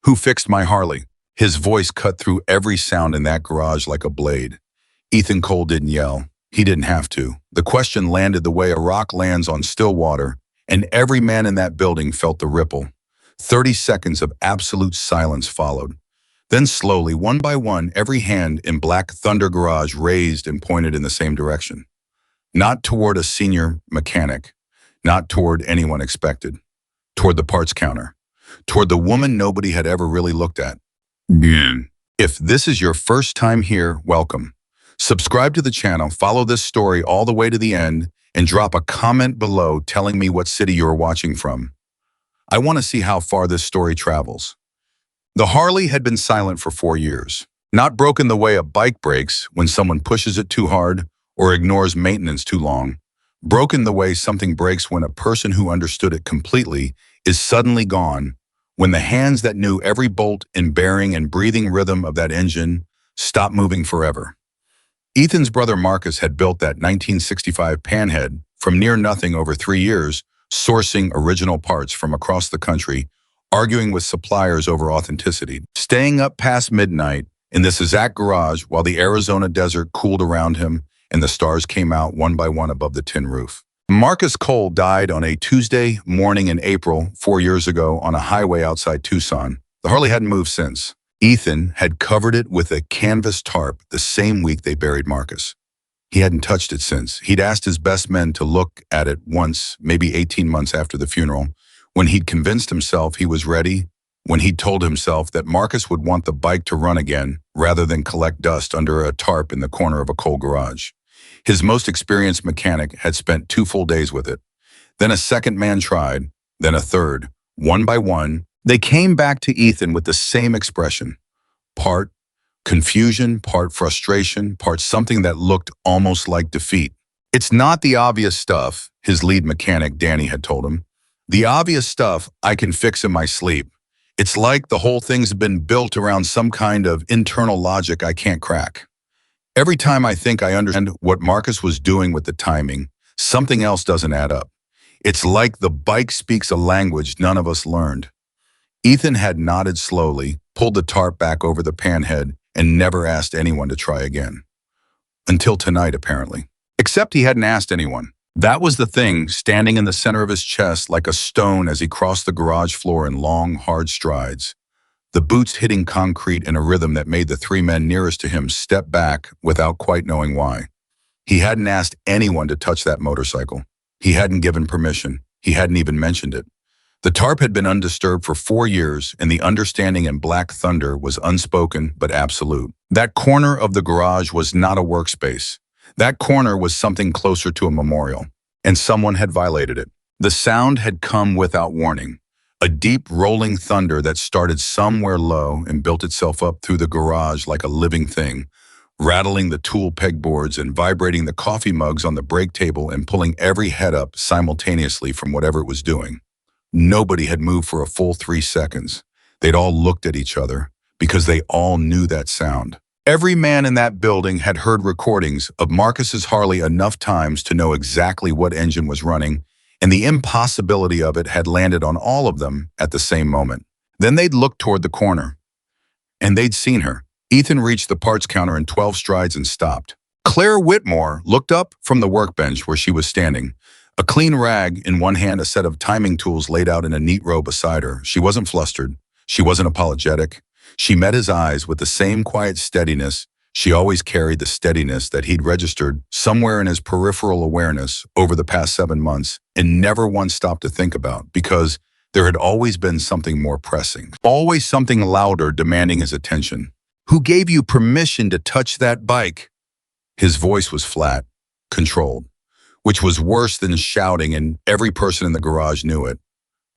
Who fixed my Harley? His voice cut through every sound in that garage like a blade. Ethan Cole didn't yell. He didn't have to. The question landed the way a rock lands on still water, and every man in that building felt the ripple. 30 seconds of absolute silence followed. Then slowly, one by one, every hand in Black Thunder Garage raised and pointed in the same direction. Not toward a senior mechanic, not toward anyone expected. Toward the parts counter. Toward the woman nobody had ever really looked at. If this is your first time here, welcome. Subscribe to the channel, follow this story all the way to the end, and drop a comment below telling me what city you're watching from. I want to see how far this story travels. The Harley had been silent for 4 years. Not broken the way a bike breaks when someone pushes it too hard or ignores maintenance too long. Broken the way something breaks when a person who understood it completely is suddenly gone, when the hands that knew every bolt and bearing and breathing rhythm of that engine stop moving forever. Ethan's brother Marcus had built that 1965 Panhead from near nothing over 3 years, sourcing original parts from across the country, arguing with suppliers over authenticity, staying up past midnight in this exact garage while the Arizona desert cooled around him and the stars came out one by one above the tin roof. Marcus Cole died on a Tuesday morning in April 4 years ago on a highway outside Tucson. The Harley hadn't moved since. Ethan had covered it with a canvas tarp the same week they buried Marcus. He hadn't touched it since. He'd asked his best men to look at it once, maybe 18 months after the funeral, when he'd convinced himself he was ready, when he'd told himself that Marcus would want the bike to run again rather than collect dust under a tarp in the corner of a cold garage. His most experienced mechanic had spent 2 full days with it. Then a second man tried, then a third. One by one, they came back to Ethan with the same expression. Part confusion, part frustration, part something that looked almost like defeat. It's not the obvious stuff, his lead mechanic Danny had told him. The obvious stuff I can fix in my sleep. It's like the whole thing's been built around some kind of internal logic I can't crack. Every time I think I understand what Marcus was doing with the timing, something else doesn't add up. It's like the bike speaks a language none of us learned. Ethan had nodded slowly, pulled the tarp back over the panhead, and never asked anyone to try again. Until tonight, apparently. Except he hadn't asked anyone. That was the thing, standing in the center of his chest like a stone as he crossed the garage floor in long, hard strides. The boots hitting concrete in a rhythm that made the 3 men nearest to him step back without quite knowing why. He hadn't asked anyone to touch that motorcycle. He hadn't given permission. He hadn't even mentioned it. The tarp had been undisturbed for 4 years, and the understanding in Black Thunder was unspoken but absolute. That corner of the garage was not a workspace. That corner was something closer to a memorial, and someone had violated it. The sound had come without warning. A deep rolling thunder that started somewhere low and built itself up through the garage like a living thing, rattling the tool pegboards and vibrating the coffee mugs on the break table and pulling every head up simultaneously from whatever it was doing. Nobody had moved for a full 3 seconds. They'd all looked at each other because they all knew that sound. Every man in that building had heard recordings of Marcus's Harley enough times to know exactly what engine was running, and the impossibility of it had landed on all of them at the same moment. Then they'd looked toward the corner, and they'd seen her. Ethan reached the parts counter in 12 strides and stopped. Claire Whitmore looked up from the workbench where she was standing, a clean rag in one hand, a set of timing tools laid out in a neat row beside her. She wasn't flustered. She wasn't apologetic. She met his eyes with the same quiet steadiness. She always carried the steadiness that he'd registered somewhere in his peripheral awareness over the past 7 months and never once stopped to think about, because there had always been something more pressing, always something louder demanding his attention. Who gave you permission to touch that bike? His voice was flat, controlled, which was worse than shouting, and every person in the garage knew it.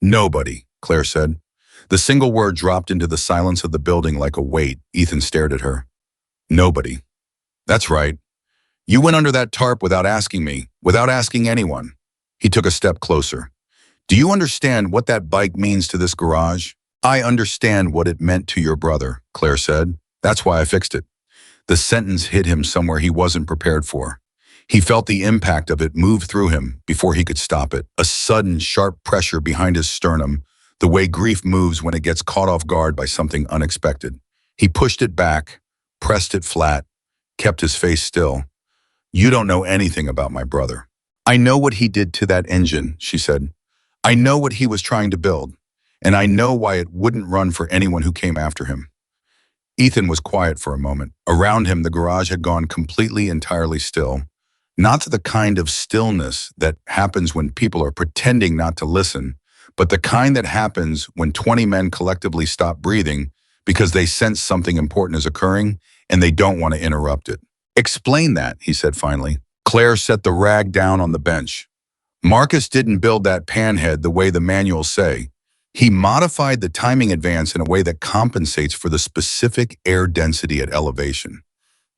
Nobody, Claire said. The single word dropped into the silence of the building like a weight. Ethan stared at her. Nobody. That's right. You went under that tarp without asking me, without asking anyone. He took a step closer. Do you understand what that bike means to this garage? I understand what it meant to your brother, Claire said. That's why I fixed it. The sentence hit him somewhere he wasn't prepared for. He felt the impact of it move through him before he could stop it, a sudden, sharp pressure behind his sternum, the way grief moves when it gets caught off guard by something unexpected. He pushed it back, pressed it flat, kept his face still. "You don't know anything about my brother." "I know what he did to that engine," she said. "I know what he was trying to build, and I know why it wouldn't run for anyone who came after him." Ethan was quiet for a moment. Around him, the garage had gone completely, entirely still. Not the kind of stillness that happens when people are pretending not to listen, but the kind that happens when 20 men collectively stop breathing because they sense something important is occurring and they don't want to interrupt it. "Explain that," he said finally. Claire set the rag down on the bench. "Marcus didn't build that panhead the way the manuals say. He modified the timing advance in a way that compensates for the specific air density at elevation.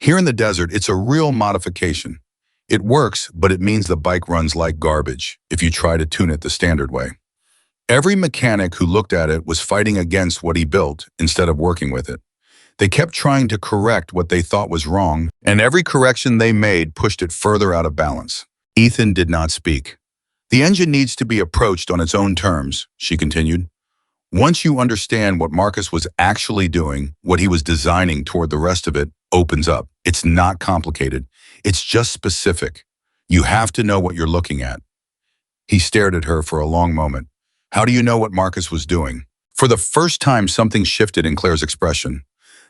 Here in the desert, it's a real modification. It works, but it means the bike runs like garbage if you try to tune it the standard way." Every mechanic who looked at it was fighting against what he built instead of working with it. They kept trying to correct what they thought was wrong, and every correction they made pushed it further out of balance. Ethan did not speak. "The engine needs to be approached on its own terms," she continued. "Once you understand what Marcus was actually doing, what he was designing toward the rest of it opens up. It's not complicated. It's just specific. You have to know what you're looking at." He stared at her for a long moment. "How do you know what Marcus was doing?" For the first time, something shifted in Claire's expression.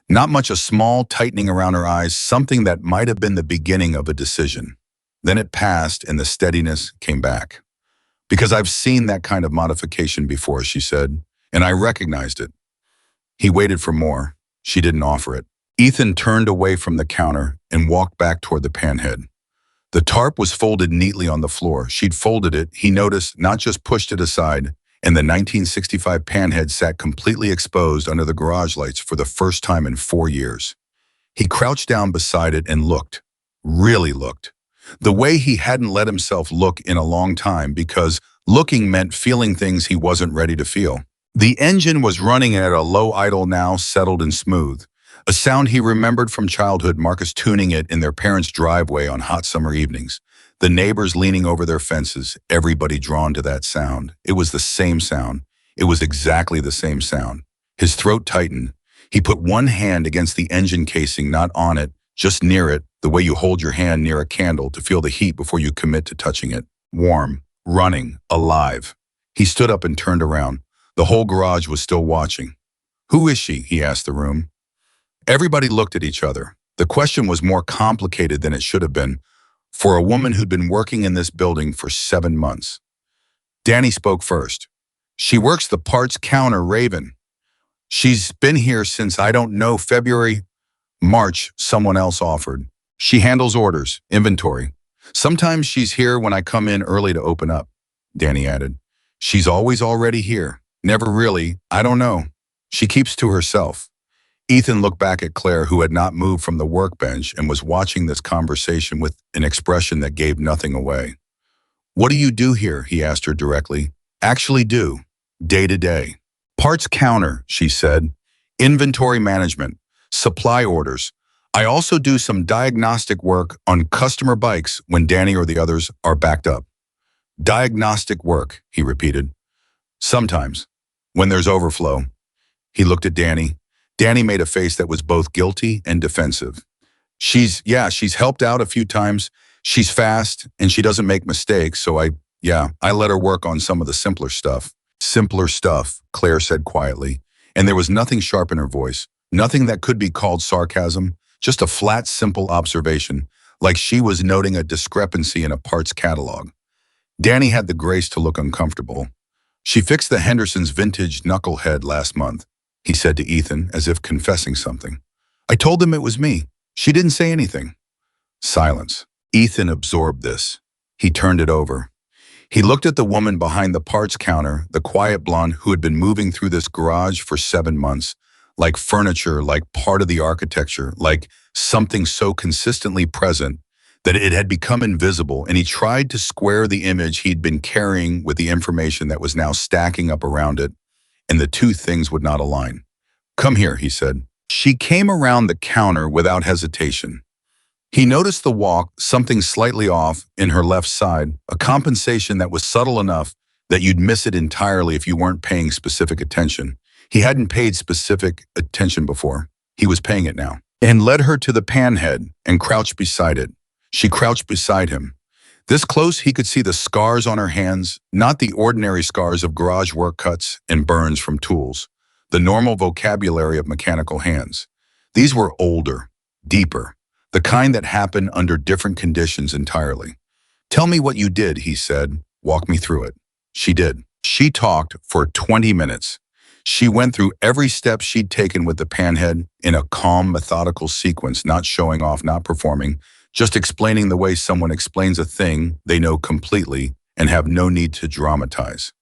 Not much, a small tightening around her eyes, something that might have been the beginning of a decision. Then it passed and the steadiness came back. "Because I've seen that kind of modification before," she said, "and I recognized it." He waited for more. She didn't offer it. Ethan turned away from the counter and walked back toward the panhead. The tarp was folded neatly on the floor. She'd folded it, he noticed, not just pushed it aside, and the 1965 panhead sat completely exposed under the garage lights for the first time in 4 years. He crouched down beside it and looked, really looked, the way he hadn't let himself look in a long time, because looking meant feeling things he wasn't ready to feel. The engine was running at a low idle now, settled and smooth, a sound he remembered from childhood, Marcus tuning it in their parents' driveway on hot summer evenings. The neighbors leaning over their fences, everybody drawn to that sound. It was the same sound. It was exactly the same sound. His throat tightened. He put one hand against the engine casing, not on it, just near it, the way you hold your hand near a candle to feel the heat before you commit to touching it. Warm, running, alive. He stood up and turned around. The whole garage was still watching. "Who is she?" he asked the room. Everybody looked at each other. The question was more complicated than it should have been for a woman who'd been working in this building for 7 months. Danny spoke first. "She works the parts counter, Raven. She's been here since, I don't know, February, March," someone else offered. "She handles orders, inventory. Sometimes she's here when I come in early to open up," Danny added. "She's always already here. Never really, I don't know. She keeps to herself." Ethan looked back at Claire, who had not moved from the workbench and was watching this conversation with an expression that gave nothing away. "What do you do here?" he asked her directly. "Actually do, day to day." "Parts counter," she said. "Inventory management, supply orders. I also do some diagnostic work on customer bikes when Danny or the others are backed up." "Diagnostic work," he repeated. "Sometimes, when there's overflow." He looked at Danny. Danny made a face that was both guilty and defensive. She's helped out a few times. She's fast and she doesn't make mistakes, so I let her work on some of the simpler stuff." "Simpler stuff," Claire said quietly, and there was nothing sharp in her voice, nothing that could be called sarcasm, just a flat, simple observation, like she was noting a discrepancy in a parts catalog. Danny had the grace to look uncomfortable. "She fixed the Henderson's vintage knucklehead last month," he said to Ethan, as if confessing something. "I told them it was me. She didn't say anything." Silence. Ethan absorbed this. He turned it over. He looked at the woman behind the parts counter, the quiet blonde who had been moving through this garage for 7 months, like furniture, like part of the architecture, like something so consistently present that it had become invisible, and he tried to square the image he'd been carrying with the information that was now stacking up around it, and the two things would not align. "Come here," he said. She came around the counter without hesitation. He noticed the walk, something slightly off in her left side, a compensation that was subtle enough that you'd miss it entirely if you weren't paying specific attention. He hadn't paid specific attention before. He was paying it now. And led her to the panhead and crouched beside it. She crouched beside him. This close, he could see the scars on her hands, not the ordinary scars of garage work cuts and burns from tools, the normal vocabulary of mechanical hands. These were older, deeper, the kind that happen under different conditions entirely. "Tell me what you did," he said. "Walk me through it." She did. She talked for 20 minutes. She went through every step she'd taken with the panhead in a calm, methodical sequence, not showing off, not performing, just explaining the way someone explains a thing they know completely and have no need to dramatize.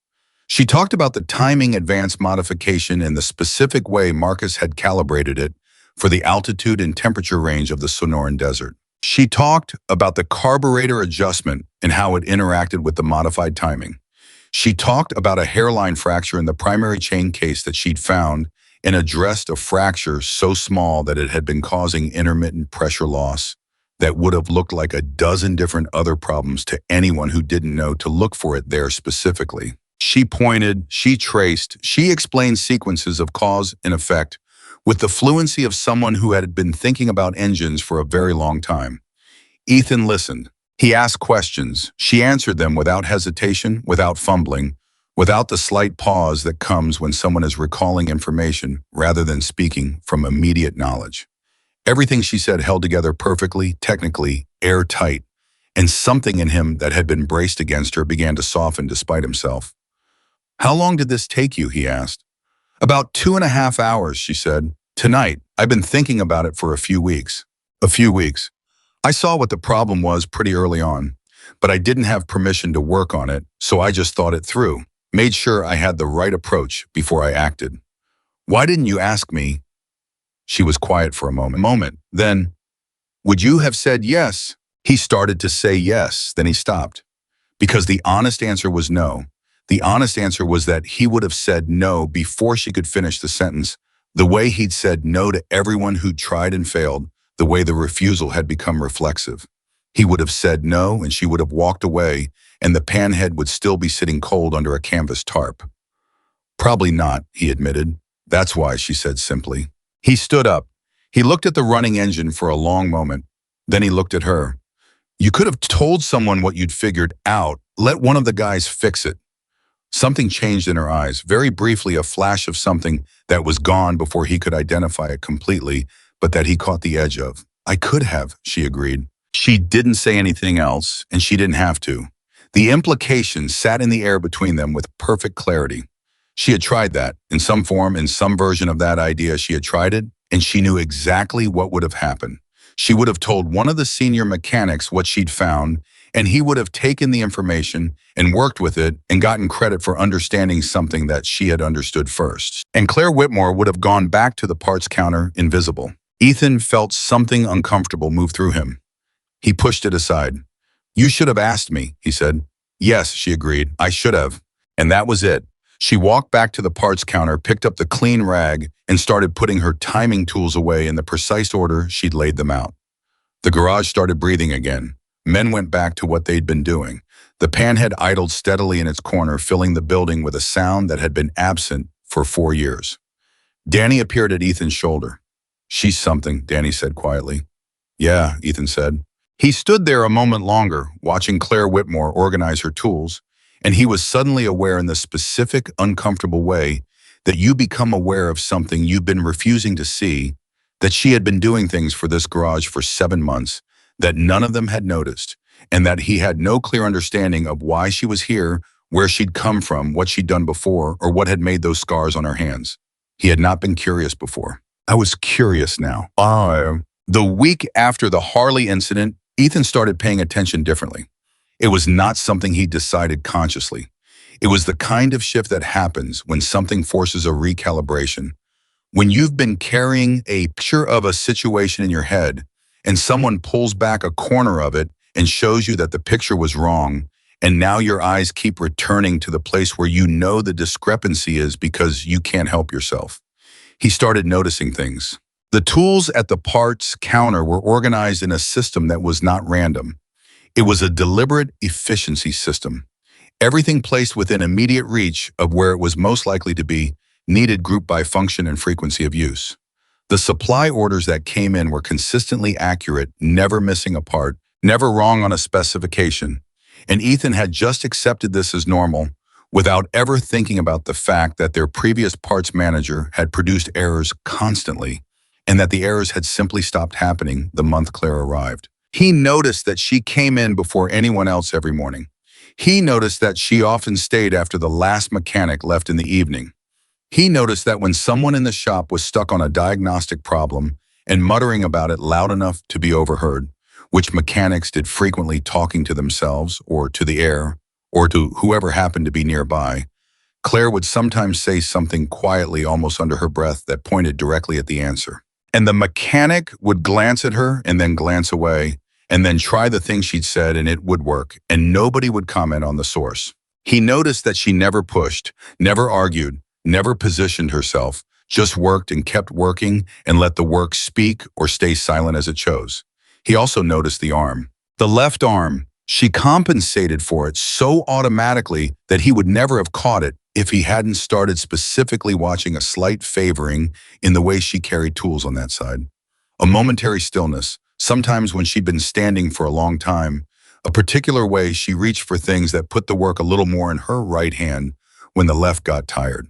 She talked about the timing advance modification and the specific way Marcus had calibrated it for the altitude and temperature range of the Sonoran Desert. She talked about the carburetor adjustment and how it interacted with the modified timing. She talked about a hairline fracture in the primary chain case that she'd found and addressed a fracture so small that it had been causing intermittent pressure loss that would have looked like a dozen different other problems to anyone who didn't know to look for it there specifically. She pointed, she traced, she explained sequences of cause and effect with the fluency of someone who had been thinking about engines for a very long time. Ethan listened. He asked questions. She answered them without hesitation, without fumbling, without the slight pause that comes when someone is recalling information rather than speaking from immediate knowledge. Everything she said held together perfectly, technically, airtight, and something in him that had been braced against her began to soften despite himself. "How long did this take you?" he asked. "About 2.5 hours, she said. "Tonight, I've been thinking about it for a few weeks." A few weeks. I saw what the problem was pretty early on, but I didn't have permission to work on it, so I just thought it through, made sure I had the right approach before I acted. "Why didn't you ask me?" She was quiet for a moment. Then, "Would you have said yes?" He started to say yes, then he stopped. Because the honest answer was no. The honest answer was that he would have said no before she could finish the sentence, the way he'd said no to everyone who'd tried and failed, the way the refusal had become reflexive. He would have said no, and she would have walked away, and the panhead would still be sitting cold under a canvas tarp. "Probably not," he admitted. "That's why," she said simply. He stood up. He looked at the running engine for a long moment. Then he looked at her. "You could have told someone what you'd figured out. Let one of the guys fix it." Something changed in her eyes, very briefly a flash of something that was gone before he could identify it completely, but that he caught the edge of. "I could have," she agreed. She didn't say anything else, and she didn't have to. The implication sat in the air between them with perfect clarity. She had tried that, in some form, in some version of that idea. She had tried it, and she knew exactly what would have happened. She would have told one of the senior mechanics what she'd found, and he would have taken the information and worked with it and gotten credit for understanding something that she had understood first. And Claire Whitmore would have gone back to the parts counter invisible. Ethan felt something uncomfortable move through him. He pushed it aside. "You should have asked me," he said. "Yes," she agreed, "I should have." And that was it. She walked back to the parts counter, picked up the clean rag, and started putting her timing tools away in the precise order she'd laid them out. The garage started breathing again. Men went back to what they'd been doing. The panhead idled steadily in its corner, filling the building with a sound that had been absent for 4 years. Danny appeared at Ethan's shoulder. "She's something," Danny said quietly. "Yeah," Ethan said. He stood there a moment longer, watching Claire Whitmore organize her tools, and he was suddenly aware in the specific, uncomfortable way that you become aware of something you've been refusing to see, that she had been doing things for this garage for 7 months, that none of them had noticed, and that he had no clear understanding of why she was here, where she'd come from, what she'd done before, or what had made those scars on her hands. He had not been curious before. I was curious now. The week after the Harley incident, Ethan started paying attention differently. It was not something he decided consciously. It was the kind of shift that happens when something forces a recalibration. When you've been carrying a picture of a situation in your head, and someone pulls back a corner of it and shows you that the picture was wrong, and now your eyes keep returning to the place where you know the discrepancy is because you can't help yourself. He started noticing things. The tools at the parts counter were organized in a system that was not random. It was a deliberate efficiency system. Everything placed within immediate reach of where it was most likely to be, needed grouped by function and frequency of use. The supply orders that came in were consistently accurate, never missing a part, never wrong on a specification. And Ethan had just accepted this as normal, without ever thinking about the fact that their previous parts manager had produced errors constantly, and that the errors had simply stopped happening the month Claire arrived. He noticed that she came in before anyone else every morning. He noticed that she often stayed after the last mechanic left in the evening. He noticed that when someone in the shop was stuck on a diagnostic problem and muttering about it loud enough to be overheard, which mechanics did frequently, talking to themselves or to the air or to whoever happened to be nearby, Claire would sometimes say something quietly, almost under her breath, that pointed directly at the answer. And the mechanic would glance at her and then glance away, and then try the thing she'd said, and it would work, and nobody would comment on the source. He noticed that she never pushed, never argued, never positioned herself, just worked and kept working and let the work speak or stay silent as it chose. He also noticed the arm. The left arm. She compensated for it so automatically that he would never have caught it if he hadn't started specifically watching a slight favoring in the way she carried tools on that side. A momentary stillness, sometimes when she'd been standing for a long time, a particular way she reached for things that put the work a little more in her right hand when the left got tired.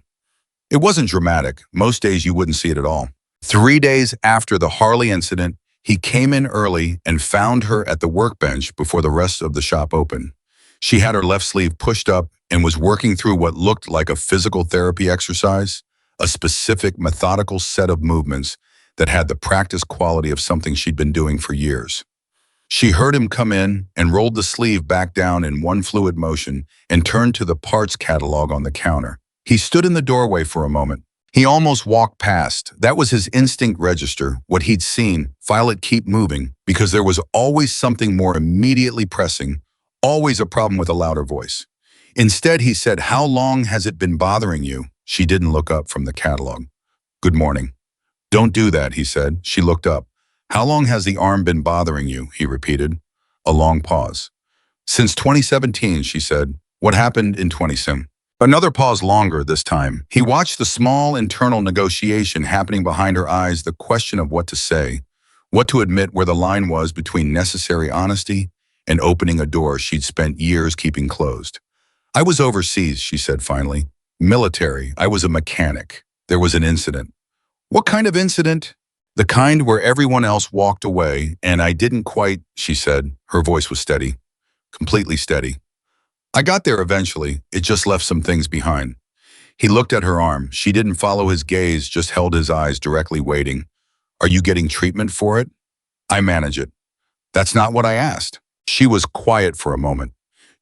It wasn't dramatic. Most days you wouldn't see it at all. 3 days after the Harley incident, he came in early and found her at the workbench before the rest of the shop opened. She had her left sleeve pushed up and was working through what looked like a physical therapy exercise, a specific methodical set of movements that had the practice quality of something she'd been doing for years. She heard him come in and rolled the sleeve back down in one fluid motion and turned to the parts catalog on the counter. He stood in the doorway for a moment. He almost walked past. That was his instinct register, what he'd seen, file it, keep moving, because there was always something more immediately pressing, always a problem with a louder voice. Instead, he said, "How long has it been bothering you?" She didn't look up from the catalog. "Good morning." "Don't do that," he said. She looked up. "How long has the arm been bothering you?" he repeated. A long pause. "Since 2017, she said. "What happened in 2017? Another pause, longer this time. He watched the small internal negotiation happening behind her eyes, the question of what to say, what to admit, where the line was between necessary honesty and opening a door she'd spent years keeping closed. "I was overseas," she said finally. "Military. I was a mechanic. There was an incident." "What kind of incident?" "The kind where everyone else walked away, and I didn't quite," she said. Her voice was steady, completely steady. "I got there eventually. It just left some things behind." He looked at her arm. She didn't follow his gaze, just held his eyes directly, waiting. "Are you getting treatment for it?" "I manage it." "That's not what I asked." She was quiet for a moment.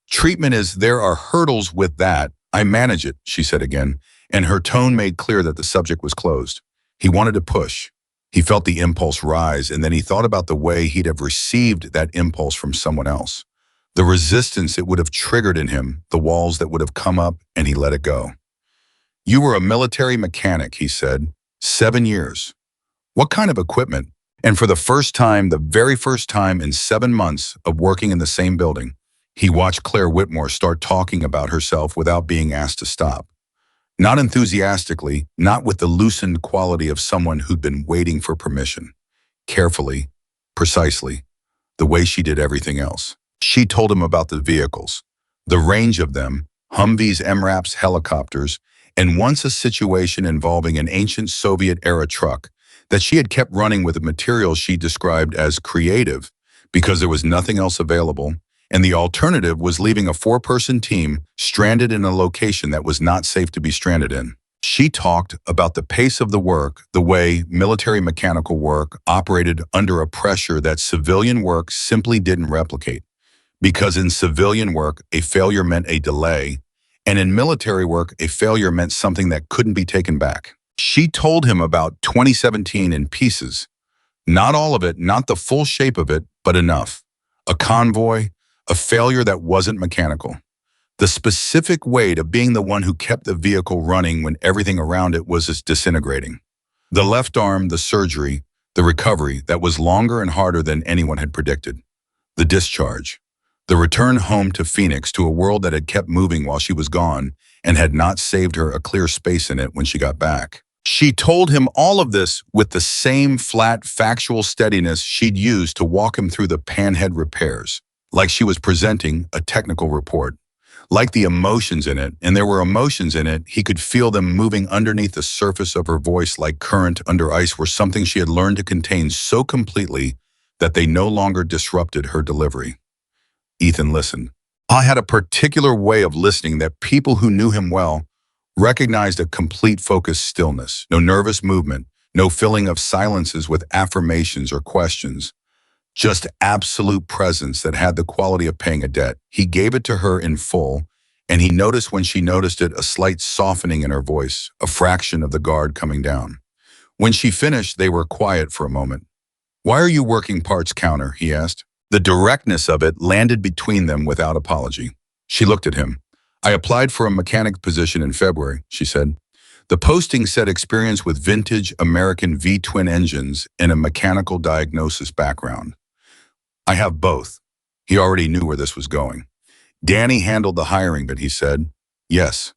"Treatment is, there are hurdles with that. I manage it," she said again, and her tone made clear that the subject was closed. He wanted to push. He felt the impulse rise, and then he thought about the way he'd have received that impulse from someone else. The resistance it would have triggered in him, the walls that would have come up, and he let it go. "You were a military mechanic," he said. 7 years. "What kind of equipment?" And for the first time, the very first time in 7 months of working in the same building, he watched Claire Whitmore start talking about herself without being asked to stop. Not enthusiastically, not with the loosened quality of someone who'd been waiting for permission. Carefully, precisely, the way she did everything else. She told him about the vehicles, the range of them, Humvees, MRAPs, helicopters, and once a situation involving an ancient Soviet-era truck that she had kept running with a material she described as creative because there was nothing else available, and the alternative was leaving a 4-person team stranded in a location that was not safe to be stranded in. She talked about the pace of the work, the way military mechanical work operated under a pressure that civilian work simply didn't replicate. Because in civilian work, a failure meant a delay, and in military work, a failure meant something that couldn't be taken back. She told him about 2017 in pieces. Not all of it, not the full shape of it, but enough. A convoy, a failure that wasn't mechanical. The specific weight of being the one who kept the vehicle running when everything around it was disintegrating. The left arm, the surgery, the recovery that was longer and harder than anyone had predicted. The discharge. The return home to Phoenix, to a world that had kept moving while she was gone and had not saved her a clear space in it when she got back. She told him all of this with the same flat, factual steadiness she'd used to walk him through the panhead repairs, like she was presenting a technical report. Like the emotions in it, and there were emotions in it, he could feel them moving underneath the surface of her voice like current under ice, were something she had learned to contain so completely that they no longer disrupted her delivery. Ethan listened. I had a particular way of listening that people who knew him well recognized: a complete focused stillness, no nervous movement, no filling of silences with affirmations or questions, just absolute presence that had the quality of paying a debt. He gave it to her in full, and he noticed when she noticed it a slight softening in her voice, a fraction of the guard coming down. When she finished, they were quiet for a moment. "Why are you working parts counter?" he asked. The directness of it landed between them without apology. She looked at him. "I applied for a mechanic position in February," she said. "The posting said experience with vintage American V-twin engines and a mechanical diagnosis background. I have both." He already knew where this was going. "Danny handled the hiring, but he said, yes.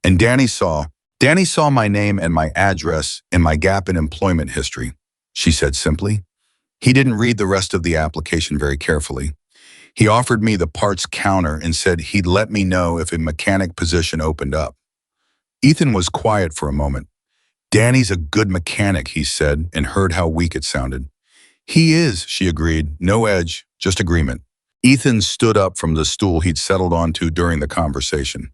And Danny saw my name and my address and my gap in employment history," she said simply. "He didn't read the rest of the application very carefully. He offered me the parts counter and said he'd let me know if a mechanic position opened up." Ethan was quiet for a moment. "Danny's a good mechanic," he said, and heard how weak it sounded. "He is," she agreed. "No edge, just agreement." Ethan stood up from the stool he'd settled onto during the conversation.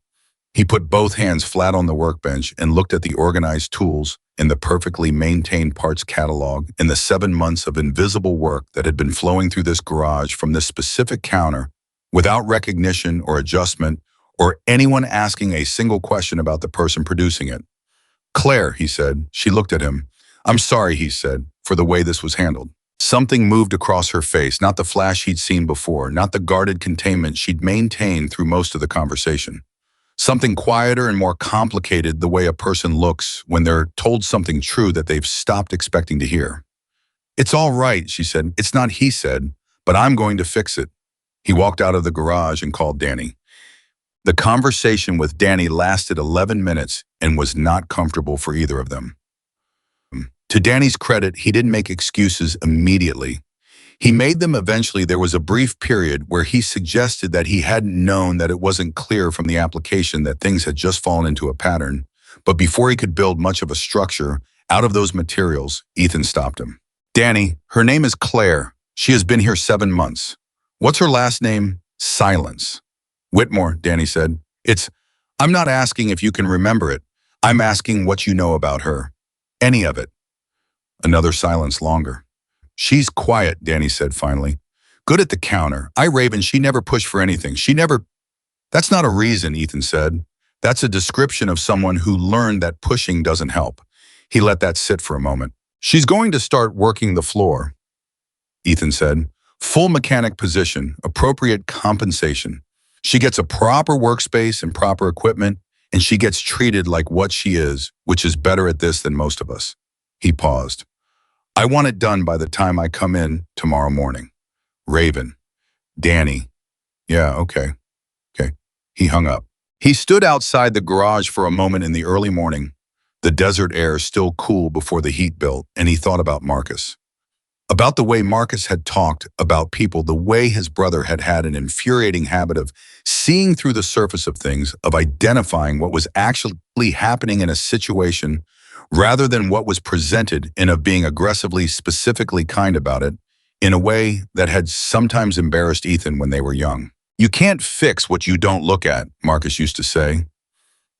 He put both hands flat on the workbench and looked at the organized tools and the perfectly maintained parts catalog and the 7 months of invisible work that had been flowing through this garage from this specific counter without recognition or adjustment or anyone asking a single question about the person producing it. "Claire," he said. She looked at him. "I'm sorry," he said, "for the way this was handled." Something moved across her face, not the flash he'd seen before, not the guarded containment she'd maintained through most of the conversation. Something quieter and more complicated, the way a person looks when they're told something true that they've stopped expecting to hear. "It's all right," she said. "It's not," he said, "but I'm going to fix it." He walked out of the garage and called Danny. The conversation with Danny lasted 11 minutes and was not comfortable for either of them. To Danny's credit, he didn't make excuses immediately. He made them eventually. There was a brief period where he suggested that he hadn't known, that it wasn't clear from the application, that things had just fallen into a pattern. But before he could build much of a structure out of those materials, Ethan stopped him. "Danny, her name is Claire. She has been here 7 months. What's her last name?" Silence. "Whitmore," Danny said. I'm not asking if you can remember it. I'm asking what you know about her. Any of it." Another silence, longer. "She's quiet," Danny said finally. "Good at the counter. Raven, she never pushed for anything. That's not a reason," Ethan said. "That's a description of someone who learned that pushing doesn't help." He let that sit for a moment. "She's going to start working the floor," Ethan said. "Full mechanic position, appropriate compensation. She gets a proper workspace and proper equipment, and she gets treated like what she is, which is better at this than most of us." He paused. "I want it done by the time I come in tomorrow morning." Raven. Danny. "Yeah, okay. Okay." He hung up. He stood outside the garage for a moment in the early morning, the desert air still cool before the heat built, and he thought about Marcus. About the way Marcus had talked about people, the way his brother had an infuriating habit of seeing through the surface of things, of identifying what was actually happening in a situation rather than what was presented, and of being aggressively, specifically kind about it, in a way that had sometimes embarrassed Ethan when they were young. "You can't fix what you don't look at," Marcus used to say.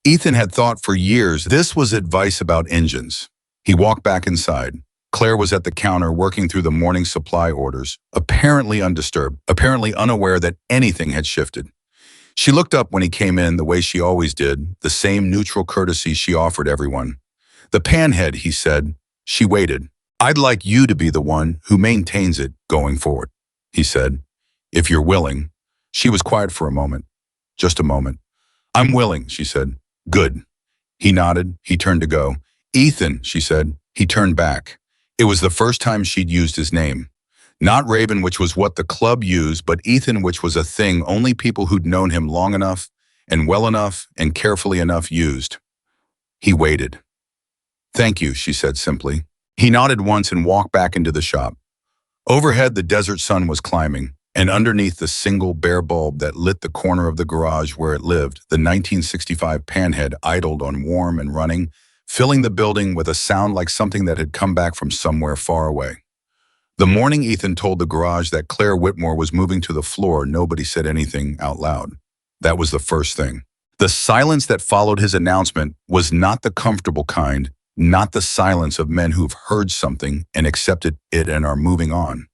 Ethan had thought for years this was advice about engines. He walked back inside. Claire was at the counter working through the morning supply orders, apparently undisturbed, apparently unaware that anything had shifted. She looked up when he came in the way she always did, the same neutral courtesy she offered everyone. "The panhead," he said. She waited. "I'd like you to be the one who maintains it going forward," he said. "If you're willing." She was quiet for a moment. Just a moment. "I'm willing," she said. "Good." He nodded. He turned to go. "Ethan," she said. He turned back. It was the first time she'd used his name. Not Raven, which was what the club used, but Ethan, which was a thing only people who'd known him long enough and well enough and carefully enough used. He waited. "Thank you," she said simply. He nodded once and walked back into the shop. Overhead, the desert sun was climbing, and underneath the single bare bulb that lit the corner of the garage where it lived, the 1965 Panhead idled on warm and running, filling the building with a sound like something that had come back from somewhere far away. The morning Ethan told the garage that Claire Whitmore was moving to the floor, nobody said anything out loud. That was the first thing. The silence that followed his announcement was not the comfortable kind, not the silence of men who've heard something and accepted it and are moving on.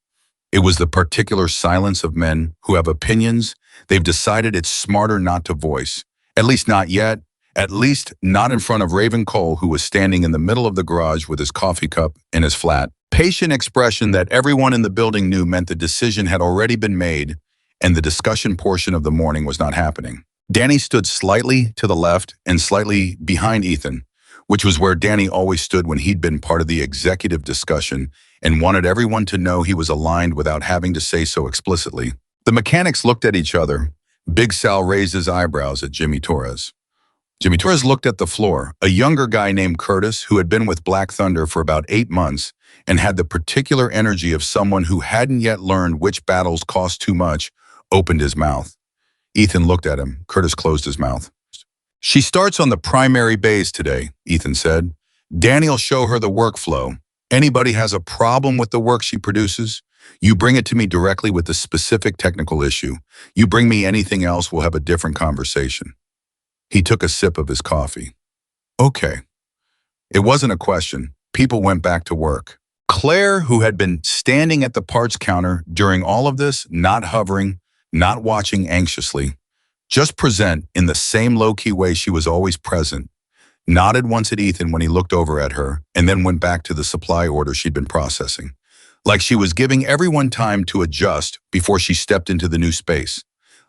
It was the particular silence of men who have opinions they've decided it's smarter not to voice, at least not yet, at least not in front of Raven Cole, who was standing in the middle of the garage with his coffee cup and his flat, patient expression that everyone in the building knew meant the decision had already been made and the discussion portion of the morning was not happening. Danny stood slightly to the left and slightly behind Ethan, which was where Danny always stood when he'd been part of the executive discussion and wanted everyone to know he was aligned without having to say so explicitly. The mechanics looked at each other. Big Sal raised his eyebrows at Jimmy Torres. Jimmy Torres looked at the floor. A younger guy named Curtis, who had been with Black Thunder for about 8 months and had the particular energy of someone who hadn't yet learned which battles cost too much, opened his mouth. Ethan looked at him. Curtis closed his mouth. "She starts on the primary base today," Ethan said. "Danny'll show her the workflow. Anybody has a problem with the work she produces, you bring it to me directly with the specific technical issue. You bring me anything else, we'll have a different conversation." He took a sip of his coffee. Okay. It wasn't a question. People went back to work. Claire, who had been standing at the parts counter during all of this, not hovering, not watching anxiously, just present in the same low-key way she was always present, nodded once at Ethan when he looked over at her, and then went back to the supply order she'd been processing, like she was giving everyone time to adjust before she stepped into the new space,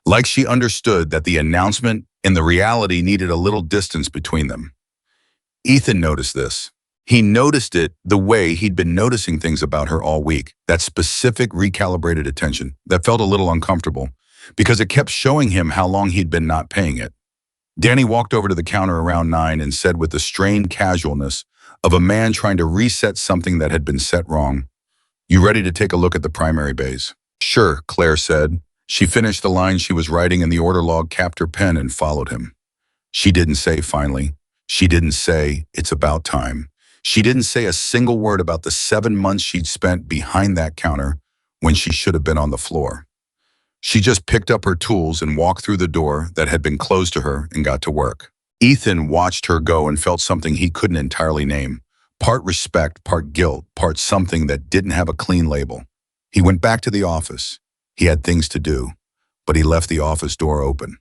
like she understood that the announcement and the reality needed a little distance between them. Ethan noticed this. He noticed it the way he'd been noticing things about her all week, that specific recalibrated attention that felt a little uncomfortable because it kept showing him how long he'd been not paying it. Danny walked over to the counter around 9 and said with the strained casualness of a man trying to reset something that had been set wrong, "You ready to take a look at the primary bays?" "Sure," Claire said. She finished the line she was writing in the order log, capped her pen, and followed him. She didn't say finally. She didn't say it's about time. She didn't say a single word about the 7 months she'd spent behind that counter when she should have been on the floor. She just picked up her tools and walked through the door that had been closed to her and got to work. Ethan watched her go and felt something he couldn't entirely name. Part respect, part guilt, part something that didn't have a clean label. He went back to the office. He had things to do, but he left the office door open.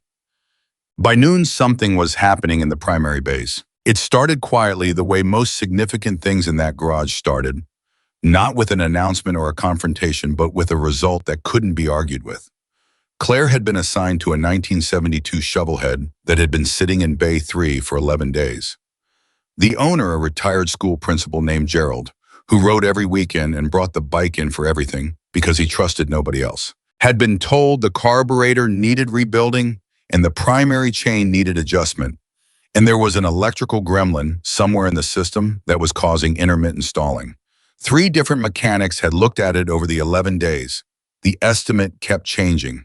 By noon, something was happening in the primary base. It started quietly, the way most significant things in that garage started, not with an announcement or a confrontation, but with a result that couldn't be argued with. Claire had been assigned to a 1972 shovelhead that had been sitting in Bay 3 for 11 days. The owner, a retired school principal named Gerald, who rode every weekend and brought the bike in for everything because he trusted nobody else, had been told the carburetor needed rebuilding and the primary chain needed adjustment, and there was an electrical gremlin somewhere in the system that was causing intermittent stalling. 3 different mechanics had looked at it over the 11 days. The estimate kept changing.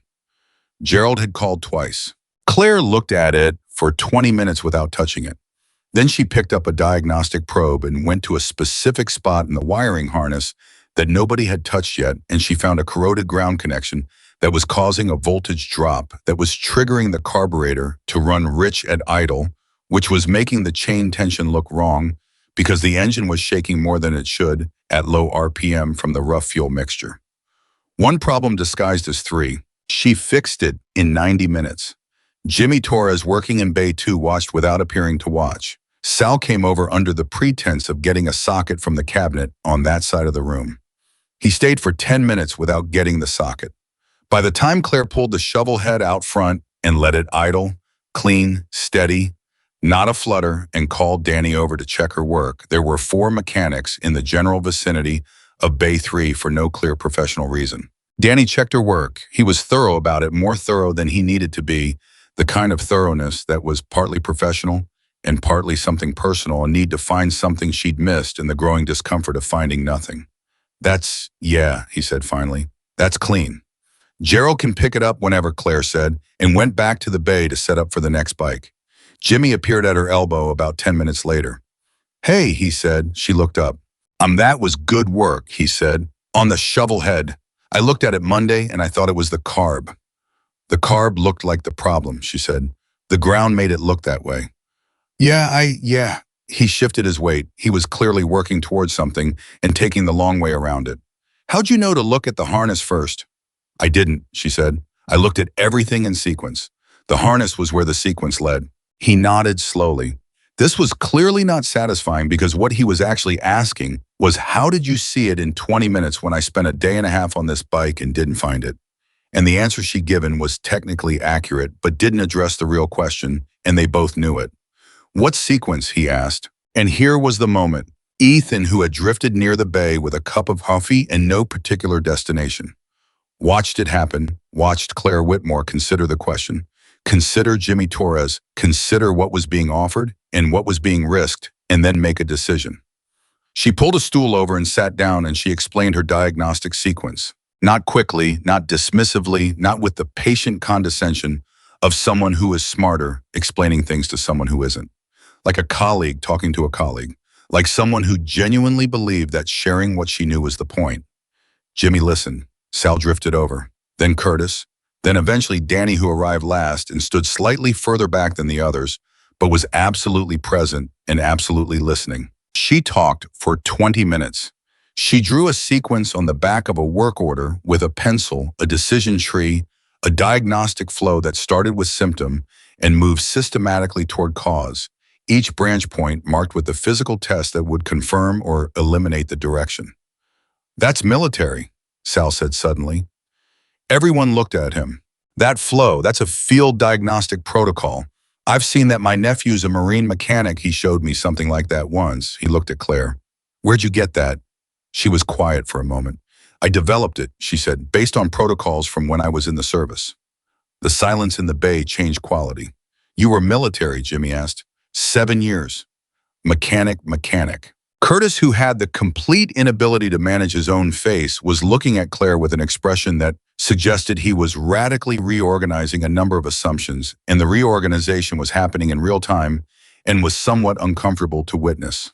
Gerald had called twice. Claire looked at it for 20 minutes without touching it. Then she picked up a diagnostic probe and went to a specific spot in the wiring harness that nobody had touched yet, and she found a corroded ground connection that was causing a voltage drop that was triggering the carburetor to run rich at idle, which was making the chain tension look wrong because the engine was shaking more than it should at low RPM from the rough fuel mixture. One problem disguised as 3. She fixed it in 90 minutes. Jimmy Torres, working in Bay 2, watched without appearing to watch. Sal came over under the pretense of getting a socket from the cabinet on that side of the room. He stayed for 10 minutes without getting the socket. By the time Claire pulled the shovel head out front and let it idle, clean, steady, not a flutter, and called Danny over to check her work, there were 4 mechanics in the general vicinity of Bay 3 for no clear professional reason. Danny checked her work. He was thorough about it, more thorough than he needed to be, the kind of thoroughness that was partly professional and partly something personal, a need to find something she'd missed and the growing discomfort of finding nothing. Yeah, he said finally. That's clean. Gerald can pick it up whenever, Claire said, and went back to the bay to set up for the next bike. Jimmy appeared at her elbow about 10 minutes later. Hey, he said. She looked up. That was good work, he said. On the shovel head. I looked at it Monday and I thought it was the carb. The carb looked like the problem, she said. The ground made it look that way. Yeah. He shifted his weight. He was clearly working towards something and taking the long way around it. How'd you know to look at the harness first? I didn't, she said. I looked at everything in sequence. The harness was where the sequence led. He nodded slowly. This was clearly not satisfying because what he was actually asking was, how did you see it in 20 minutes when I spent a day and a half on this bike and didn't find it? And the answer she'd given was technically accurate, but didn't address the real question, and they both knew it. What sequence, he asked. And here was the moment. Ethan, who had drifted near the bay with a cup of coffee and no particular destination, watched it happen, watched Claire Whitmore consider the question, consider Jimmy Torres, consider what was being offered and what was being risked, and then make a decision. She pulled a stool over and sat down, and she explained her diagnostic sequence. Not quickly, not dismissively, not with the patient condescension of someone who is smarter explaining things to someone who isn't. Like a colleague talking to a colleague. Like someone who genuinely believed that sharing what she knew was the point. Jimmy listened. Sal drifted over. Then Curtis. Then eventually Danny, who arrived last and stood slightly further back than the others, but was absolutely present and absolutely listening. She talked for 20 minutes. She drew a sequence on the back of a work order with a pencil, a decision tree, a diagnostic flow that started with symptom and moved systematically toward cause, each branch point marked with a physical test that would confirm or eliminate the direction. That's military, Sal said suddenly. Everyone looked at him. That flow, that's a field diagnostic protocol. I've seen that. My nephew's a marine mechanic. He showed me something like that once. He looked at Claire. Where'd you get that? She was quiet for a moment. I developed it, she said, based on protocols from when I was in the service. The silence in the bay changed quality. You were military, Jimmy asked. 7 years. Mechanic. Curtis, who had the complete inability to manage his own face, was looking at Claire with an expression that suggested he was radically reorganizing a number of assumptions, and the reorganization was happening in real time and was somewhat uncomfortable to witness.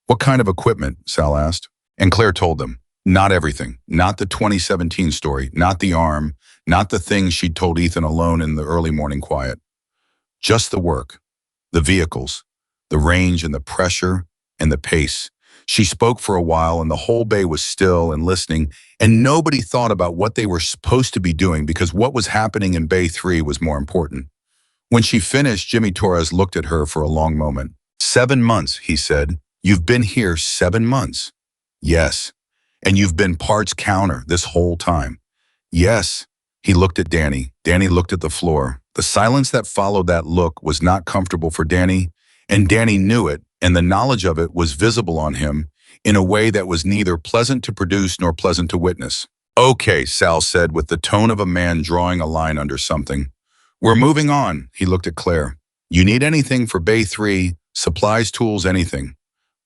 What kind of equipment? Sal asked. And Claire told them. Not everything. Not the 2017 story. Not the arm. Not the things she'd told Ethan alone in the early morning quiet. Just the work. The vehicles. The range and the pressure and the pace. She spoke for a while and the whole bay was still and listening, and nobody thought about what they were supposed to be doing because what was happening in Bay 3 was more important. When she finished, Jimmy Torres looked at her for a long moment. 7 months, he said. You've been here 7 months. Yes. And you've been parts counter this whole time. Yes. He looked at Danny. Danny looked at the floor. The silence that followed that look was not comfortable for Danny, and Danny knew it, and the knowledge of it was visible on him in a way that was neither pleasant to produce nor pleasant to witness. Okay, Sal said with the tone of a man drawing a line under something. We're moving on, he looked at Claire. You need anything for Bay 3, supplies, tools, anything?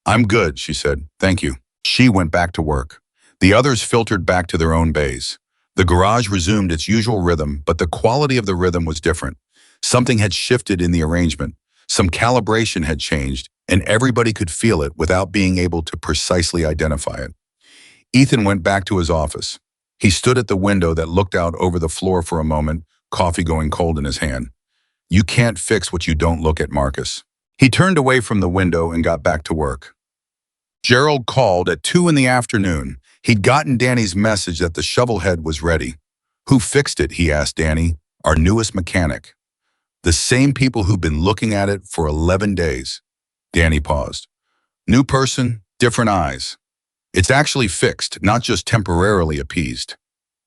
I'm good, she said. Thank you. She went back to work. The others filtered back to their own bays. The garage resumed its usual rhythm, but the quality of the rhythm was different. Something had shifted in the arrangement. Some calibration had changed, and everybody could feel it without being able to precisely identify it. Ethan went back to his office. He stood at the window that looked out over the floor for a moment, coffee going cold in his hand. You can't fix what you don't look at, Marcus. He turned away from the window and got back to work. Gerald called at 2 in the afternoon. He'd gotten Danny's message that the shovelhead was ready. Who fixed it, he asked Danny, our newest mechanic. The same people who've been looking at it for 11 days. Danny paused. New person, different eyes. It's actually fixed, not just temporarily appeased.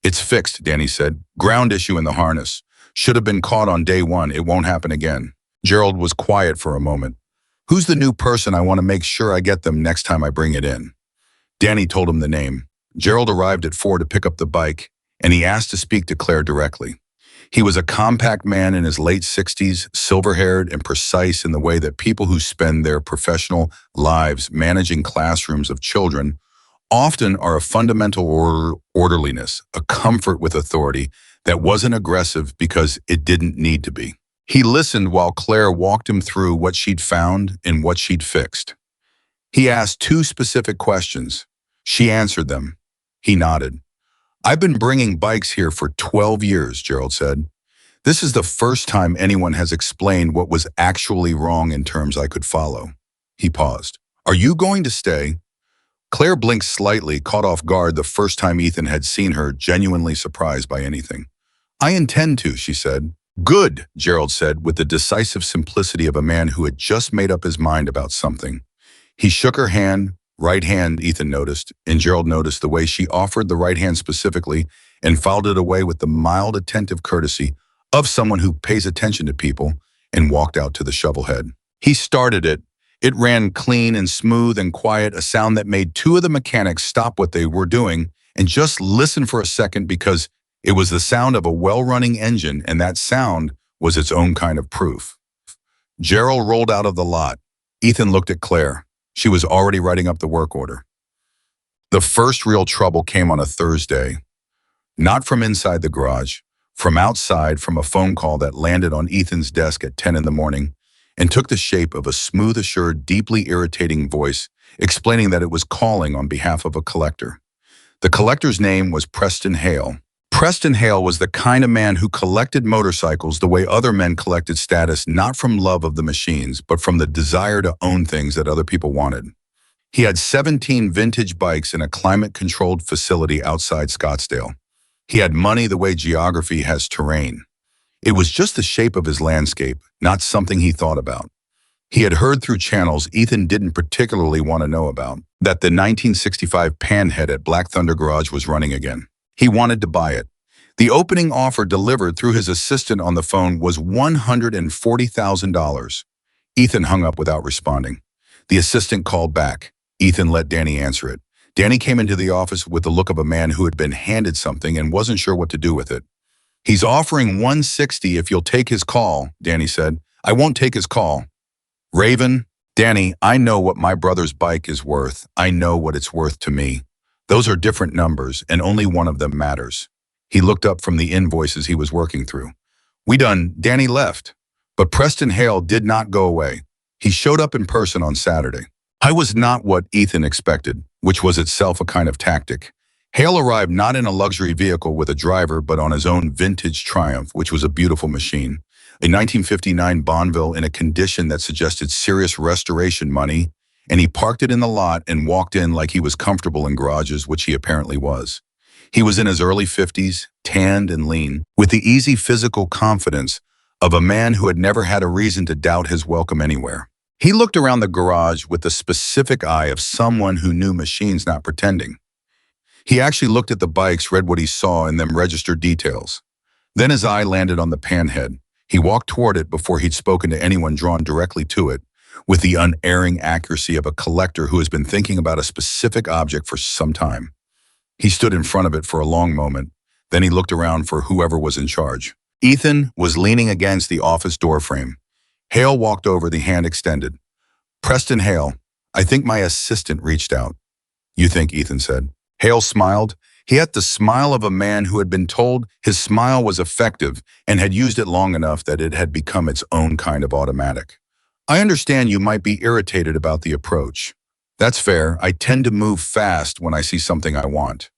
It's fixed, Danny said. Ground issue in the harness. Should have been caught on day 1. It won't happen again. Gerald was quiet for a moment. Who's the new person? I want to make sure I get them next time I bring it in. Danny told him the name. Gerald arrived at 4 to pick up the bike, and he asked to speak to Claire directly. He was a compact man in his late 60s, silver-haired and precise in the way that people who spend their professional lives managing classrooms of children often are: a fundamental orderliness, a comfort with authority that wasn't aggressive because it didn't need to be. He listened while Claire walked him through what she'd found and what she'd fixed. He asked 2 specific questions. She answered them. He nodded. "I've been bringing bikes here for 12 years, Gerald said. "This is the first time anyone has explained what was actually wrong in terms I could follow." He paused. "Are you going to stay?" Claire blinked slightly, caught off guard the first time Ethan had seen her genuinely surprised by anything. "I intend to," she said. "Good," Gerald said with the decisive simplicity of a man who had just made up his mind about something. He shook her hand, right hand, Ethan noticed, and Gerald noticed the way she offered the right hand specifically and filed it away with the mild, attentive courtesy of someone who pays attention to people, and walked out to the shovel head. He started it. It ran clean and smooth and quiet, a sound that made 2 of the mechanics stop what they were doing and just listen for a second, because it was the sound of a well-running engine, and that sound was its own kind of proof. Gerald rolled out of the lot. Ethan looked at Claire. She was already writing up the work order. The first real trouble came on a Thursday. Not from inside the garage, from outside, from a phone call that landed on Ethan's desk at 10 in the morning and took the shape of a smooth, assured, deeply irritating voice explaining that it was calling on behalf of a collector. The collector's name was Preston Hale. Preston Hale was the kind of man who collected motorcycles the way other men collected status, not from love of the machines, but from the desire to own things that other people wanted. He had 17 vintage bikes in a climate-controlled facility outside Scottsdale. He had money the way geography has terrain. It was just the shape of his landscape, not something he thought about. He had heard through channels Ethan didn't particularly want to know about that the 1965 Panhead at Black Thunder Garage was running again. He wanted to buy it. The opening offer delivered through his assistant on the phone was $140,000. Ethan hung up without responding. The assistant called back. Ethan let Danny answer it. Danny came into the office with the look of a man who had been handed something and wasn't sure what to do with it. "He's offering $160 if you'll take his call," Danny said. "I won't take his call." "Raven, Danny, I know what my brother's bike is worth. I know what it's worth to me. Those are different numbers, and only one of them matters." He looked up from the invoices he was working through. "We done." Danny left. But Preston Hale did not go away. He showed up in person on Saturday. I was not what Ethan expected, which was itself a kind of tactic. Hale arrived not in a luxury vehicle with a driver, but on his own vintage Triumph, which was a beautiful machine. A 1959 Bonneville in a condition that suggested serious restoration money, and he parked it in the lot and walked in like he was comfortable in garages, which he apparently was. He was in his early 50s, tanned and lean, with the easy physical confidence of a man who had never had a reason to doubt his welcome anywhere. He looked around the garage with the specific eye of someone who knew machines, not pretending. He actually looked at the bikes, read what he saw in them, registered details. Then his eye landed on the Panhead. He walked toward it before he'd spoken to anyone drawn directly to it, with the unerring accuracy of a collector who has been thinking about a specific object for some time. He stood in front of it for a long moment. Then he looked around for whoever was in charge. Ethan was leaning against the office door frame. Hale walked over, the hand extended. "Preston Hale, I think my assistant reached out." "You think?" Ethan said. Hale smiled. He had the smile of a man who had been told his smile was effective and had used it long enough that it had become its own kind of automatic. "I understand you might be irritated about the approach. That's fair. I tend to move fast when I see something I want."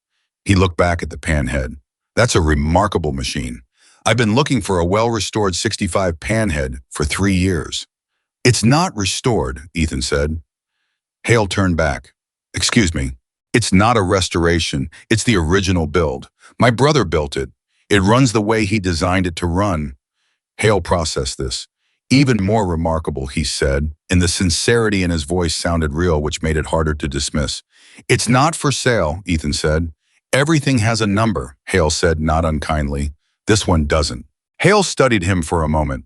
He looked back at the Panhead. "That's a remarkable machine. I've been looking for a well-restored 65 Panhead for 3 years." "It's not restored," Ethan said. Hale turned back. "Excuse me. It's not a restoration. It's the original build. My brother built it. It runs the way he designed it to run." Hale processed this. "Even more remarkable," he said, and the sincerity in his voice sounded real, which made it harder to dismiss. "It's not for sale," Ethan said. "Everything has a number," Hale said, not unkindly. "This one doesn't." Hale studied him for a moment.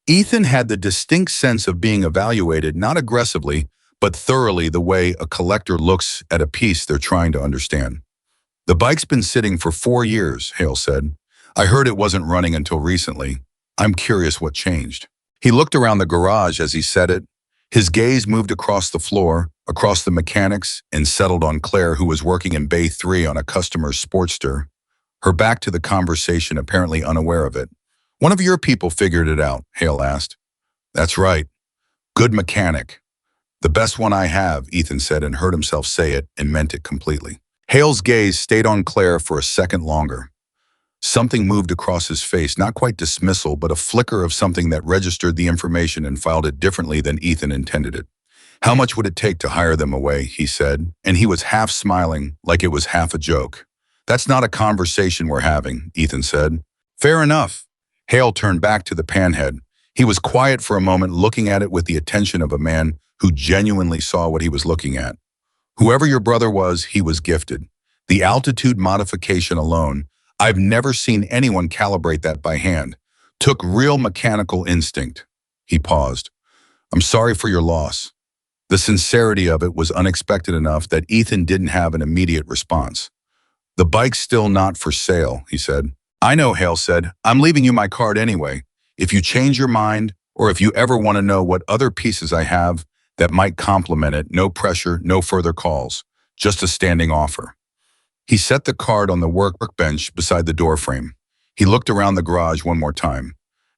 Ethan had the distinct sense of being evaluated, not aggressively, but thoroughly the way a collector looks at a piece they're trying to understand. The bike's been sitting for 4 years, Hale said. I heard it wasn't running until recently. I'm curious what changed. He looked around the garage as he said it. His gaze moved across the floor, across the mechanics, and settled on Claire, who was working in Bay 3 on a customer's Sportster, her back to the conversation, apparently unaware of it. One of your people figured it out, Hale asked. That's right. Good mechanic. The best one I have, Ethan said, and heard himself say it and meant it completely. Hale's gaze stayed on Claire for a second longer. Something moved across his face, not quite dismissal, but a flicker of something that registered the information and filed it differently than Ethan intended it. How much would it take to hire them away, he said, and he was half smiling, like it was half a joke. That's not a conversation we're having, Ethan said. Fair enough. Hale turned back to the panhead. He was quiet for a moment, looking at it with the attention of a man who genuinely saw what he was looking at. Whoever your brother was, he was gifted. The altitude modification alone, I've never seen anyone calibrate that by hand. Took real mechanical instinct. He paused. I'm sorry for your loss. The sincerity of it was unexpected enough that Ethan didn't have an immediate response. The bike's still not for sale, he said. I know, Hale said. I'm leaving you my card anyway. If you change your mind, or if you ever want to know what other pieces I have that might complement it, no pressure, no further calls. Just a standing offer. He set the card on the workbench beside the doorframe. He looked around the garage one more time.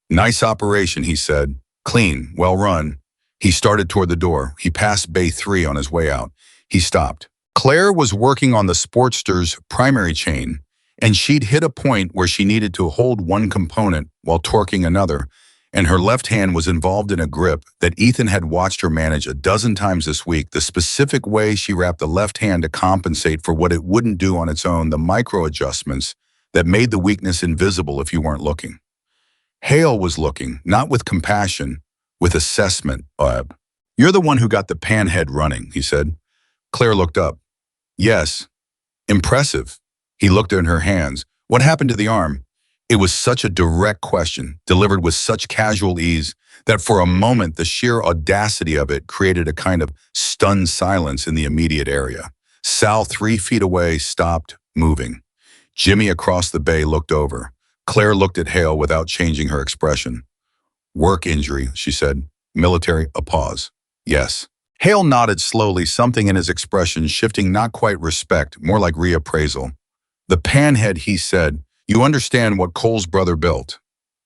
Nice operation, he said. Clean, well run. He started toward the door. He passed Bay 3 on his way out. He stopped. Claire was working on the Sportster's primary chain, and she'd hit a point where she needed to hold one component while torquing another, and her left hand was involved in a grip that Ethan had watched her manage a dozen times this week. The specific way she wrapped the left hand to compensate for what it wouldn't do on its own, the micro adjustments that made the weakness invisible if you weren't looking. Hale was looking, not with compassion, with assessment. You're the one who got the panhead running, he said. Claire looked up. Yes. Impressive. He looked at her hands. What happened to the arm? It was such a direct question, delivered with such casual ease, that for a moment the sheer audacity of it created a kind of stunned silence in the immediate area. Sal, 3 feet away, stopped moving. Jimmy across the bay looked over. Claire looked at Hale without changing her expression. Work injury, she said. Military, a pause. Yes. Hale nodded slowly, something in his expression shifting, not quite respect, more like reappraisal. The panhead, he said. You understand what Cole's brother built?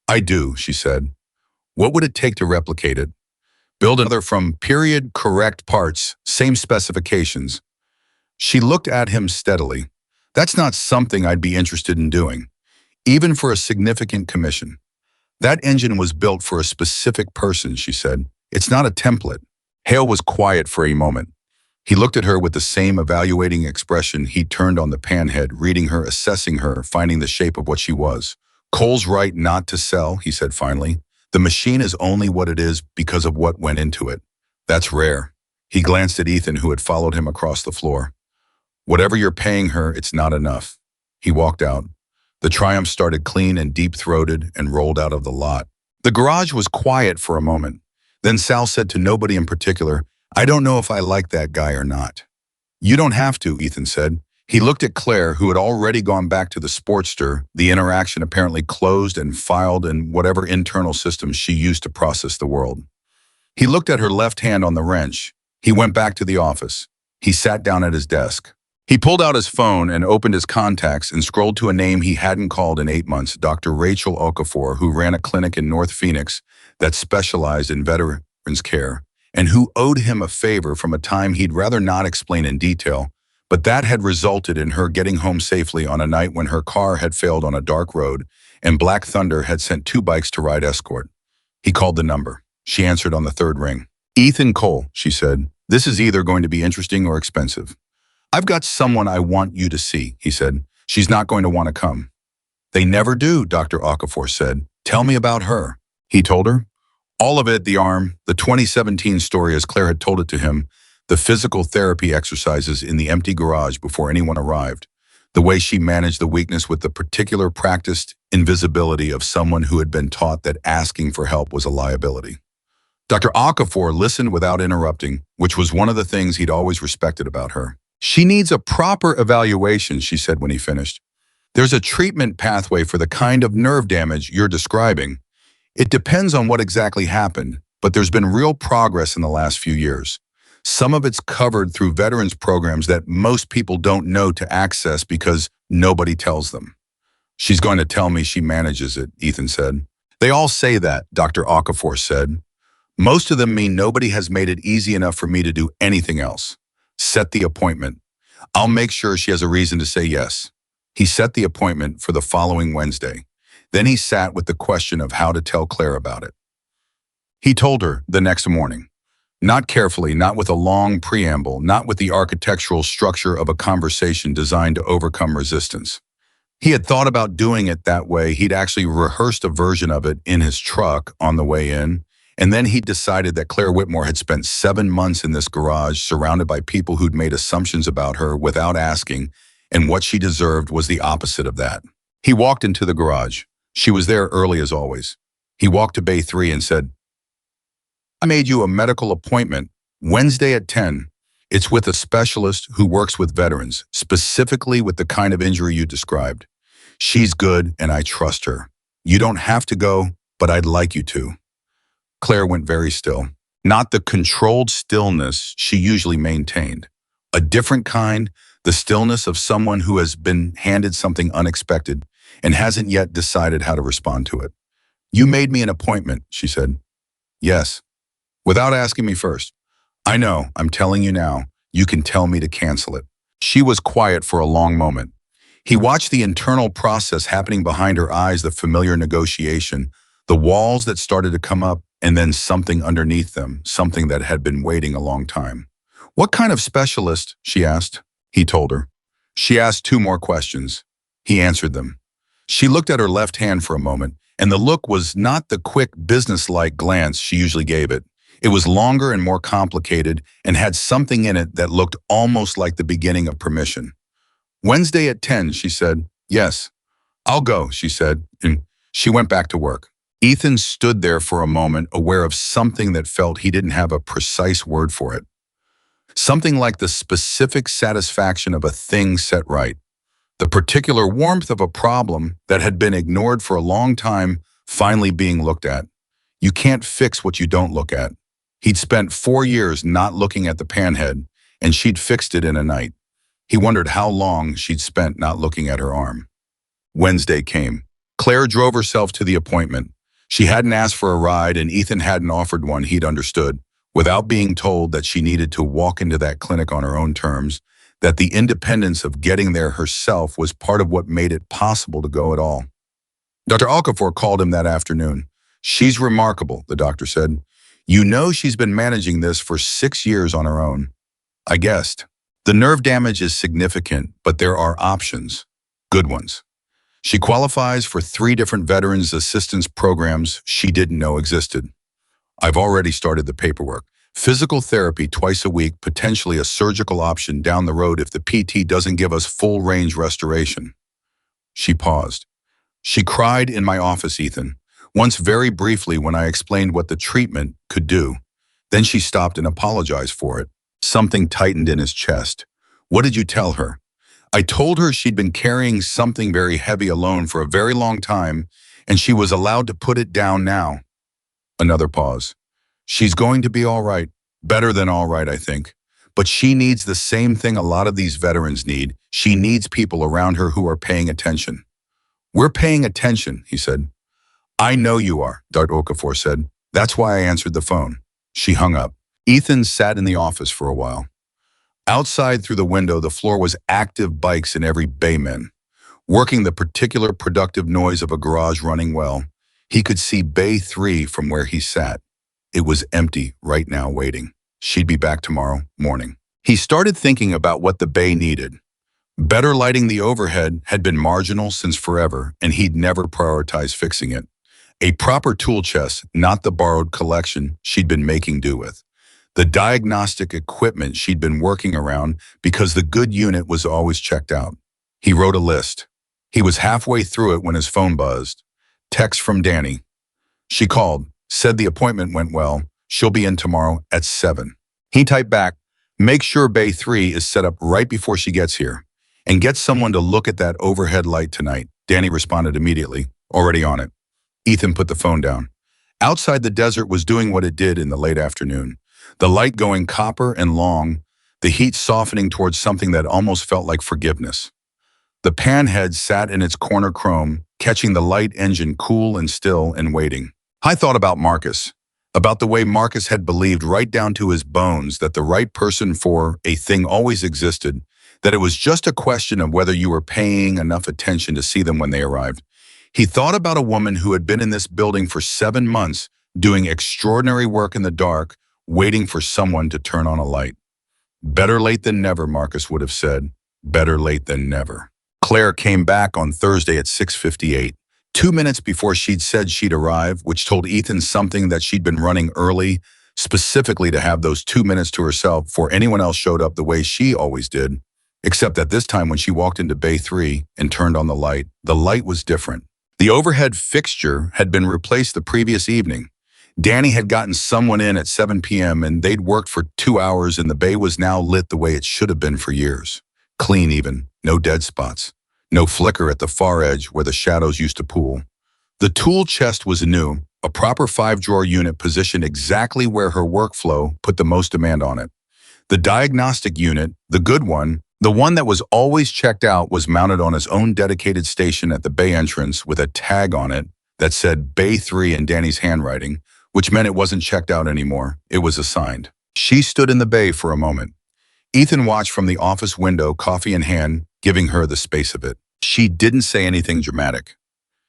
I do, she said. What would it take to replicate it? Build another from period correct parts, same specifications. She looked at him steadily. That's not something I'd be interested in doing, even for a significant commission. That engine was built for a specific person, she said. It's not a template. Hale was quiet for a moment. He looked at her with the same evaluating expression he turned on the panhead, reading her, assessing her, finding the shape of what she was. Cole's right not to sell, he said finally. The machine is only what it is because of what went into it. That's rare. He glanced at Ethan, who had followed him across the floor. Whatever you're paying her, it's not enough. He walked out. The Triumph started clean and deep-throated and rolled out of the lot. The garage was quiet for a moment. Then Sal said to nobody in particular, I don't know if I like that guy or not. You don't have to, Ethan said. He looked at Claire, who had already gone back to the Sportster, the interaction apparently closed and filed in whatever internal systems she used to process the world. He looked at her left hand on the wrench. He went back to the office. He sat down at his desk. He pulled out his phone and opened his contacts and scrolled to a name he hadn't called in 8 months, Dr. Rachel Okafor, who ran a clinic in North Phoenix that specialized in veterans care, and who owed him a favor from a time he'd rather not explain in detail, but that had resulted in her getting home safely on a night when her car had failed on a dark road and Black Thunder had sent 2 bikes to ride escort. He called the number. She answered on the 3rd ring. Ethan Cole, she said. This is either going to be interesting or expensive. I've got someone I want you to see, he said. She's not going to want to come. They never do, Dr. Okafor said. Tell me about her. He told her. All of it, the arm, the 2017 story as Claire had told it to him, the physical therapy exercises in the empty garage before anyone arrived, the way she managed the weakness with the particular practiced invisibility of someone who had been taught that asking for help was a liability. Dr. Okafor listened without interrupting, which was one of the things he'd always respected about her. She needs a proper evaluation, she said when he finished. There's a treatment pathway for the kind of nerve damage you're describing. It depends on what exactly happened, but there's been real progress in the last few years. Some of it's covered through veterans programs that most people don't know to access because nobody tells them. She's going to tell me she manages it, Ethan said. They all say that, Dr. Okafor said. Most of them mean nobody has made it easy enough for me to do anything else. Set the appointment. I'll make sure she has a reason to say yes. He set the appointment for the following Wednesday. Then he sat with the question of how to tell Claire about it. He told her the next morning. Not carefully, not with a long preamble, not with the architectural structure of a conversation designed to overcome resistance. He had thought about doing it that way. He'd actually rehearsed a version of it in his truck on the way in, and then he decided that Claire Whitmore had spent 7 months in this garage surrounded by people who'd made assumptions about her without asking, and what she deserved was the opposite of that. He walked into the garage. She was there early as always. He walked to Bay 3 and said, I made you a medical appointment Wednesday at 10. It's with a specialist who works with veterans, specifically with the kind of injury you described. She's good and I trust her. You don't have to go, but I'd like you to. Claire went very still. Not the controlled stillness she usually maintained. A different kind, the stillness of someone who has been handed something unexpected and hasn't yet decided how to respond to it. You made me an appointment, she said. Yes. Without asking me first. I know, I'm telling you now. You can tell me to cancel it. She was quiet for a long moment. He watched the internal process happening behind her eyes, the familiar negotiation, the walls that started to come up, and then something underneath them, something that had been waiting a long time. What kind of specialist? She asked. He told her. She asked 2 more questions. He answered them. She looked at her left hand for a moment, and the look was not the quick, businesslike glance she usually gave it. It was longer and more complicated and had something in it that looked almost like the beginning of permission. Wednesday at 10, she said. Yes. I'll go, she said, and she went back to work. Ethan stood there for a moment, aware of something that felt he didn't have a precise word for it. Something like the specific satisfaction of a thing set right. The particular warmth of a problem that had been ignored for a long time finally being looked at. You can't fix what you don't look at. He'd spent 4 years not looking at the panhead, and she'd fixed it in a night. He wondered how long she'd spent not looking at her arm. Wednesday came. Claire drove herself to the appointment. She hadn't asked for a ride, and Ethan hadn't offered one. He'd understood, without being told that she needed to walk into that clinic on her own terms, that the independence of getting there herself was part of what made it possible to go at all. Dr. Okafor called him that afternoon. She's remarkable, the doctor said. You know she's been managing this for 6 years on her own. I guessed. The nerve damage is significant, but there are options. Good ones. She qualifies for 3 different veterans assistance programs she didn't know existed. I've already started the paperwork. Physical therapy twice a week, potentially a surgical option down the road if the PT doesn't give us full range restoration. She paused. She cried in my office, Ethan, once very briefly when I explained what the treatment could do. Then she stopped and apologized for it. Something tightened in his chest. What did you tell her? I told her she'd been carrying something very heavy alone for a very long time, and she was allowed to put it down now. Another pause. She's going to be all right. Better than all right, I think. But she needs the same thing a lot of these veterans need. She needs people around her who are paying attention. We're paying attention, he said. I know you are, Dr. Okafor said. That's why I answered the phone. She hung up. Ethan sat in the office for a while. Outside through the window, the floor was active bikes in every bayman, working the particular productive noise of a garage running well. He could see Bay 3 from where he sat. It was empty right now, waiting. She'd be back tomorrow morning. He started thinking about what the bay needed. Better lighting the overhead had been marginal since forever, and he'd never prioritized fixing it. A proper tool chest, not the borrowed collection she'd been making do with. The diagnostic equipment she'd been working around because the good unit was always checked out. He wrote a list. He was halfway through it when his phone buzzed. Text from Danny. She called, said the appointment went well. She'll be in tomorrow at 7. He typed back, make sure Bay 3 is set up right before she gets here. And get someone to look at that overhead light tonight. Danny responded immediately, already on it. Ethan put the phone down. Outside, the desert was doing what it did in the late afternoon. The light going copper and long, the heat softening towards something that almost felt like forgiveness. The panhead sat in its corner chrome, catching the light engine cool and still and waiting. I thought about Marcus, about the way Marcus had believed right down to his bones that the right person for a thing always existed, that it was just a question of whether you were paying enough attention to see them when they arrived. He thought about a woman who had been in this building for 7 months, doing extraordinary work in the dark, waiting for someone to turn on a light. Better late than never, Marcus would have said. Better late than never. Claire came back on Thursday at 6:58, 2 minutes before she'd said she'd arrive, which told Ethan something that she'd been running early, specifically to have those 2 minutes to herself before anyone else showed up the way she always did. Except that this time when she walked into Bay 3 and turned on the light was different. The overhead fixture had been replaced the previous evening. Danny had gotten someone in at 7 p.m. and they'd worked for 2 hours and the bay was now lit the way it should have been for years. Clean even, no dead spots. No flicker at the far edge where the shadows used to pool. The tool chest was new, a proper 5-drawer unit positioned exactly where her workflow put the most demand on it. The diagnostic unit, the good one, the one that was always checked out, was mounted on its own dedicated station at the bay entrance with a tag on it that said Bay 3 in Danny's handwriting, which meant it wasn't checked out anymore. It was assigned. She stood in the bay for a moment. Ethan watched from the office window, coffee in hand, giving her the space of it. She didn't say anything dramatic.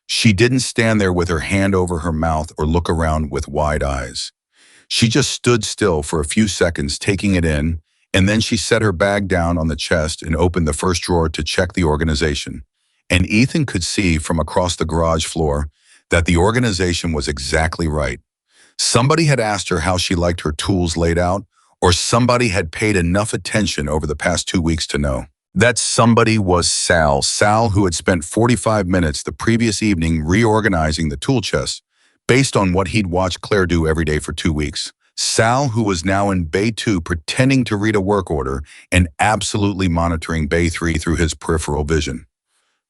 She didn't stand there with her hand over her mouth or look around with wide eyes. She just stood still for a few seconds, taking it in, and then she set her bag down on the chest and opened the first drawer to check the organization. And Ethan could see from across the garage floor that the organization was exactly right. Somebody had asked her how she liked her tools laid out, or somebody had paid enough attention over the past 2 weeks to know. That somebody was Sal, who had spent 45 minutes the previous evening reorganizing the tool chest based on what he'd watched Claire do every day for 2 weeks. Sal, who was now in Bay 2 pretending to read a work order and absolutely monitoring Bay 3 through his peripheral vision.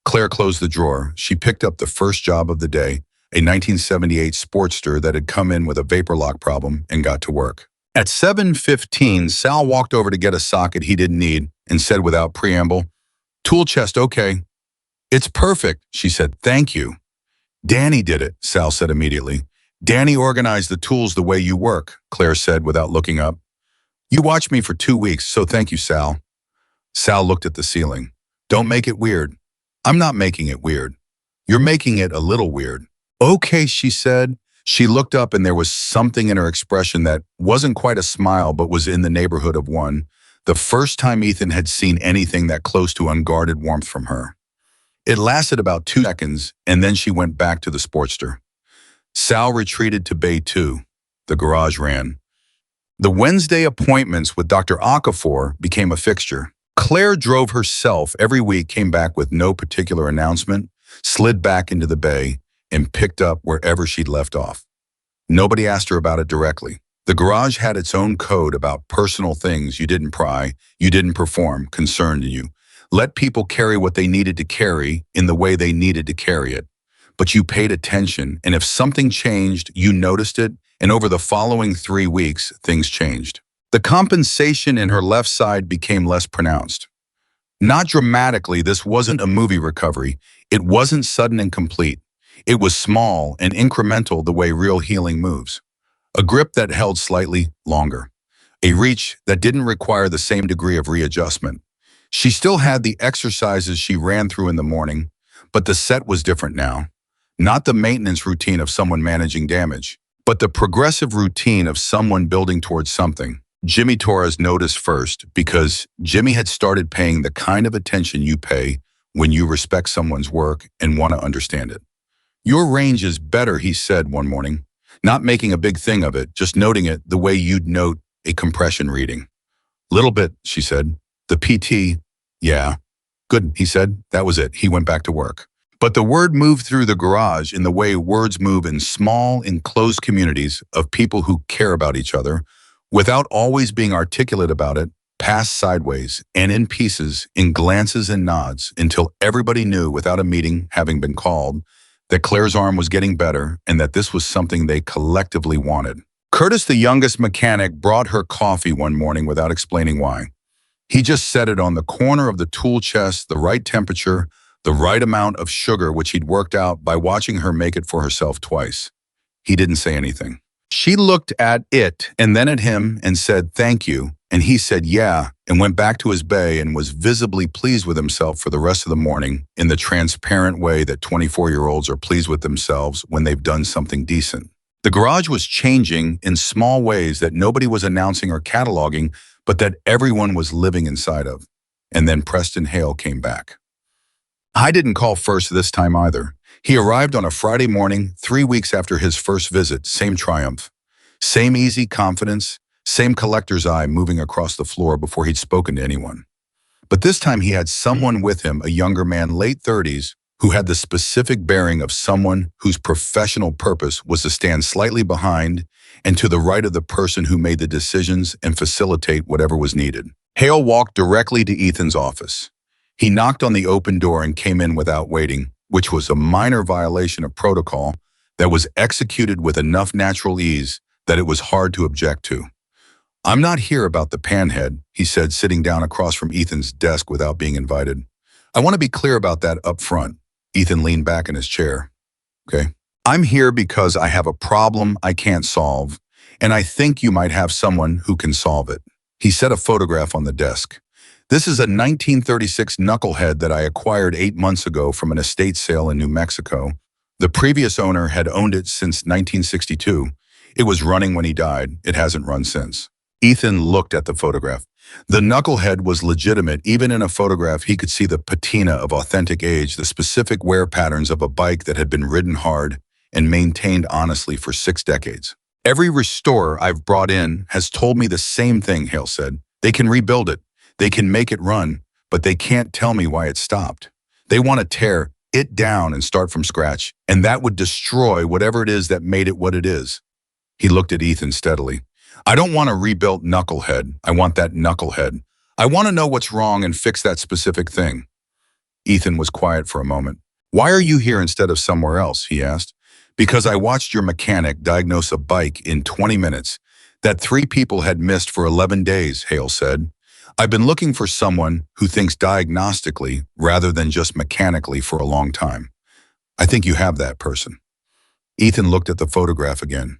Claire closed the drawer. She picked up the first job of the day, a 1978 Sportster that had come in with a vapor lock problem, and got to work. At 7:15, Sal walked over to get a socket he didn't need and said without preamble, "Tool chest, okay." "It's perfect," she said. "Thank you." "Danny did it," Sal said immediately. "Danny organized the tools the way you work," Claire said without looking up. "You watched me for 2 weeks, so thank you, Sal." Sal looked at the ceiling. "Don't make it weird." "I'm not making it weird. You're making it a little weird." "Okay," she said. She looked up and there was something in her expression that wasn't quite a smile but was in the neighborhood of one. The first time Ethan had seen anything that close to unguarded warmth from her. It lasted about 2 seconds and then she went back to the Sportster. Sal retreated to Bay 2. The garage ran. The Wednesday appointments with Dr. Okafor became a fixture. Claire drove herself every week, came back with no particular announcement, slid back into the bay, and picked up wherever she'd left off. Nobody asked her about it directly. The garage had its own code about personal things you didn't pry, you didn't perform, concerned you. Let people carry what they needed to carry in the way they needed to carry it. But you paid attention, and if something changed, you noticed it, and over the following 3 weeks, things changed. The compensation in her left side became less pronounced. Not dramatically, this wasn't a movie recovery. It wasn't sudden and complete. It was small and incremental the way real healing moves. A grip that held slightly longer. A reach that didn't require the same degree of readjustment. She still had the exercises she ran through in the morning, but the set was different now. Not the maintenance routine of someone managing damage, but the progressive routine of someone building towards something. Jimmy Torres noticed first because Jimmy had started paying the kind of attention you pay when you respect someone's work and want to understand it. "Your range is better," he said one morning, not making a big thing of it, just noting it the way you'd note a compression reading. "Little bit," she said. "The PT, yeah." "Good," he said. That was it. He went back to work. But the word moved through the garage in the way words move in small, enclosed communities of people who care about each other, without always being articulate about it, passed sideways and in pieces, in glances and nods, until everybody knew without a meeting having been called that Claire's arm was getting better and that this was something they collectively wanted. Curtis, the youngest mechanic, brought her coffee one morning without explaining why. He just set it on the corner of the tool chest, the right temperature, the right amount of sugar, which he'd worked out by watching her make it for herself twice. He didn't say anything. She looked at it and then at him and said, "Thank you." And he said, "Yeah," and went back to his bay and was visibly pleased with himself for the rest of the morning in the transparent way that 24-year-olds are pleased with themselves when they've done something decent. The garage was changing in small ways that nobody was announcing or cataloging, but that everyone was living inside of. And then Preston Hale came back. I didn't call first this time either. He arrived on a Friday morning, 3 weeks after his first visit, same triumph. Same easy confidence, same collector's eye moving across the floor before he'd spoken to anyone. But this time he had someone with him, a younger man, late 30s, who had the specific bearing of someone whose professional purpose was to stand slightly behind and to the right of the person who made the decisions and facilitate whatever was needed. Hale walked directly to Ethan's office. He knocked on the open door and came in without waiting, which was a minor violation of protocol that was executed with enough natural ease that it was hard to object to. "I'm not here about the panhead," he said, sitting down across from Ethan's desk without being invited. "I want to be clear about that up front." Ethan leaned back in his chair. "Okay. I'm here because I have a problem I can't solve, and I think you might have someone who can solve it." He set a photograph on the desk. "This is a 1936 knucklehead that I acquired 8 months ago from an estate sale in New Mexico. The previous owner had owned it since 1962. It was running when he died. It hasn't run since." Ethan looked at the photograph. The knucklehead was legitimate. Even in a photograph, he could see the patina of authentic age, the specific wear patterns of a bike that had been ridden hard and maintained honestly for 6 decades. "Every restorer I've brought in has told me the same thing," Hale said. "They can rebuild it. They can make it run, but they can't tell me why it stopped. They want to tear it down and start from scratch, and that would destroy whatever it is that made it what it is." He looked at Ethan steadily. "I don't want a rebuilt knucklehead. I want that knucklehead. I want to know what's wrong and fix that specific thing." Ethan was quiet for a moment. "Why are you here instead of somewhere else?" he asked. "Because I watched your mechanic diagnose a bike in 20 minutes that 3 people had missed for 11 days, Hale said. "I've been looking for someone who thinks diagnostically rather than just mechanically for a long time. I think you have that person." Ethan looked at the photograph again.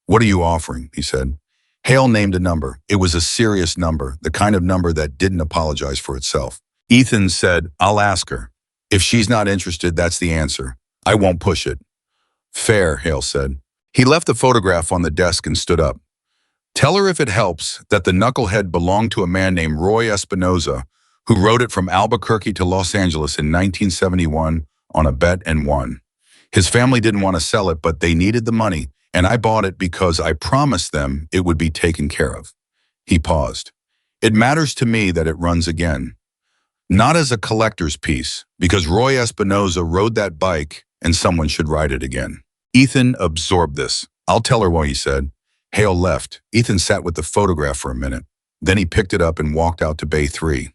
"What are you offering?" he said. Hale named a number. It was a serious number, the kind of number that didn't apologize for itself. Ethan said, "I'll ask her. If she's not interested, that's the answer. I won't push it." "Fair," Hale said. He left the photograph on the desk and stood up. "Tell her if it helps that the knucklehead belonged to a man named Roy Espinoza, who rode it from Albuquerque to Los Angeles in 1971 on a bet and won. His family didn't want to sell it, but they needed the money, and I bought it because I promised them it would be taken care of." He paused. "It matters to me that it runs again. Not as a collector's piece, because Roy Espinoza rode that bike and someone should ride it again." Ethan absorbed this. "I'll tell her what," he said. Hale left. Ethan sat with the photograph for a minute. Then he picked it up and walked out to Bay 3.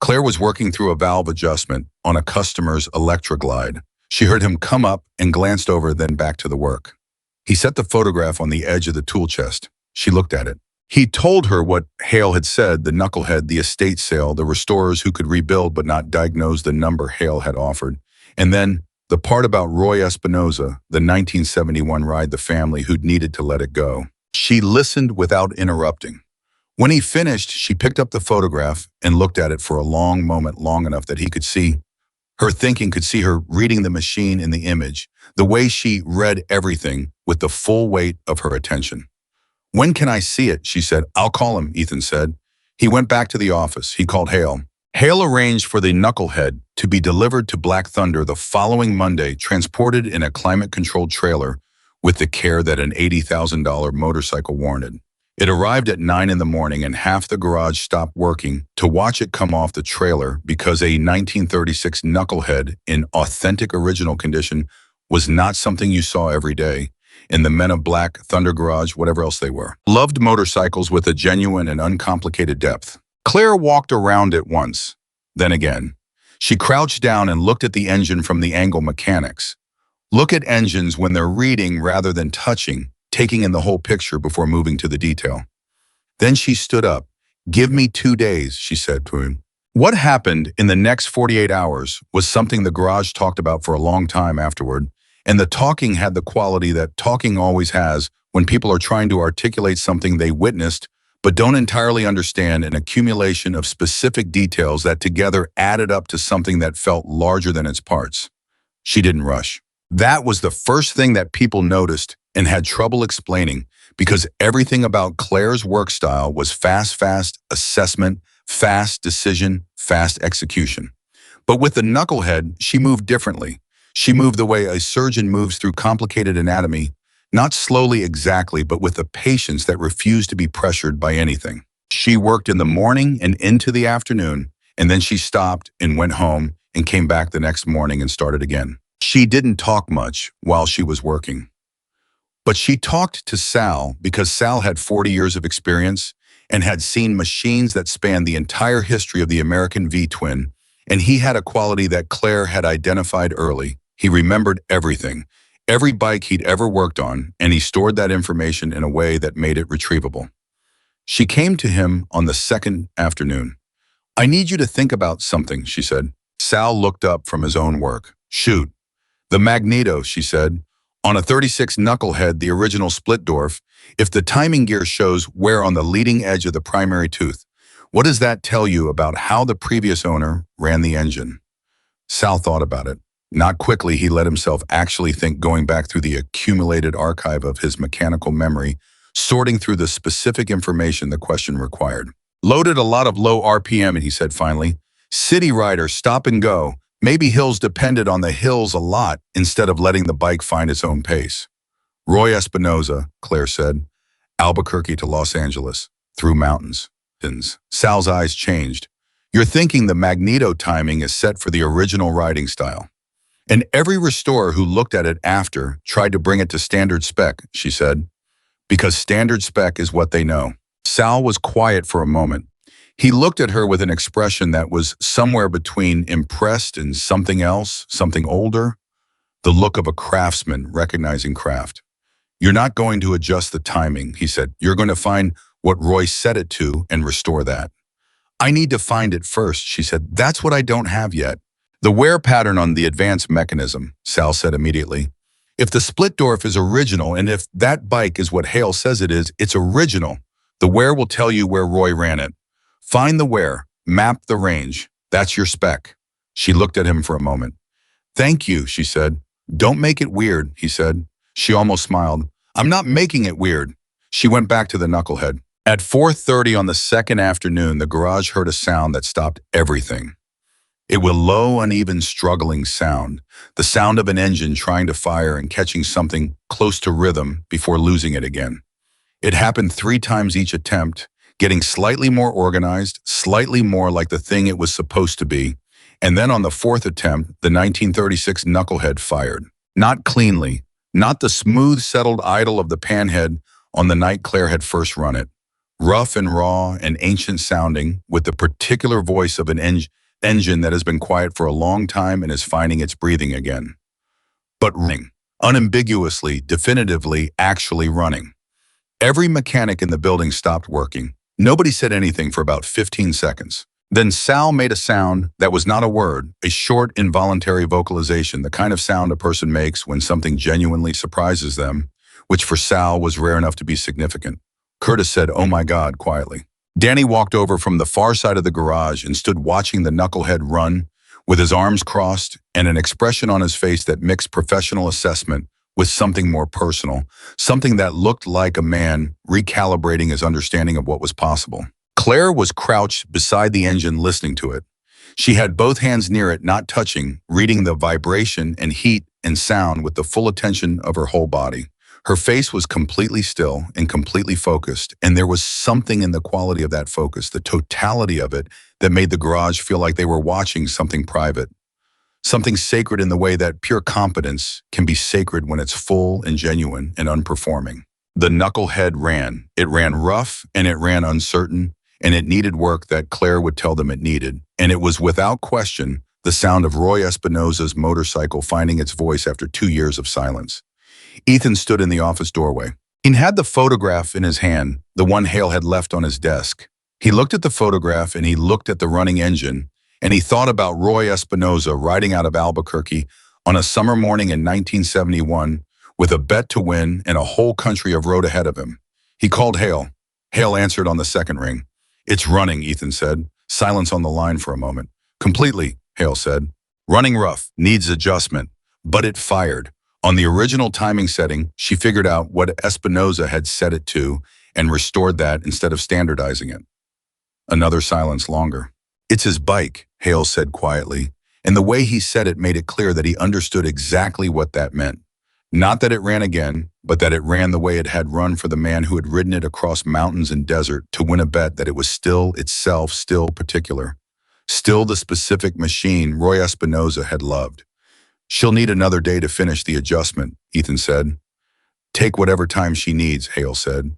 Claire was working through a valve adjustment on a customer's Electroglide. She heard him come up and glanced over, then back to the work. He set the photograph on the edge of the tool chest. She looked at it. He told her what Hale had said, the knucklehead, the estate sale, the restorers who could rebuild but not diagnose the number Hale had offered. And then the part about Roy Espinoza, the 1971 ride the family who'd needed to let it go. She listened without interrupting. When he finished, she picked up the photograph and looked at it for a long moment, long enough that he could see her thinking, could see her reading the machine in the image, the way she read everything with the full weight of her attention. "When can I see it?" she said. "I'll call him," Ethan said. He went back to the office. He called Hale. Hale arranged for the knucklehead to be delivered to Black Thunder the following Monday, transported in a climate-controlled trailer with the care that an $80,000 motorcycle warranted. It arrived at 9 in the morning and half the garage stopped working to watch it come off the trailer because a 1936 knucklehead in authentic original condition was not something you saw every day in the Men of Black, Thunder Garage, whatever else they were. Loved motorcycles with a genuine and uncomplicated depth. Claire walked around it once, then again. She crouched down and looked at the engine from the angle mechanics. Look at engines when they're reading rather than touching, taking in the whole picture before moving to the detail. Then she stood up. "Give me 2 days," she said to him. What happened in the next 48 hours was something the garage talked about for a long time afterward, and the talking had the quality that talking always has when people are trying to articulate something they witnessed but don't entirely understand, an accumulation of specific details that together added up to something that felt larger than its parts. She didn't rush. That was the first thing that people noticed and had trouble explaining, because everything about Claire's work style was fast assessment, fast decision, fast execution. But with the knucklehead, she moved differently. She moved the way a surgeon moves through complicated anatomy, not slowly exactly, but with a patience that refused to be pressured by anything. She worked in the morning and into the afternoon, and then she stopped and went home and came back the next morning and started again. She didn't talk much while she was working. But she talked to Sal because Sal had 40 years of experience and had seen machines that spanned the entire history of the American V-twin, and he had a quality that Claire had identified early. He remembered everything, every bike he'd ever worked on, and he stored that information in a way that made it retrievable. She came to him on the second afternoon. "I need you to think about something," she said. Sal looked up from his own work. "Shoot." "The magneto," she said. "On a 36 knucklehead, the original Splitdorf, if the timing gear shows where on the leading edge of the primary tooth, what does that tell you about how the previous owner ran the engine?" Sal thought about it. Not quickly, he let himself actually think, going back through the accumulated archive of his mechanical memory, sorting through the specific information the question required. "Loaded a lot of low RPM," he said finally. "City rider, stop and go. Maybe hills depended on the hills a lot instead of letting the bike find its own pace." "Roy Espinoza," Claire said. "Albuquerque to Los Angeles, through mountains." Sal's eyes changed. "You're thinking the magneto timing is set for the original riding style. And every restorer who looked at it after tried to bring it to standard spec," she said. "Because standard spec is what they know." Sal was quiet for a moment. He looked at her with an expression that was somewhere between impressed and something else, something older. The look of a craftsman recognizing craft. "You're not going to adjust the timing," he said. "You're going to find what Roy set it to and restore that." "I need to find it first," she said. "That's what I don't have yet." "The wear pattern on the advanced mechanism," Sal said immediately. "If the Splitdorf is original, and if that bike is what Hale says it is, it's original. The wear will tell you where Roy ran it. Find the wear, map the range. That's your spec." She looked at him for a moment. "Thank you," she said. "Don't make it weird," he said. She almost smiled. "I'm not making it weird." She went back to the knucklehead. At 4:30 on the second afternoon, the garage heard a sound that stopped everything. It was a low, uneven, struggling sound, the sound of an engine trying to fire and catching something close to rhythm before losing it again. It happened 3 times each attempt, getting slightly more organized, slightly more like the thing it was supposed to be, and then on the 4th attempt, the 1936 knucklehead fired. Not cleanly, not the smooth, settled idle of the panhead on the night Claire had first run it. Rough and raw and ancient sounding, with the particular voice of an engine that has been quiet for a long time and is finding its breathing again. But running, unambiguously, definitively, actually running. Every mechanic in the building stopped working. Nobody said anything for about 15 seconds. Then Sal made a sound that was not a word, a short, involuntary vocalization, the kind of sound a person makes when something genuinely surprises them, which for Sal was rare enough to be significant. Curtis said, "Oh my God," quietly. Danny walked over from the far side of the garage and stood watching the knucklehead run with his arms crossed and an expression on his face that mixed professional assessment with something more personal, something that looked like a man recalibrating his understanding of what was possible. Claire was crouched beside the engine listening to it. She had both hands near it, not touching, reading the vibration and heat and sound with the full attention of her whole body. Her face was completely still and completely focused, and there was something in the quality of that focus, the totality of it, that made the garage feel like they were watching something private, something sacred in the way that pure competence can be sacred when it's full and genuine and unperforming. The knucklehead ran. It ran rough and it ran uncertain, and it needed work that Claire would tell them it needed. And it was without question the sound of Roy Espinosa's motorcycle finding its voice after 2 years of silence. Ethan stood in the office doorway. He had the photograph in his hand, the one Hale had left on his desk. He looked at the photograph and he looked at the running engine, and he thought about Roy Espinosa riding out of Albuquerque on a summer morning in 1971 with a bet to win and a whole country of road ahead of him. He called Hale. Hale answered on the second ring. "It's running," Ethan said. Silence on the line for a moment. "Completely," Hale said. "Running rough, needs adjustment, but it fired." On the original timing setting, she figured out what Espinosa had set it to and restored that instead of standardizing it. Another silence longer. "It's his bike," Hale said quietly, and the way he said it made it clear that he understood exactly what that meant. Not that it ran again, but that it ran the way it had run for the man who had ridden it across mountains and desert to win a bet that it was still itself, still particular. Still the specific machine Roy Espinosa had loved. "She'll need another day to finish the adjustment," Ethan said. "Take whatever time she needs," Hale said.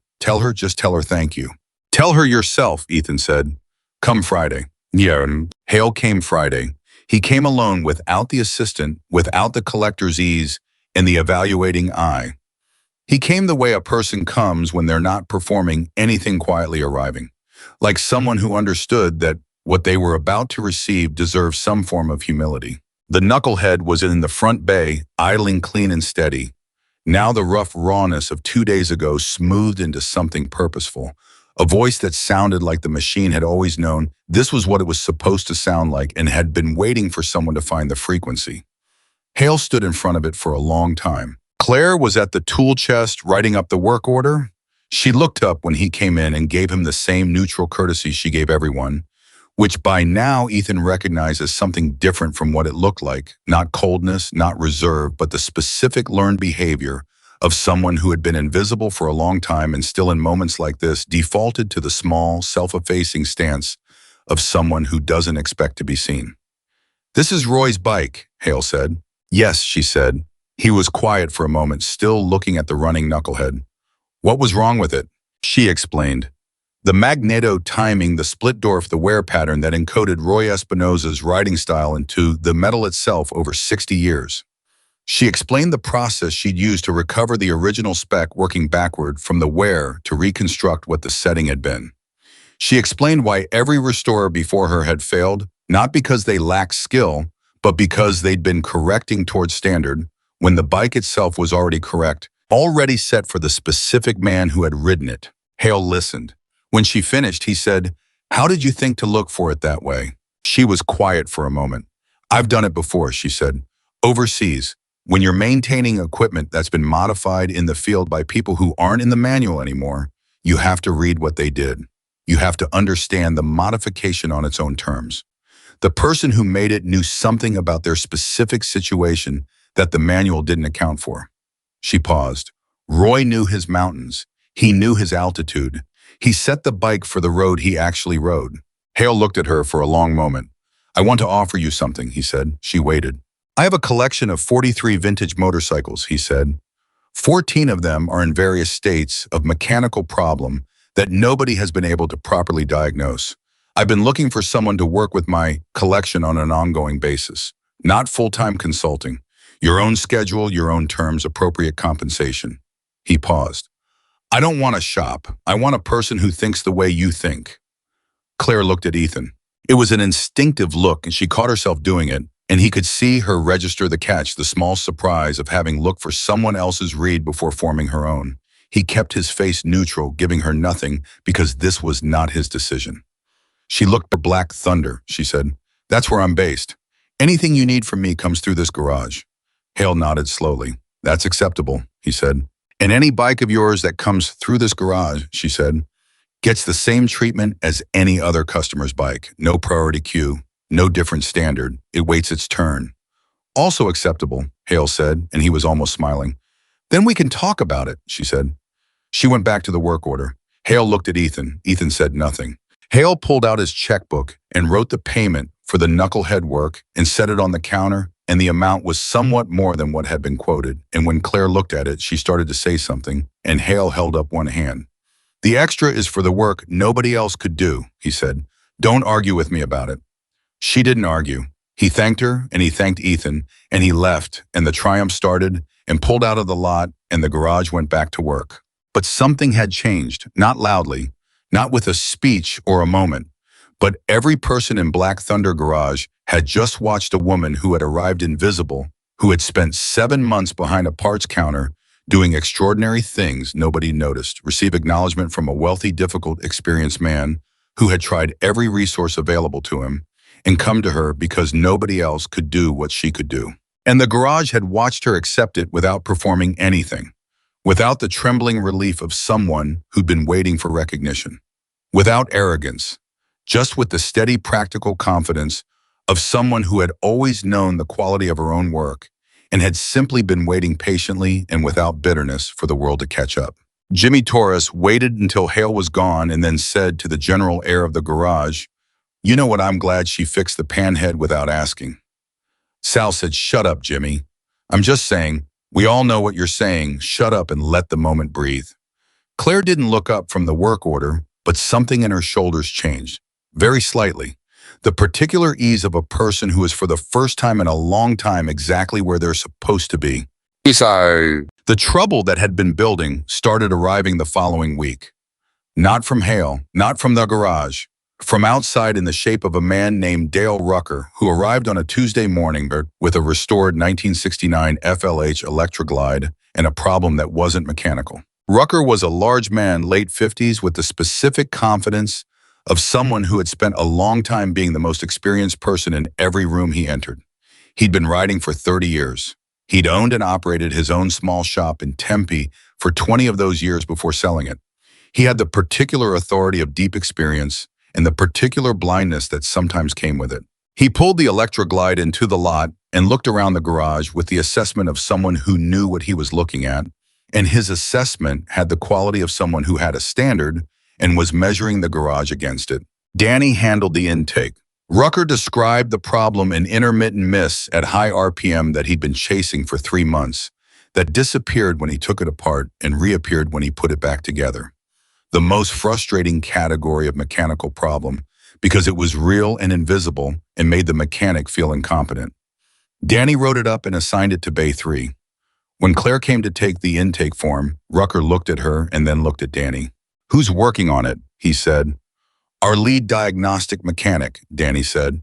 Just tell her thank you." "Tell her yourself," Ethan said. "Come Friday." Yeah, and Hale came Friday. He came alone, without the assistant, without the collector's ease and the evaluating eye. He came the way a person comes when they're not performing anything, quietly arriving, like someone who understood that what they were about to receive deserved some form of humility. The knucklehead was in the front bay, idling clean and steady. Now the rough rawness of 2 days ago smoothed into something purposeful, a voice that sounded like the machine had always known this was what it was supposed to sound like and had been waiting for someone to find the frequency. Hale stood in front of it for a long time. Claire was at the tool chest writing up the work order. She looked up when he came in and gave him the same neutral courtesy she gave everyone, which by now Ethan recognized as something different from what it looked like. Not coldness, not reserve, but the specific learned behavior of someone who had been invisible for a long time and still in moments like this defaulted to the small, self-effacing stance of someone who doesn't expect to be seen. "This is Roy's bike," Hale said. "Yes," she said. He was quiet for a moment, still looking at the running knucklehead. "What was wrong with it?" She explained. The magneto timing, the split dwarf, the wear pattern that encoded Roy Espinosa's riding style into the metal itself over 60 years. She explained the process she'd used to recover the original spec, working backward from the wear to reconstruct what the setting had been. She explained why every restorer before her had failed, not because they lacked skill, but because they'd been correcting towards standard when the bike itself was already correct, already set for the specific man who had ridden it. Hale listened. When she finished, he said, "How did you think to look for it that way?" She was quiet for a moment. "I've done it before," she said. "Overseas, when you're maintaining equipment that's been modified in the field by people who aren't in the manual anymore, you have to read what they did. You have to understand the modification on its own terms. The person who made it knew something about their specific situation that the manual didn't account for." She paused. Roy knew his mountains. He knew his altitude. He set the bike for the road he actually rode. Hale looked at her for a long moment. "I want to offer you something," he said. She waited. "I have a collection of 43 vintage motorcycles," he said. 14 of them are in various states of mechanical problem that nobody has been able to properly diagnose. I've been looking for someone to work with my collection on an ongoing basis. Not full-time consulting. Your own schedule, your own terms, appropriate compensation." He paused. "I don't want a shop. I want a person who thinks the way you think." Claire looked at Ethan. It was an instinctive look, and she caught herself doing it, and he could see her register the catch, the small surprise of having looked for someone else's read before forming her own. He kept his face neutral, giving her nothing, because this was not his decision. She looked for Black Thunder, she said. "That's where I'm based. Anything you need from me comes through this garage." Hale nodded slowly. "That's acceptable," he said. "And any bike of yours that comes through this garage," she said, "gets the same treatment as any other customer's bike. No priority queue, no different standard. It waits its turn." "Also acceptable," Hale said, and he was almost smiling. Then we can talk about it, she said. She went back to the work order. Hale looked at Ethan. Ethan said nothing. Hale pulled out his checkbook and wrote the payment for the knucklehead work and set it on the counter, and the amount was somewhat more than what had been quoted. And when Claire looked at it, she started to say something, and Hale held up one hand. The extra is for the work nobody else could do, he said. Don't argue with me about it. She didn't argue. He thanked her, and he thanked Ethan, and he left, and the Triumph started and pulled out of the lot, and the garage went back to work. But something had changed, not loudly, not with a speech or a moment, but every person in Black Thunder Garage had just watched a woman who had arrived invisible, who had spent 7 months behind a parts counter doing extraordinary things nobody noticed, receive acknowledgement from a wealthy, difficult, experienced man who had tried every resource available to him, and come to her because nobody else could do what she could do. And the garage had watched her accept it without performing anything, without the trembling relief of someone who'd been waiting for recognition, without arrogance, just with the steady, practical confidence of someone who had always known the quality of her own work and had simply been waiting patiently and without bitterness for the world to catch up. Jimmy Torres waited until Hale was gone and then said to the general air of the garage, "You know what, I'm glad she fixed the panhead without asking." Sal said, "Shut up, Jimmy. I'm just saying, we all know what you're saying. Shut up and let the moment breathe." Claire didn't look up from the work order, but something in her shoulders changed, very slightly. The particular ease of a person who is for the first time in a long time exactly where they're supposed to be. The trouble that had been building started arriving the following week. Not from Hale, not from the garage, from outside in the shape of a man named Dale Rucker, who arrived on a Tuesday morning with a restored 1969 FLH Electroglide and a problem that wasn't mechanical. Rucker was a large man, late 50s, with the specific confidence of someone who had spent a long time being the most experienced person in every room he entered. He'd been riding for 30 years. He'd owned and operated his own small shop in Tempe for 20 of those years before selling it. He had the particular authority of deep experience and the particular blindness that sometimes came with it. He pulled the Electroglide into the lot and looked around the garage with the assessment of someone who knew what he was looking at, and his assessment had the quality of someone who had a standard and was measuring the garage against it. Danny handled the intake. Rucker described the problem an intermittent miss at high RPM that he'd been chasing for 3 months, that disappeared when he took it apart and reappeared when he put it back together. The most frustrating category of mechanical problem, because it was real and invisible and made the mechanic feel incompetent. Danny wrote it up and assigned it to Bay 3. When Claire came to take the intake form, Rucker looked at her and then looked at Danny. "Who's working on it?" he said. "Our lead diagnostic mechanic," Danny said.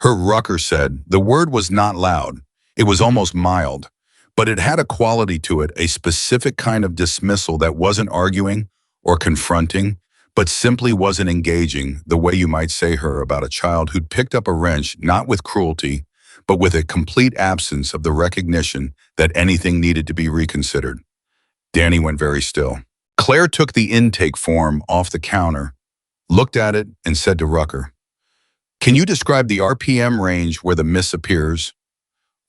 Rucker said. The word was not loud. It was almost mild, but it had a quality to it, a specific kind of dismissal that wasn't arguing or confronting, but simply wasn't engaging, the way you might say her about a child who'd picked up a wrench, not with cruelty, but with a complete absence of the recognition that anything needed to be reconsidered. Danny went very still. Claire took the intake form off the counter, looked at it, and said to Rucker, "Can you describe the RPM range where the miss appears?"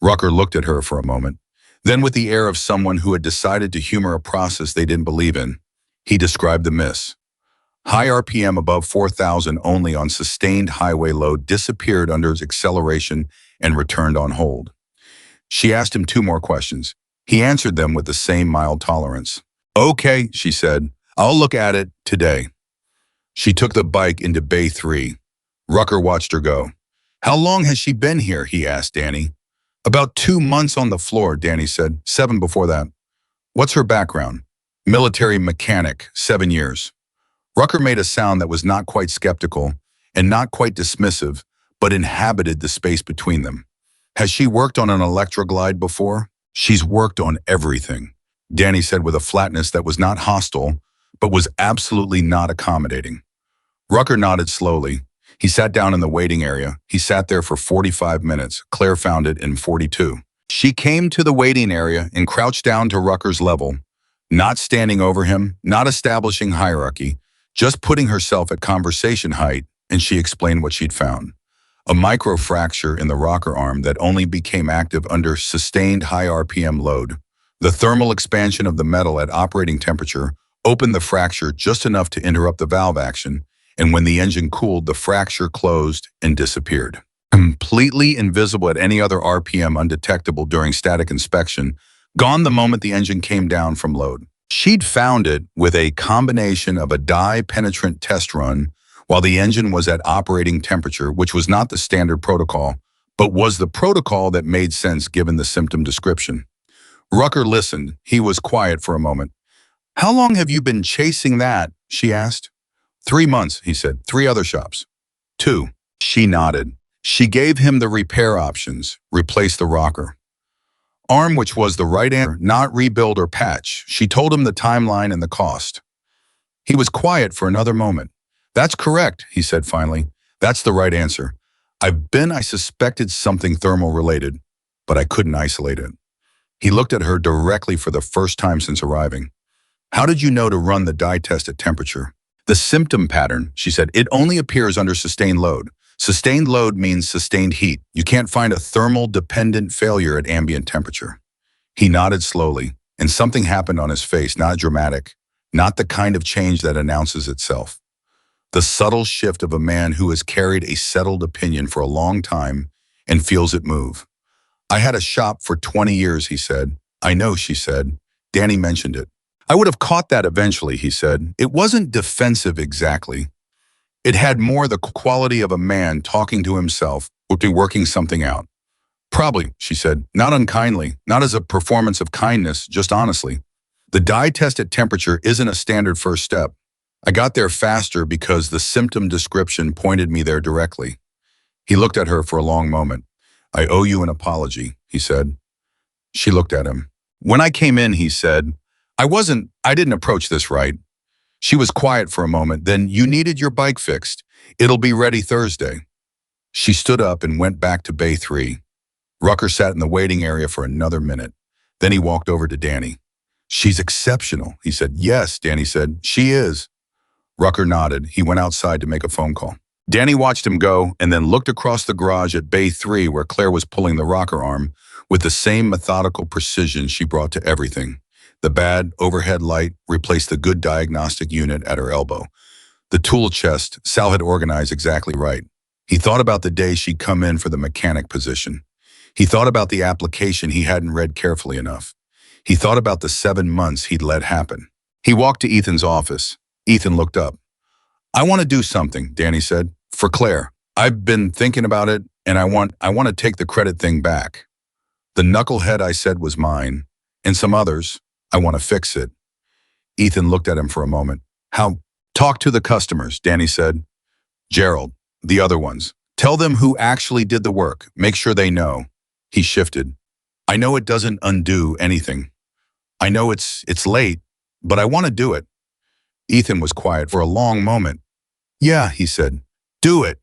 Rucker looked at her for a moment. Then, with the air of someone who had decided to humor a process they didn't believe in, he described the miss. High RPM above 4,000 only on sustained highway load disappeared under his acceleration and returned on hold. She asked him 2 more questions. He answered them with the same mild tolerance. "Okay," she said, "I'll look at it today." She took the bike into Bay 3. Rucker watched her go. "How long has she been here?" he asked Danny. "About 2 months on the floor," Danny said. 7 before that. "What's her background?" "Military mechanic, 7 years. Rucker made a sound that was not quite skeptical and not quite dismissive, but inhabited the space between them. "Has she worked on an Electroglide before?" "She's worked on everything," Danny said with a flatness that was not hostile, but was absolutely not accommodating. Rucker nodded slowly. He sat down in the waiting area. He sat there for 45 minutes. Claire found it in 42. She came to the waiting area and crouched down to Rucker's level, not standing over him, not establishing hierarchy, just putting herself at conversation height, and she explained what she'd found. A microfracture in the rocker arm that only became active under sustained high RPM load. The thermal expansion of the metal at operating temperature opened the fracture just enough to interrupt the valve action, and when the engine cooled, the fracture closed and disappeared. Completely invisible at any other RPM, undetectable during static inspection, gone the moment the engine came down from load. She'd found it with a combination of a dye-penetrant test run while the engine was at operating temperature, which was not the standard protocol, but was the protocol that made sense given the symptom description. Rucker listened. He was quiet for a moment. "How long have you been chasing that?" she asked. "3 months," he said. "3 other shops." "2." She nodded. She gave him the repair options. Replace the rocker arm, which was the right answer, not rebuild or patch. She told him the timeline and the cost. He was quiet for another moment. "That's correct," he said finally. "That's the right answer. I suspected something thermal related, but I couldn't isolate it." He looked at her directly for the first time since arriving. "How did you know to run the dye test at temperature?" "The symptom pattern," she said. "It only appears under sustained load. Sustained load means sustained heat. You can't find a thermal-dependent failure at ambient temperature." He nodded slowly, and something happened on his face, not dramatic, not the kind of change that announces itself. The subtle shift of a man who has carried a settled opinion for a long time and feels it move. "I had a shop for 20 years, he said. "I know," she said. "Danny mentioned it." "I would have caught that eventually," he said. "It wasn't defensive exactly. It had more the quality of a man talking to himself, working something out." "Probably," she said. "Not unkindly, not as a performance of kindness, just honestly. The dye test at temperature isn't a standard first step. I got there faster because the symptom description pointed me there directly." He looked at her for a long moment. "I owe you an apology," he said. She looked at him. "When I came in," he said, I didn't approach this right." She was quiet for a moment. "Then you needed your bike fixed. It'll be ready Thursday." She stood up and went back to Bay 3. Rucker sat in the waiting area for another minute. Then he walked over to Danny. "She's exceptional," he said. "Yes," Danny said. "She is." Rucker nodded. He went outside to make a phone call. Danny watched him go and then looked across the garage at Bay 3 where Claire was pulling the rocker arm with the same methodical precision she brought to everything. The bad overhead light replaced the good diagnostic unit at her elbow. The tool chest Sal had organized exactly right. He thought about the day she'd come in for the mechanic position. He thought about the application he hadn't read carefully enough. He thought about the 7 months he'd let happen. He walked to Ethan's office. Ethan looked up. "I want to do something," Danny said, "for Claire. I've been thinking about it, and I want to take the credit thing back. The knucklehead I said was mine, and some others. I want to fix it." Ethan looked at him for a moment. "How?" "Talk to the customers," Danny said. "Gerald, the other ones. Tell them who actually did the work. Make sure they know." He shifted. "I know it doesn't undo anything. I know it's late, but I want to do it." Ethan was quiet for a long moment. "Yeah," he said. "Do it."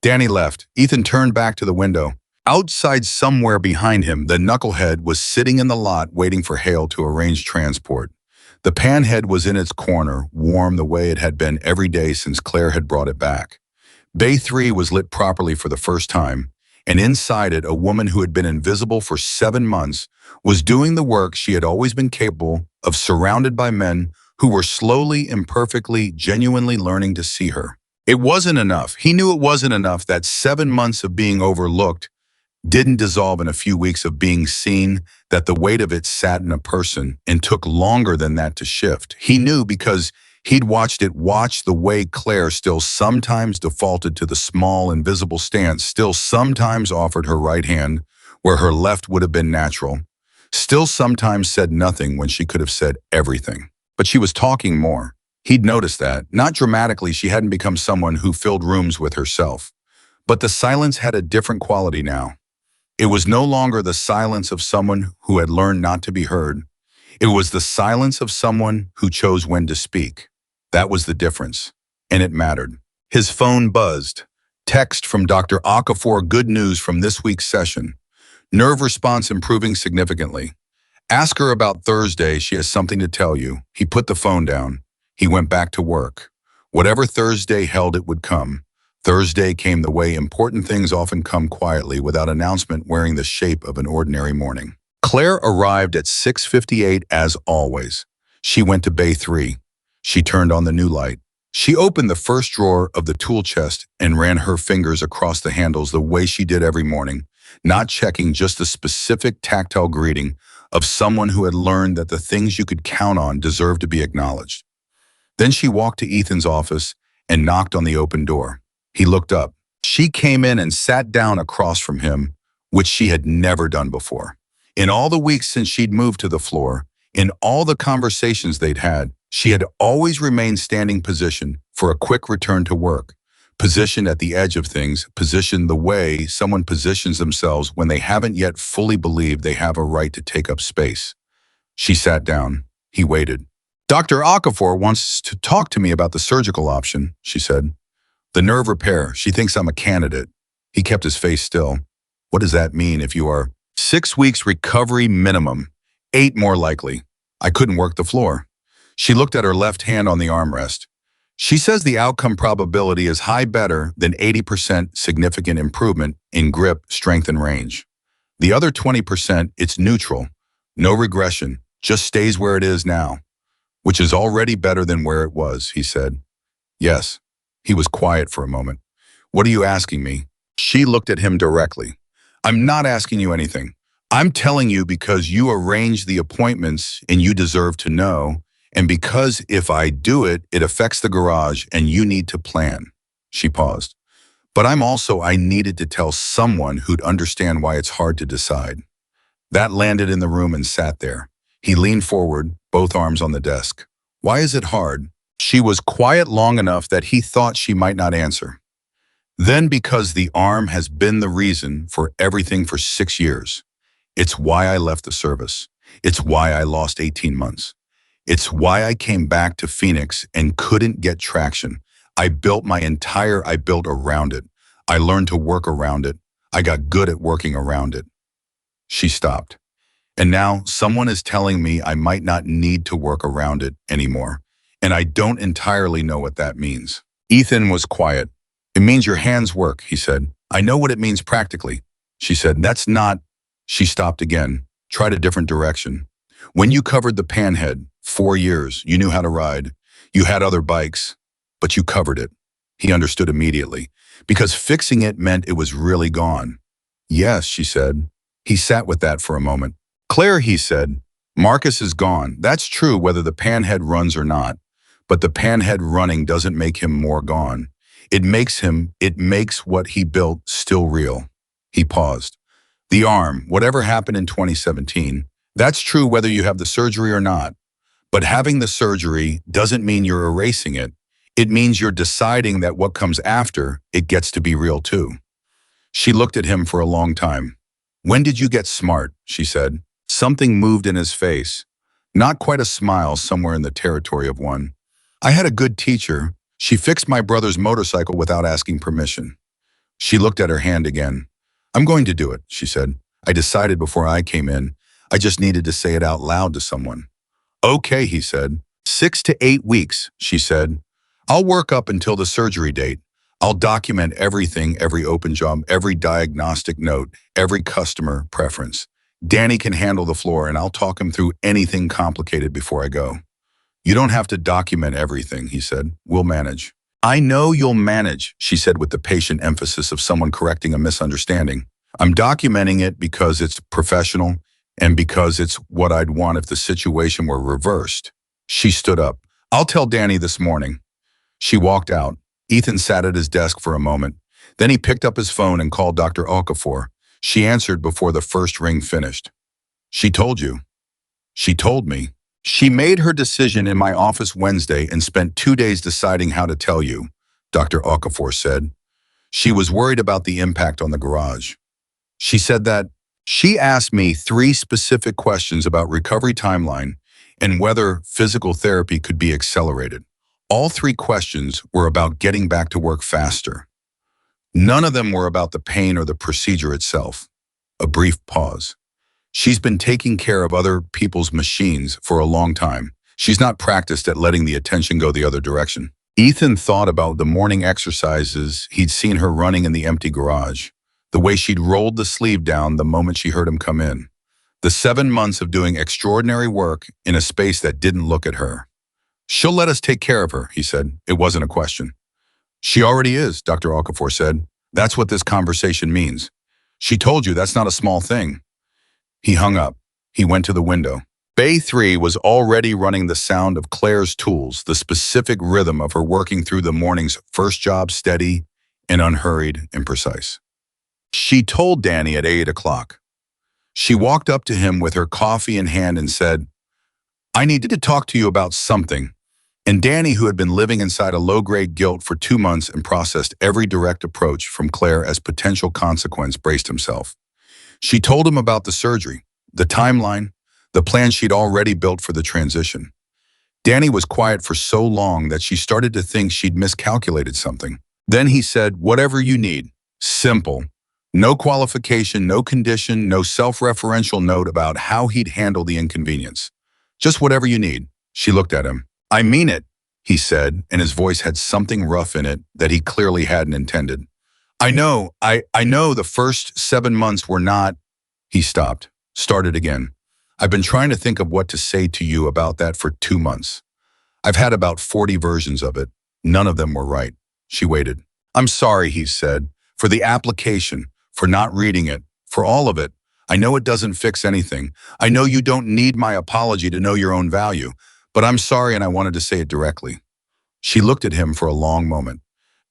Danny left. Ethan turned back to the window. Outside somewhere behind him, the knucklehead was sitting in the lot waiting for Hale to arrange transport. The panhead was in its corner, warm the way it had been every day since Claire had brought it back. Bay 3 was lit properly for the first time, and inside it, a woman who had been invisible for 7 months was doing the work she had always been capable of, surrounded by men who were slowly, imperfectly, genuinely learning to see her. It wasn't enough. He knew it wasn't enough. That 7 months of being overlooked didn't dissolve in a few weeks of being seen, that the weight of it sat in a person and took longer than that to shift. He knew because he'd watched the way Claire still sometimes defaulted to the small, invisible stance, still sometimes offered her right hand where her left would have been natural, still sometimes said nothing when she could have said everything. But she was talking more. He'd noticed that. Not dramatically, she hadn't become someone who filled rooms with herself. But the silence had a different quality now. It was no longer the silence of someone who had learned not to be heard. It was the silence of someone who chose when to speak. That was the difference, and it mattered. His phone buzzed. Text from Dr. Okafor, good news from this week's session. Nerve response improving significantly. Ask her about Thursday, she has something to tell you. He put the phone down. He went back to work. Whatever Thursday held, it would come. Thursday came the way important things often come quietly, without announcement, wearing the shape of an ordinary morning. Claire arrived at 6:58 as always. She went to bay 3. She turned on the new light. She opened the first drawer of the tool chest and ran her fingers across the handles the way she did every morning, not checking, just a specific tactile greeting of someone who had learned that the things you could count on deserved to be acknowledged. Then she walked to Ethan's office and knocked on the open door. He looked up. She came in and sat down across from him, which she had never done before. In all the weeks since she'd moved to the floor, in all the conversations they'd had, she had always remained standing position for a quick return to work, positioned at the edge of things, positioned the way someone positions themselves when they haven't yet fully believed they have a right to take up space. She sat down. He waited. Dr. Okafor wants to talk to me about the surgical option, she said. The nerve repair. She thinks I'm a candidate. He kept his face still. What does that mean if you are 6 weeks recovery minimum, 8 more likely? I couldn't work the floor. She looked at her left hand on the armrest. She says the outcome probability is high, better than 80% significant improvement in grip, strength, and range. The other 20%, it's neutral, no regression, just stays where it is now, which is already better than where it was, he said. Yes. He was quiet for a moment. What are you asking me? She looked at him directly. I'm not asking you anything. I'm telling you because you arranged the appointments and you deserve to know, and because if I do it, it affects the garage and you need to plan. She paused. But I needed to tell someone who'd understand why it's hard to decide. That landed in the room and sat there. He leaned forward, both arms on the desk. Why is it hard? She was quiet long enough that he thought she might not answer. Then because the arm has been the reason for everything for 6 years. It's why I left the service. It's why I lost 18 months. It's why I came back to Phoenix and couldn't get traction. I built around it. I learned to work around it. I got good at working around it. She stopped. And now someone is telling me I might not need to work around it anymore. And I don't entirely know what that means. Ethan was quiet. It means your hands work, he said. I know what it means practically. She said, that's not. She stopped again, tried a different direction. When you covered the panhead, 4 years, you knew how to ride. You had other bikes, but you covered it. He understood immediately, because fixing it meant it was really gone. Yes, she said. He sat with that for a moment. Claire, he said, Marcus is gone. That's true whether the panhead runs or not. But the panhead running doesn't make him more gone. It makes what he built still real. He paused. The arm, whatever happened in 2017, that's true whether you have the surgery or not. But having the surgery doesn't mean you're erasing it. It means you're deciding that what comes after, it gets to be real too. She looked at him for a long time. When did you get smart? She said. Something moved in his face. Not quite a smile, somewhere in the territory of one. I had a good teacher. She fixed my brother's motorcycle without asking permission. She looked at her hand again. I'm going to do it, she said. I decided before I came in. I just needed to say it out loud to someone. Okay, he said. 6 to 8 weeks, she said. I'll work up until the surgery date. I'll document everything, every open job, every diagnostic note, every customer preference. Danny can handle the floor and I'll talk him through anything complicated before I go. You don't have to document everything, he said. We'll manage. I know you'll manage, she said with the patient emphasis of someone correcting a misunderstanding. I'm documenting it because it's professional and because it's what I'd want if the situation were reversed. She stood up. I'll tell Danny this morning. She walked out. Ethan sat at his desk for a moment. Then he picked up his phone and called Dr. Okafor. She answered before the first ring finished. She told you. She told me. She made her decision in my office Wednesday and spent 2 days deciding how to tell you, Dr. Okafor said. She was worried about the impact on the garage. She said that she asked me 3 specific questions about recovery timeline and whether physical therapy could be accelerated. All 3 questions were about getting back to work faster. None of them were about the pain or the procedure itself. A brief pause. She's been taking care of other people's machines for a long time. She's not practiced at letting the attention go the other direction. Ethan thought about the morning exercises he'd seen her running in the empty garage, the way she'd rolled the sleeve down the moment she heard him come in, The 7 months of doing extraordinary work in a space that didn't look at her. She'll let us take care of her, he said. It wasn't a question. She already is, Dr. Okafor said. That's what this conversation means. She told you that's not a small thing. He hung up. He went to the window. Bay 3 was already running the sound of Claire's tools, the specific rhythm of her working through the morning's first job, steady and unhurried and precise. She told Danny at 8 o'clock. She walked up to him with her coffee in hand and said, I need to talk to you about something. And Danny, who had been living inside a low-grade guilt for 2 months and processed every direct approach from Claire as potential consequence, braced himself. She told him about the surgery, the timeline, the plan she'd already built for the transition. Danny was quiet for so long that she started to think she'd miscalculated something. Then he said, whatever you need. Simple. No qualification, no condition, no self-referential note about how he'd handle the inconvenience. Just whatever you need. She looked at him. I mean it, he said, and his voice had something rough in it that he clearly hadn't intended. I know the first 7 months were not. He stopped, started again. I've been trying to think of what to say to you about that for 2 months. I've had about 40 versions of it. None of them were right. She waited. I'm sorry, he said, for the application, for not reading it, for all of it. I know it doesn't fix anything. I know you don't need my apology to know your own value, but I'm sorry and I wanted to say it directly. She looked at him for a long moment.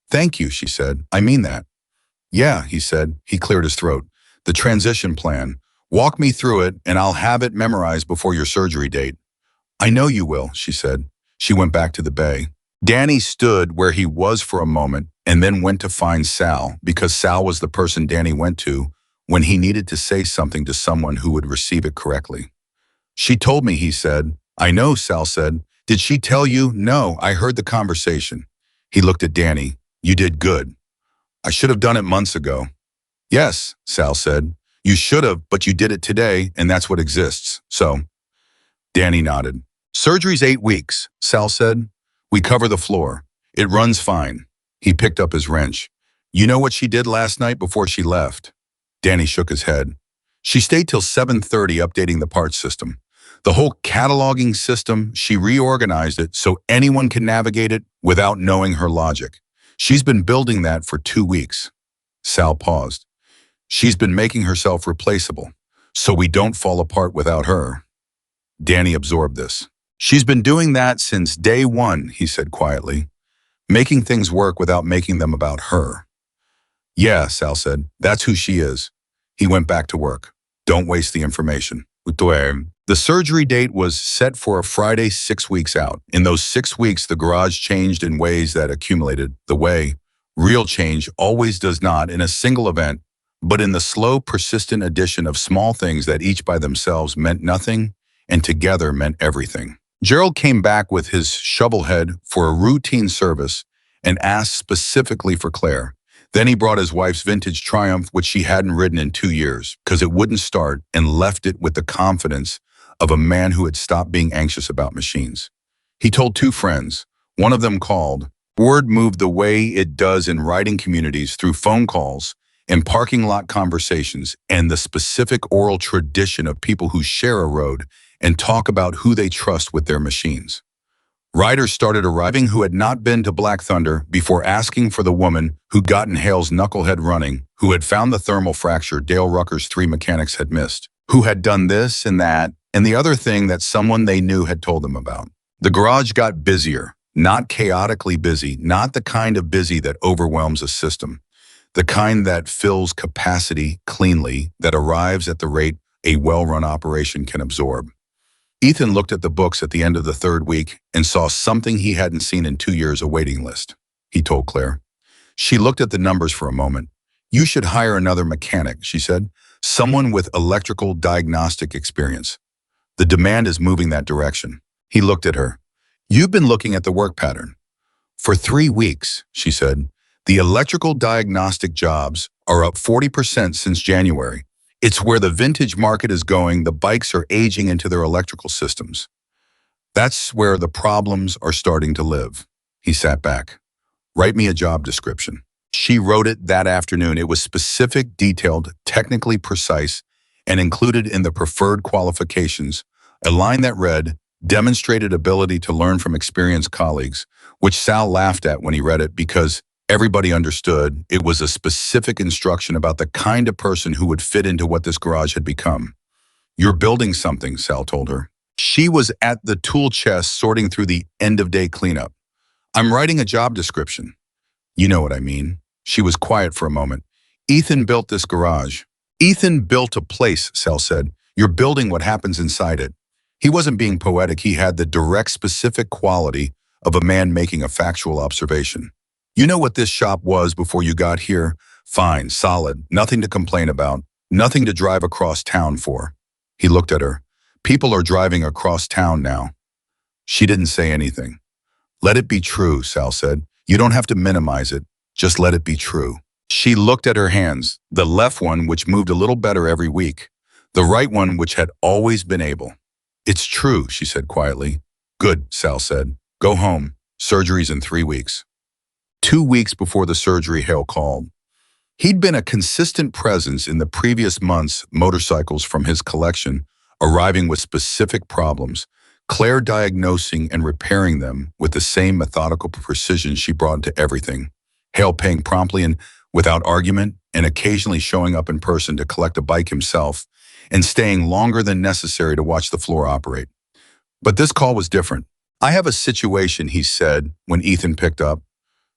Thank you, she said. I mean that. Yeah, he said. He cleared his throat. The transition plan. Walk me through it and I'll have it memorized before your surgery date. I know you will, she said. She went back to the bay. Danny stood where he was for a moment and then went to find Sal because Sal was the person Danny went to when he needed to say something to someone who would receive it correctly. She told me, he said. I know, Sal said. Did she tell you? No, I heard the conversation. He looked at Danny. You did good. I should have done it months ago. Yes, Sal said. You should have, but you did it today, and that's what exists. So, Danny nodded. Surgery's 8 weeks, Sal said. We cover the floor. It runs fine. He picked up his wrench. You know what she did last night before she left? Danny shook his head. She stayed till 7:30 updating the parts system. The whole cataloging system, she reorganized it so anyone can navigate it without knowing her logic. She's been building that for 2 weeks. Sal paused. She's been making herself replaceable, so we don't fall apart without her. Danny absorbed this. She's been doing that since day one, he said quietly, making things work without making them about her. Yeah, Sal said, that's who she is. He went back to work. Don't waste the information. The surgery date was set for a Friday 6 weeks out. In those 6 weeks, the garage changed in ways that accumulated, the way real change always does not in a single event, but in the slow, persistent addition of small things that each by themselves meant nothing and together meant everything. Gerald came back with his shovel head for a routine service and asked specifically for Claire. Then he brought his wife's vintage Triumph, which she hadn't ridden in 2 years because it wouldn't start, and left it with the confidence of a man who had stopped being anxious about machines. He told 2 friends. One of them called. Word moved the way it does in riding communities through phone calls and parking lot conversations and the specific oral tradition of people who share a road and talk about who they trust with their machines. Riders started arriving who had not been to Black Thunder before asking for the woman who'd gotten Hale's knucklehead running, who had found the thermal fracture Dale Rucker's 3 mechanics had missed, who had done this and that, and the other thing that someone they knew had told them about. The garage got busier, not chaotically busy, not the kind of busy that overwhelms a system, the kind that fills capacity cleanly, that arrives at the rate a well-run operation can absorb. Ethan looked at the books at the end of the 3rd week and saw something he hadn't seen in 2 years, a waiting list, he told Claire. She looked at the numbers for a moment. You should hire another mechanic, she said, someone with electrical diagnostic experience. The demand is moving that direction. He looked at her. You've been looking at the work pattern. For 3 weeks, she said, the electrical diagnostic jobs are up 40% since January. It's where the vintage market is going. The bikes are aging into their electrical systems. That's where the problems are starting to live. He sat back. Write me a job description. She wrote it that afternoon. It was specific, detailed, technically precise, and included in the preferred qualifications a line that read, demonstrated ability to learn from experienced colleagues, which Sal laughed at when he read it because everybody understood it was a specific instruction about the kind of person who would fit into what this garage had become. You're building something, Sal told her. She was at the tool chest sorting through the end-of-day cleanup. I'm writing a job description. You know what I mean. She was quiet for a moment. Ethan built this garage. Ethan built a place, Sal said. You're building what happens inside it. He wasn't being poetic. He had the direct, specific quality of a man making a factual observation. You know what this shop was before you got here? Fine, solid, nothing to complain about, nothing to drive across town for. He looked at her. People are driving across town now. She didn't say anything. Let it be true, Sal said. You don't have to minimize it. Just let it be true. She looked at her hands, the left one which moved a little better every week, the right one which had always been able. It's true, she said quietly. Good, Sal said. Go home. Surgery's in 3 weeks. 2 weeks before the surgery, Hale called. He'd been a consistent presence in the previous months, motorcycles from his collection, arriving with specific problems, Claire diagnosing and repairing them with the same methodical precision she brought into everything. Hale paying promptly and without argument, and occasionally showing up in person to collect a bike himself, and staying longer than necessary to watch the floor operate. But this call was different. I have a situation, he said when Ethan picked up.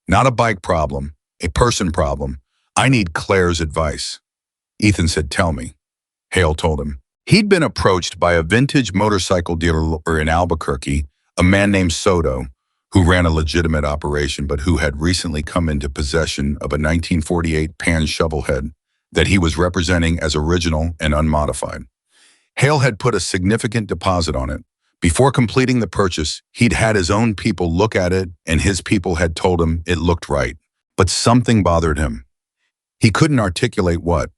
Not a bike problem, a person problem. I need Claire's advice. Ethan said, tell me. Hale told him. He'd been approached by a vintage motorcycle dealer in Albuquerque, a man named Soto, who ran a legitimate operation but who had recently come into possession of a 1948 Pan shovelhead that he was representing as original and unmodified. Hale had put a significant deposit on it. Before completing the purchase, he'd had his own people look at it, and his people had told him it looked right. But something bothered him. He couldn't articulate what.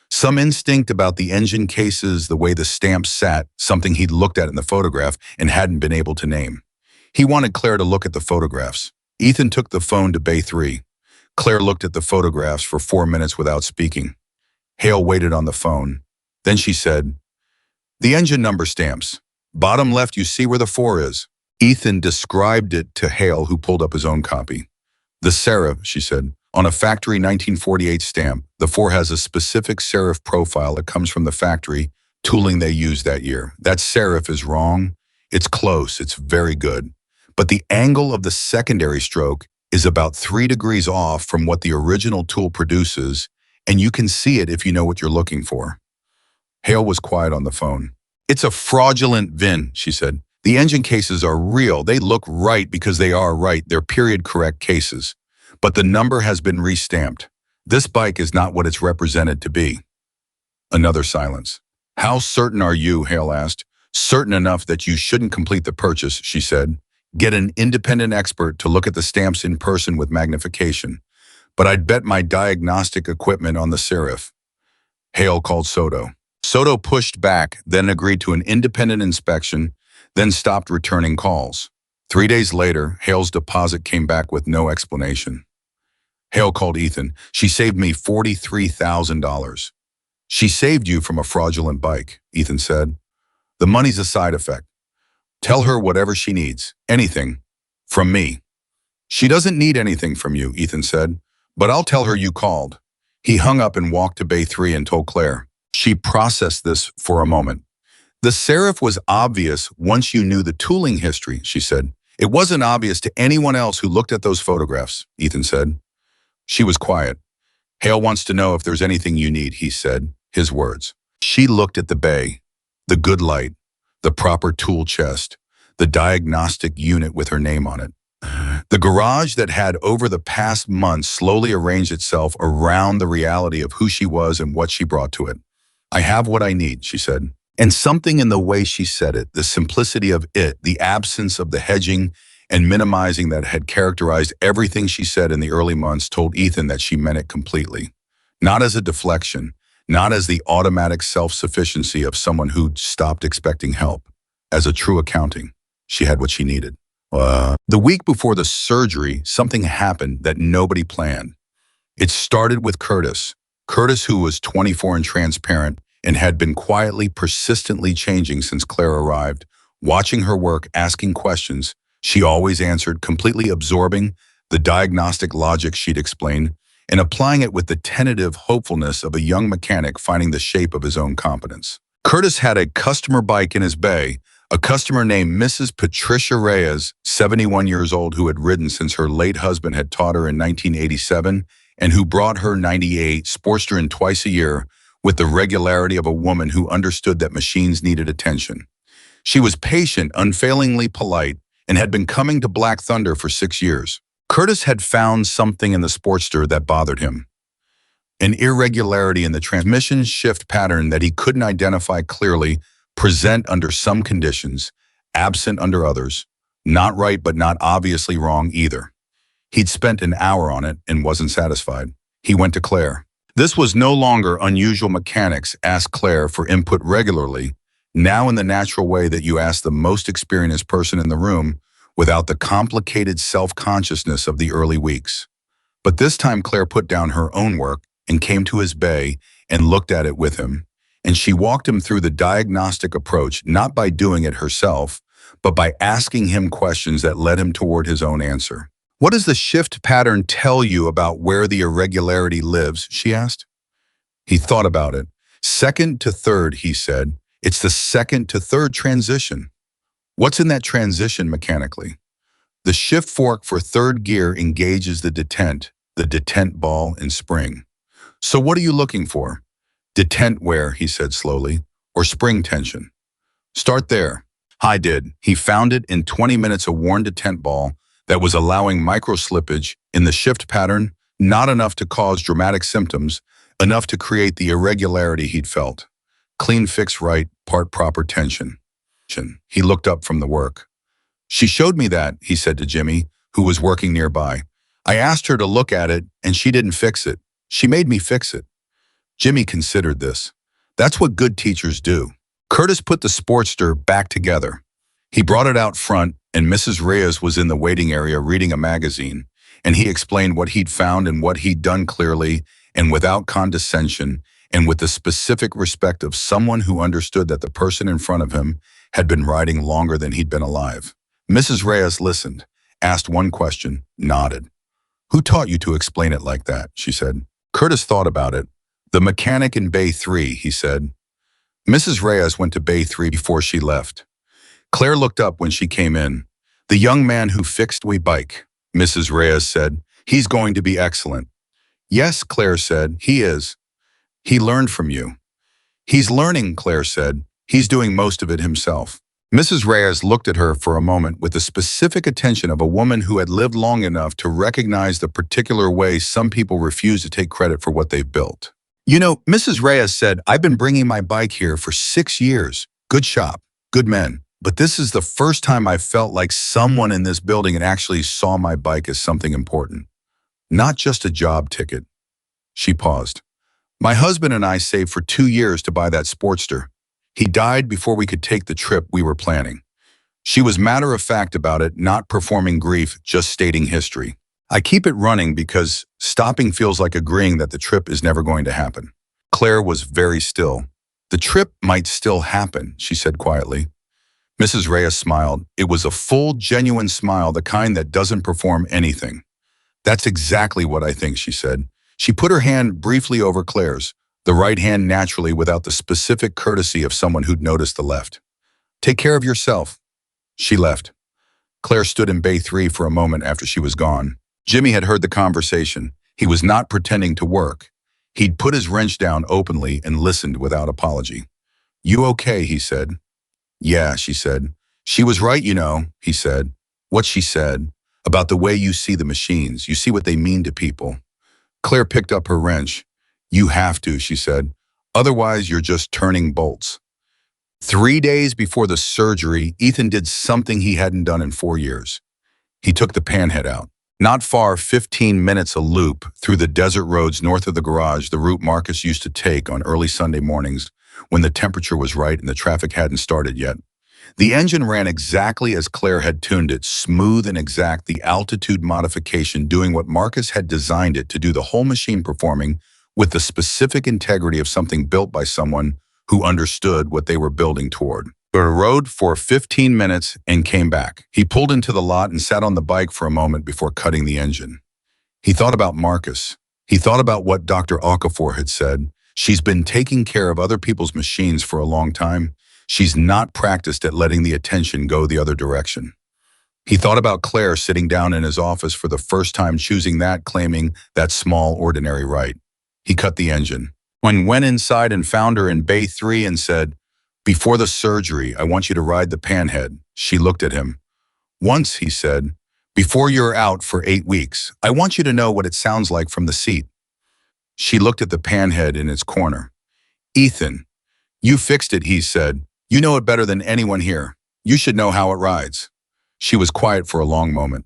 Some instinct about the engine cases, the way the stamps sat, something he'd looked at in the photograph and hadn't been able to name. He wanted Claire to look at the photographs. Ethan took the phone to Bay 3. Claire looked at the photographs for 4 minutes without speaking. Hale waited on the phone. Then she said, the engine number stamps. Bottom left, you see where the 4 is. Ethan described it to Hale, who pulled up his own copy. The serif, she said, on a factory 1948 stamp, the 4 has a specific serif profile that comes from the factory tooling they used that year. That serif is wrong. It's close. It's very good. But the angle of the secondary stroke is about 3 degrees off from what the original tool produces, and you can see it if you know what you're looking for. Hale was quiet on the phone. It's a fraudulent VIN, she said. The engine cases are real. They look right because they are right. They're period-correct cases. But the number has been restamped. This bike is not what it's represented to be. Another silence. How certain are you, Hale asked. Certain enough that you shouldn't complete the purchase, she said. Get an independent expert to look at the stamps in person with magnification. But I'd bet my diagnostic equipment on the serif. Hale called Soto. Soto pushed back, then agreed to an independent inspection, then stopped returning calls. 3 days later, Hale's deposit came back with no explanation. Hale called Ethan. She saved me $43,000. She saved you from a fraudulent bike, Ethan said. The money's a side effect. Tell her whatever she needs, anything, from me. She doesn't need anything from you, Ethan said, but I'll tell her you called. He hung up and walked to Bay 3 and told Claire. She processed this for a moment. The serif was obvious once you knew the tooling history, she said. It wasn't obvious to anyone else who looked at those photographs, Ethan said. She was quiet. Hale wants to know if there's anything you need, he said, his words. She looked at the bay, the good light, the proper tool chest, the diagnostic unit with her name on it. The garage that had over the past months slowly arranged itself around the reality of who she was and what she brought to it. I have what I need, she said. And something in the way she said it, the simplicity of it, the absence of the hedging and minimizing that had characterized everything she said in the early months, told Ethan that she meant it completely. Not as a deflection, not as the automatic self-sufficiency of someone who'd stopped expecting help. As a true accounting, she had what she needed. The week before the surgery, something happened that nobody planned. It started with Curtis. Curtis, who was 24 and transparent, and had been quietly, persistently changing since Claire arrived. Watching her work, asking questions, she always answered, completely absorbing the diagnostic logic she'd explained and applying it with the tentative hopefulness of a young mechanic finding the shape of his own competence. Curtis had a customer bike in his bay, a customer named Mrs. Patricia Reyes, 71 years old, who had ridden since her late husband had taught her in 1987 and who brought her 98 Sportster in twice a year with the regularity of a woman who understood that machines needed attention. She was patient, unfailingly polite, and had been coming to Black Thunder for 6 years. Curtis had found something in the Sportster that bothered him. An irregularity in the transmission shift pattern that he couldn't identify clearly, present under some conditions, absent under others, not right but not obviously wrong either. He'd spent an hour on it and wasn't satisfied. He went to Claire. This was no longer unusual. Mechanics asked Claire for input regularly, now in the natural way that you ask the most experienced person in the room, without the complicated self-consciousness of the early weeks. But this time Claire put down her own work and came to his bay and looked at it with him, and she walked him through the diagnostic approach, not by doing it herself, but by asking him questions that led him toward his own answer. "What does the shift pattern tell you about where the irregularity lives?" she asked. He thought about it. "Second to third," he said. "It's the second to third transition." "What's in that transition mechanically?" "The shift fork for third gear engages the detent ball and spring." "So what are you looking for?" "Detent wear," he said slowly, "or spring tension." "Start there." I did. He found it in 20 minutes, a worn detent ball that was allowing micro slippage in the shift pattern, not enough to cause dramatic symptoms, enough to create the irregularity he'd felt. Clean fix right, part proper tension. He looked up from the work. "She showed me that," he said to Jimmy, who was working nearby. "I asked her to look at it, and she didn't fix it. She made me fix it." Jimmy considered this. That's what good teachers do. Curtis put the Sportster back together. He brought it out front, and Mrs. Reyes was in the waiting area reading a magazine, and he explained what he'd found and what he'd done clearly and without condescension and with the specific respect of someone who understood that the person in front of him had been riding longer than he'd been alive. Mrs. Reyes listened, asked one question, nodded. "Who taught you to explain it like that?" she said. Curtis thought about it. "The mechanic in Bay 3, he said. Mrs. Reyes went to Bay 3 before she left. Claire looked up when she came in. "The young man who fixed we bike," Mrs. Reyes said. "He's going to be excellent." "Yes," Claire said, "he is. He learned from you." "He's learning," Claire said. "He's doing most of it himself." Mrs. Reyes looked at her for a moment with the specific attention of a woman who had lived long enough to recognize the particular way some people refuse to take credit for what they've built. "You know," Mrs. Reyes said, "I've been bringing my bike here for 6 years. Good shop, good men. But this is the first time I felt like someone in this building had actually saw my bike as something important. Not just a job ticket." She paused. "My husband and I saved for 2 years to buy that Sportster. He died before we could take the trip we were planning." She was matter-of-fact about it, not performing grief, just stating history. "I keep it running because stopping feels like agreeing that the trip is never going to happen." Claire was very still. "The trip might still happen," she said quietly. Mrs. Reyes smiled. It was a full, genuine smile, the kind that doesn't perform anything. "That's exactly what I think," she said. She put her hand briefly over Claire's, the right hand naturally without the specific courtesy of someone who'd noticed the left. "Take care of yourself." She left. Claire stood in Bay 3 for a moment after she was gone. Jimmy had heard the conversation. He was not pretending to work. He'd put his wrench down openly and listened without apology. "You okay?" he said. "Yeah," she said. "She was right, you know," he said. "What she said, about the way you see the machines, you see what they mean to people." Claire picked up her wrench. "You have to," she said. "Otherwise, you're just turning bolts." 3 days before the surgery, Ethan did something he hadn't done in 4 years. He took the panhead out. Not far, 15 minutes a loop through the desert roads north of the garage, the route Marcus used to take on early Sunday mornings when the temperature was right and the traffic hadn't started yet. The engine ran exactly as Claire had tuned it, smooth and exact, the altitude modification doing what Marcus had designed it to do, the whole machine performing with the specific integrity of something built by someone who understood what they were building toward. He rode for 15 minutes and came back. He pulled into the lot and sat on the bike for a moment before cutting the engine. He thought about Marcus. He thought about what Dr. Okafor had said. She's been taking care of other people's machines for a long time. She's not practiced at letting the attention go the other direction. He thought about Claire sitting down in his office for the first time, choosing that, claiming that small, ordinary right. He cut the engine. Went inside and found her in Bay 3 and said, "Before the surgery, I want you to ride the panhead." She looked at him. "Once," he said, "before you're out for 8 weeks, I want you to know what it sounds like from the seat." She looked at the panhead in its corner. "Ethan, you fixed it," he said. "You know it better than anyone here. You should know how it rides." She was quiet for a long moment.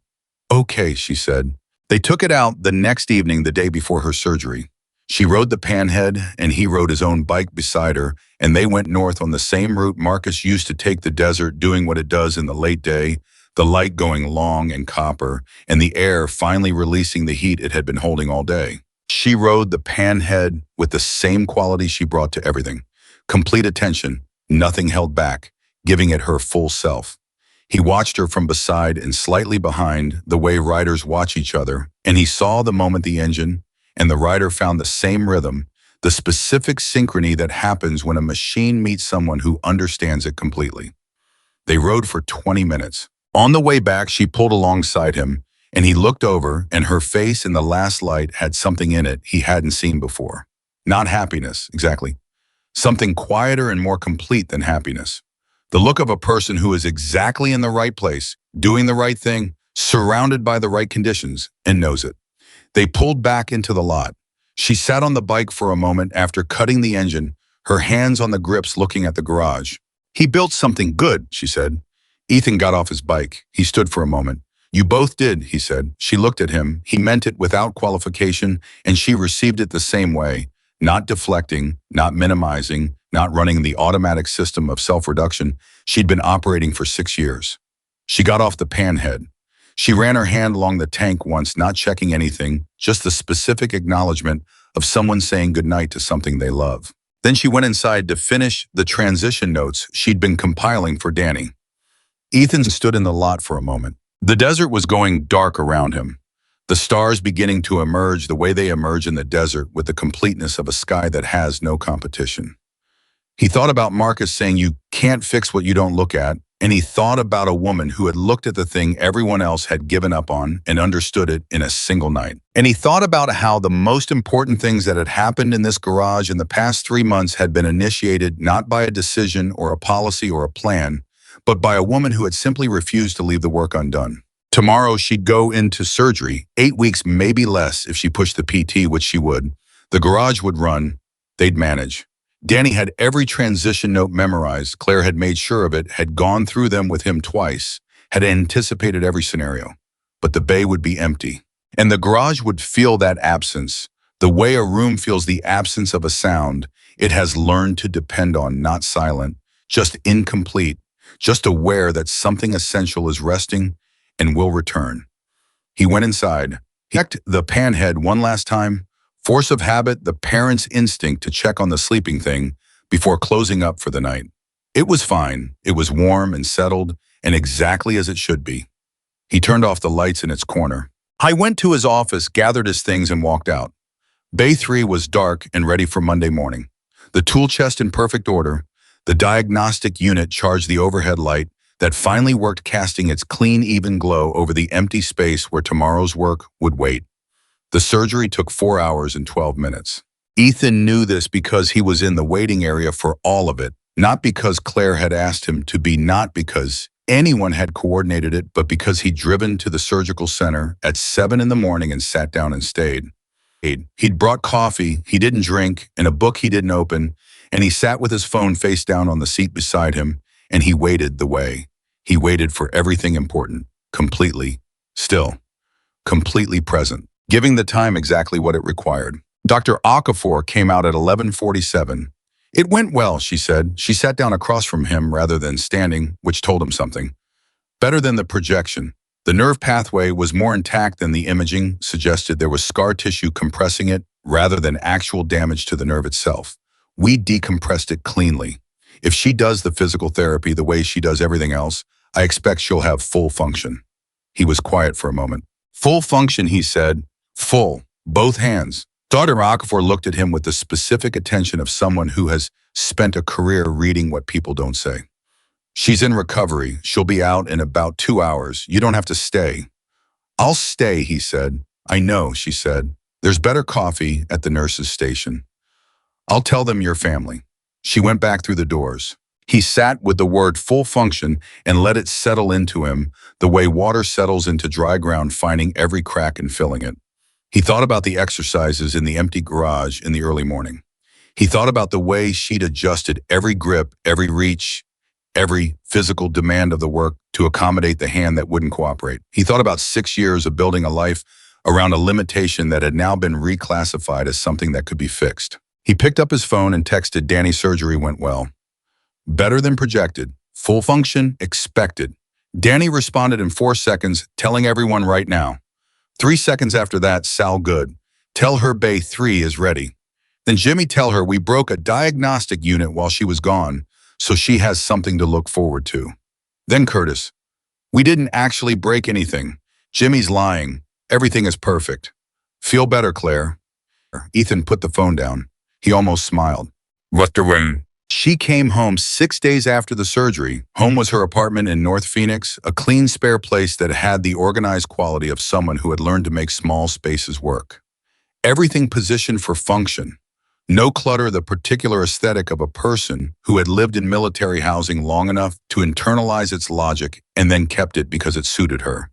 "Okay," she said. They took it out the next evening, the day before her surgery. She rode the panhead, and he rode his own bike beside her, and they went north on the same route Marcus used to take the desert, doing what it does in the late day, the light going long and copper, and the air finally releasing the heat it had been holding all day. She rode the panhead with the same quality she brought to everything. Complete attention, nothing held back, giving it her full self. He watched her from beside and slightly behind, the way riders watch each other, and he saw the moment the engine and the rider found the same rhythm, the specific synchrony that happens when a machine meets someone who understands it completely. They rode for 20 minutes. On the way back, she pulled alongside him, and he looked over, and her face in the last light had something in it he hadn't seen before. Not happiness, exactly. Something quieter and more complete than happiness. The look of a person who is exactly in the right place, doing the right thing, surrounded by the right conditions, and knows it. They pulled back into the lot. She sat on the bike for a moment after cutting the engine, her hands on the grips looking at the garage. "He built something good," she said. Ethan got off his bike. He stood for a moment. "You both did," he said. She looked at him. He meant it without qualification, and she received it the same way, not deflecting, not minimizing, not running the automatic system of self-reduction she'd been operating for 6 years. She got off the panhead. She ran her hand along the tank once, not checking anything, just the specific acknowledgement of someone saying goodnight to something they love. Then she went inside to finish the transition notes she'd been compiling for Danny. Ethan stood in the lot for a moment. The desert was going dark around him, the stars beginning to emerge the way they emerge in the desert, with the completeness of a sky that has no competition. He thought about Marcus saying, "You can't fix what you don't look at," and he thought about a woman who had looked at the thing everyone else had given up on and understood it in a single night. And he thought about how the most important things that had happened in this garage in the past 3 months had been initiated not by a decision or a policy or a plan, but by a woman who had simply refused to leave the work undone. Tomorrow she'd go into surgery, 8 weeks, maybe less if she pushed the PT, which she would. The garage would run, they'd manage. Danny had every transition note memorized. Claire had made sure of it, had gone through them with him twice, had anticipated every scenario. But the bay would be empty. And the garage would feel that absence. The way a room feels the absence of a sound it has learned to depend on, not silent, just incomplete, just aware that something essential is resting and will return. He went inside. He checked the panhead one last time. Force of habit, the parent's instinct to check on the sleeping thing before closing up for the night. It was fine. It was warm and settled and exactly as it should be. He turned off the lights in its corner. I went to his office, gathered his things, and walked out. Bay 3 was dark and ready for Monday morning. The tool chest in perfect order. The diagnostic unit charged the overhead light that finally worked, casting its clean, even glow over the empty space where tomorrow's work would wait. The surgery took 4 hours and 12 minutes. Ethan knew this because he was in the waiting area for all of it, not because Claire had asked him to be, not because anyone had coordinated it, but because he'd driven to the surgical center at 7 in the morning and sat down and stayed. He'd brought coffee he didn't drink and a book he didn't open, and he sat with his phone face down on the seat beside him, and he waited the way. He waited for everything important, completely still, completely present, giving the time exactly what it required. Dr. Okafor came out at 11:47. "It went well," she said. She sat down across from him rather than standing, which told him something. Better than the projection. The nerve pathway was more intact than the imaging suggested. There was scar tissue compressing it rather than actual damage to the nerve itself. We decompressed it cleanly. If she does the physical therapy the way she does everything else, I expect she'll have full function. He was quiet for a moment. Full function, he said. Full. Both hands. Dr. Okafor looked at him with the specific attention of someone who has spent a career reading what people don't say. She's in recovery. She'll be out in about 2 hours. You don't have to stay. I'll stay, he said. I know, she said. There's better coffee at the nurse's station. I'll tell them your family. She went back through the doors. He sat with the word full function and let it settle into him the way water settles into dry ground, finding every crack and filling it. He thought about the exercises in the empty garage in the early morning. He thought about the way she'd adjusted every grip, every reach, every physical demand of the work to accommodate the hand that wouldn't cooperate. He thought about 6 years of building a life around a limitation that had now been reclassified as something that could be fixed. He picked up his phone and texted, Danny, surgery went well. Better than projected. Full function, expected. Danny responded in 4 seconds, telling everyone right now. 3 seconds after that, Sal good. Tell her Bay 3 is ready. Then Jimmy, tell her we broke a diagnostic unit while she was gone, so she has something to look forward to. Then Curtis. We didn't actually break anything. Jimmy's lying. Everything is perfect. Feel better, Claire. Ethan put the phone down. He almost smiled. What the ring? She came home 6 days after the surgery. Home was her apartment in North Phoenix, a clean, spare place that had the organized quality of someone who had learned to make small spaces work. Everything positioned for function. No clutter, the particular aesthetic of a person who had lived in military housing long enough to internalize its logic and then kept it because it suited her.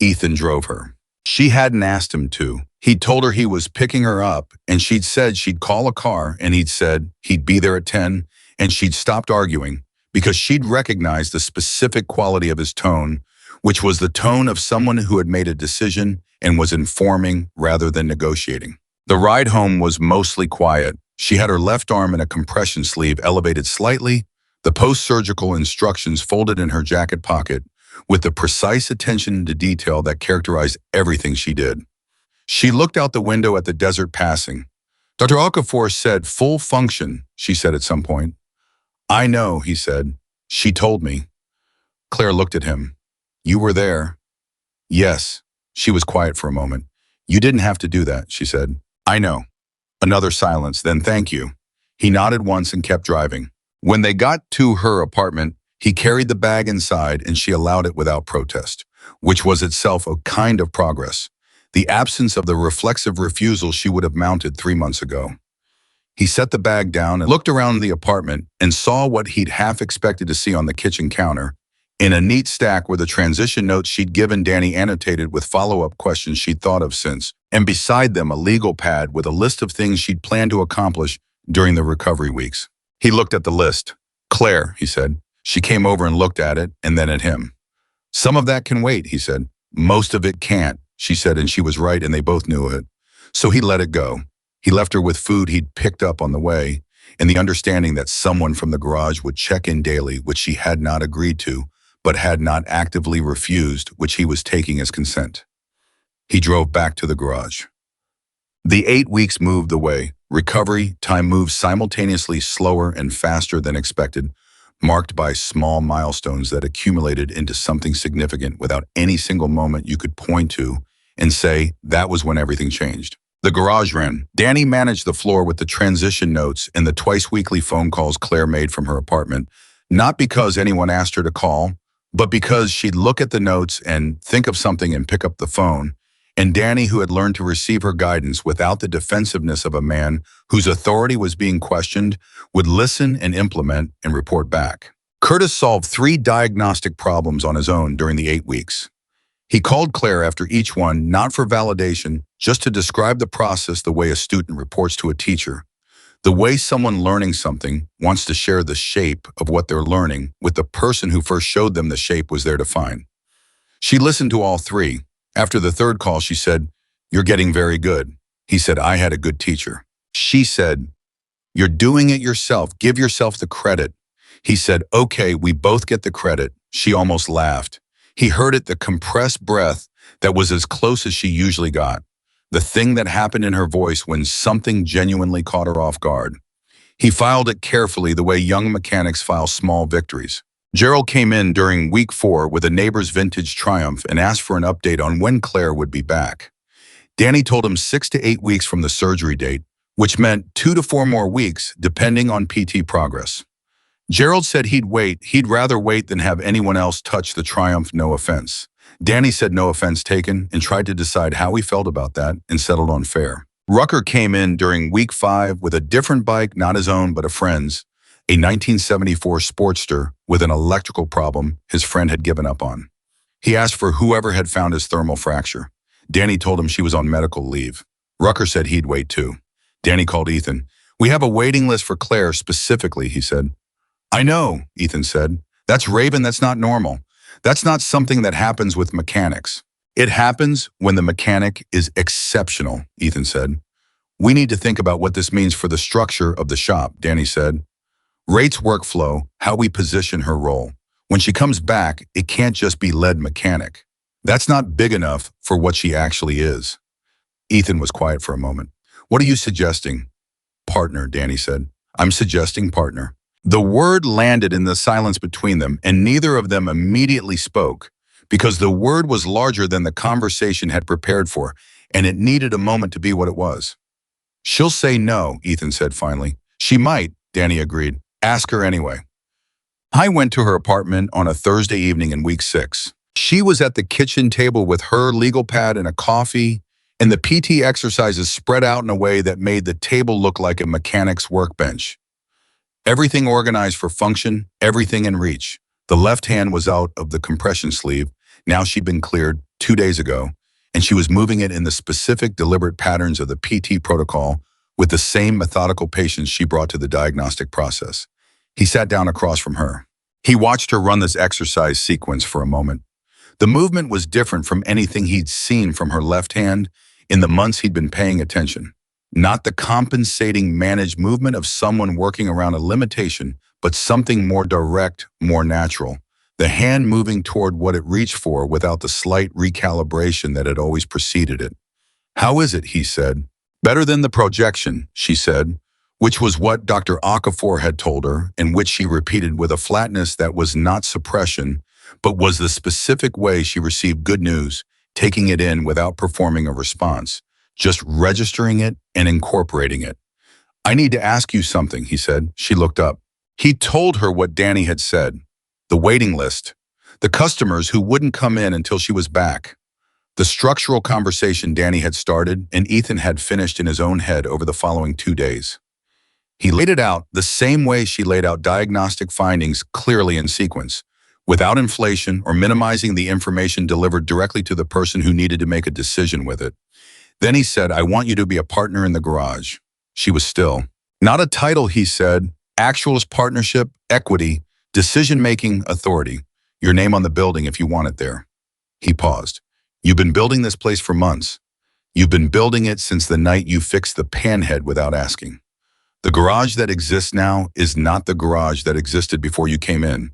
Ethan drove her. She hadn't asked him to. He'd told her he was picking her up, and she'd said she'd call a car, and he'd said he'd be there at 10, and she'd stopped arguing because she'd recognized the specific quality of his tone, which was the tone of someone who had made a decision and was informing rather than negotiating. The ride home was mostly quiet. She had her left arm in a compression sleeve elevated slightly, the post-surgical instructions folded in her jacket pocket, with the precise attention to detail that characterized everything she did. She looked out the window at the desert passing. Dr. Okafor said, full function, she said at some point. I know, he said. She told me. Claire looked at him. You were there. Yes. She was quiet for a moment. You didn't have to do that, she said. I know. Another silence, then thank you. He nodded once and kept driving. When they got to her apartment, he carried the bag inside and she allowed it without protest, which was itself a kind of progress. The absence of the reflexive refusal she would have mounted 3 months ago. He set the bag down and looked around the apartment and saw what he'd half expected to see on the kitchen counter. In a neat stack were the transition notes she'd given Danny, annotated with follow-up questions she'd thought of since, and beside them a legal pad with a list of things she'd planned to accomplish during the recovery weeks. He looked at the list. Claire, he said. She came over and looked at it and then at him. Some of that can wait, he said. Most of it can't, she said, and she was right and they both knew it. So he let it go. He left her with food he'd picked up on the way, and the understanding that someone from the garage would check in daily, which she had not agreed to, but had not actively refused, which he was taking as consent. He drove back to the garage. The 8 weeks moved away. Recovery time moved simultaneously slower and faster than expected, marked by small milestones that accumulated into something significant without any single moment you could point to and say that was when everything changed. The garage ran. Danny managed the floor with the transition notes and the twice-weekly phone calls Claire made from her apartment, not because anyone asked her to call, but because she'd look at the notes and think of something and pick up the phone, and Danny, who had learned to receive her guidance without the defensiveness of a man whose authority was being questioned, would listen and implement and report back. Curtis solved 3 diagnostic problems on his own during the 8 weeks. He called Claire after each one, not for validation, just to describe the process the way a student reports to a teacher, the way someone learning something wants to share the shape of what they're learning with the person who first showed them the shape was there to find. She listened to all 3. After the 3rd call, she said, "You're getting very good." He said, "I had a good teacher." She said, "You're doing it yourself. Give yourself the credit." He said, "Okay, we both get the credit." She almost laughed. He heard it, the compressed breath that was as close as she usually got, the thing that happened in her voice when something genuinely caught her off guard. He filed it carefully the way young mechanics file small victories. Gerald came in during week 4 with a neighbor's vintage Triumph and asked for an update on when Claire would be back. Danny told him 6 to 8 weeks from the surgery date, which meant 2 to 4 more weeks, depending on PT progress. Gerald said he'd rather wait than have anyone else touch the Triumph, no offense. Danny said no offense taken and tried to decide how he felt about that and settled on fair. Rucker came in during week 5 with a different bike, not his own but a friend's, a 1974 Sportster with an electrical problem his friend had given up on. He asked for whoever had found his thermal fracture. Danny told him she was on medical leave. Rucker said he'd wait too. Danny called Ethan. "We have a waiting list for Claire specifically," he said. "I know," Ethan said. "That's Raven, that's not normal. That's not something that happens with mechanics. It happens when the mechanic is exceptional," Ethan said. "We need to think about what this means for the structure of the shop," Danny said. "Rate's workflow, how we position her role. When she comes back, it can't just be lead mechanic. That's not big enough for what she actually is." Ethan was quiet for a moment. "What are you suggesting?" "Partner," Danny said. "I'm suggesting partner." The word landed in the silence between them, and neither of them immediately spoke, because the word was larger than the conversation had prepared for, and it needed a moment to be what it was. "She'll say no," Ethan said finally. "She might," Danny agreed. "Ask her anyway." I went to her apartment on a Thursday evening in week 6. She was at the kitchen table with her legal pad and a coffee, and the PT exercises spread out in a way that made the table look like a mechanic's workbench. Everything organized for function, everything in reach. The left hand was out of the compression sleeve. Now she'd been cleared 2 days ago, and she was moving it in the specific, deliberate patterns of the PT protocol with the same methodical patience she brought to the diagnostic process. He sat down across from her. He watched her run this exercise sequence for a moment. The movement was different from anything he'd seen from her left hand in the months he'd been paying attention. Not the compensating, managed movement of someone working around a limitation, but something more direct, more natural. The hand moving toward what it reached for without the slight recalibration that had always preceded it. "How is it?" he said. "Better than the projection," she said, which was what Dr. Okafor had told her, and which she repeated with a flatness that was not suppression, but was the specific way she received good news, taking it in without performing a response, just registering it and incorporating it. "I need to ask you something," he said. She looked up. He told her what Danny had said. The waiting list. The customers who wouldn't come in until she was back. The structural conversation Danny had started and Ethan had finished in his own head over the following 2 days. He laid it out the same way she laid out diagnostic findings, clearly in sequence, without inflation or minimizing the information delivered directly to the person who needed to make a decision with it. Then he said, "I want you to be a partner in the garage." She was still. "Not a title," he said. "Actuals partnership, equity, decision-making, authority. Your name on the building if you want it there." He paused. "You've been building this place for months. You've been building it since the night you fixed the panhead without asking. The garage that exists now is not the garage that existed before you came in.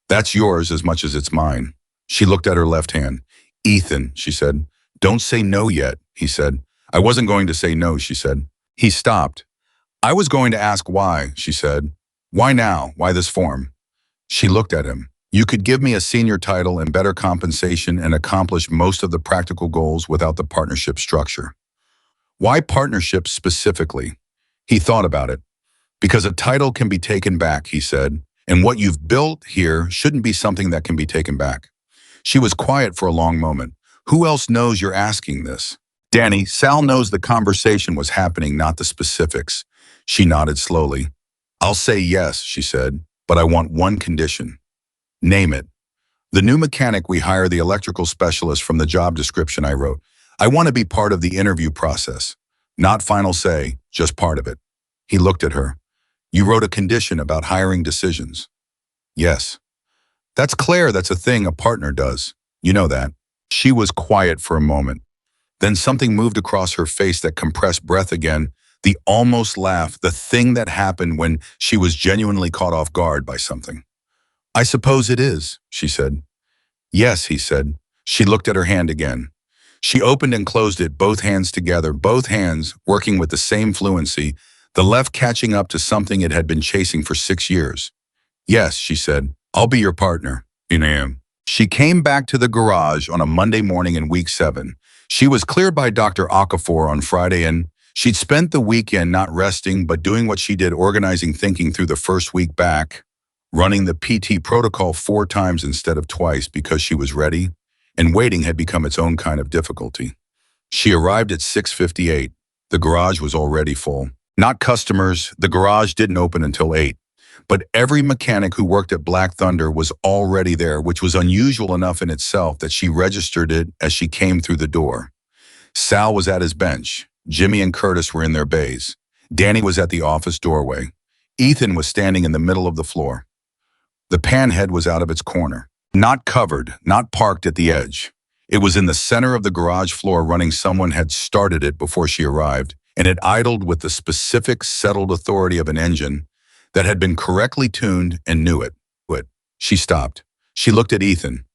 That's yours as much as it's mine." She looked at her left hand. "Ethan," she said. "Don't say no yet," he said. "I wasn't going to say no," she said. He stopped. "I was going to ask why," she said. "Why now? Why this form?" She looked at him. "You could give me a senior title and better compensation and accomplish most of the practical goals without the partnership structure. Why partnership specifically?" He thought about it. "Because a title can be taken back," he said, "and what you've built here shouldn't be something that can be taken back." She was quiet for a long moment. "Who else knows you're asking this?" "Danny, Sal knows the conversation was happening, not the specifics." She nodded slowly. "I'll say yes," she said, "but I want one condition." "Name it." "The new mechanic we hire, the electrical specialist from the job description I wrote. I want to be part of the interview process. Not final say, just part of it." He looked at her. "You wrote a condition about hiring decisions." "Yes." "That's Claire, that's a thing a partner does. You know that." She was quiet for a moment. Then something moved across her face that compressed breath again, the almost laugh, the thing that happened when she was genuinely caught off guard by something. "I suppose it is," she said. "Yes," he said. She looked at her hand again. She opened and closed it, both hands together, both hands working with the same fluency, the left catching up to something it had been chasing for 6 years. Yes, she said, I'll be your partner. Inam. She came back to the garage on a Monday morning in week 7. She was cleared by Dr. Okafor on Friday, and she'd spent the weekend not resting but doing what she did, organizing thinking through the first week back, running the PT protocol 4 times instead of twice because she was ready, and waiting had become its own kind of difficulty. She arrived at 6:58. The garage was already full. Not customers, the garage didn't open until 8. But every mechanic who worked at Black Thunder was already there, which was unusual enough in itself that she registered it as she came through the door. Sal was at his bench. Jimmy and Curtis were in their bays. Danny was at the office doorway. Ethan was standing in the middle of the floor. The panhead was out of its corner. Not covered, not parked at the edge. It was in the center of the garage floor running. Someone had started it before she arrived, and it idled with the specific, settled authority of an engine that had been correctly tuned and knew it. She stopped. She looked at Ethan.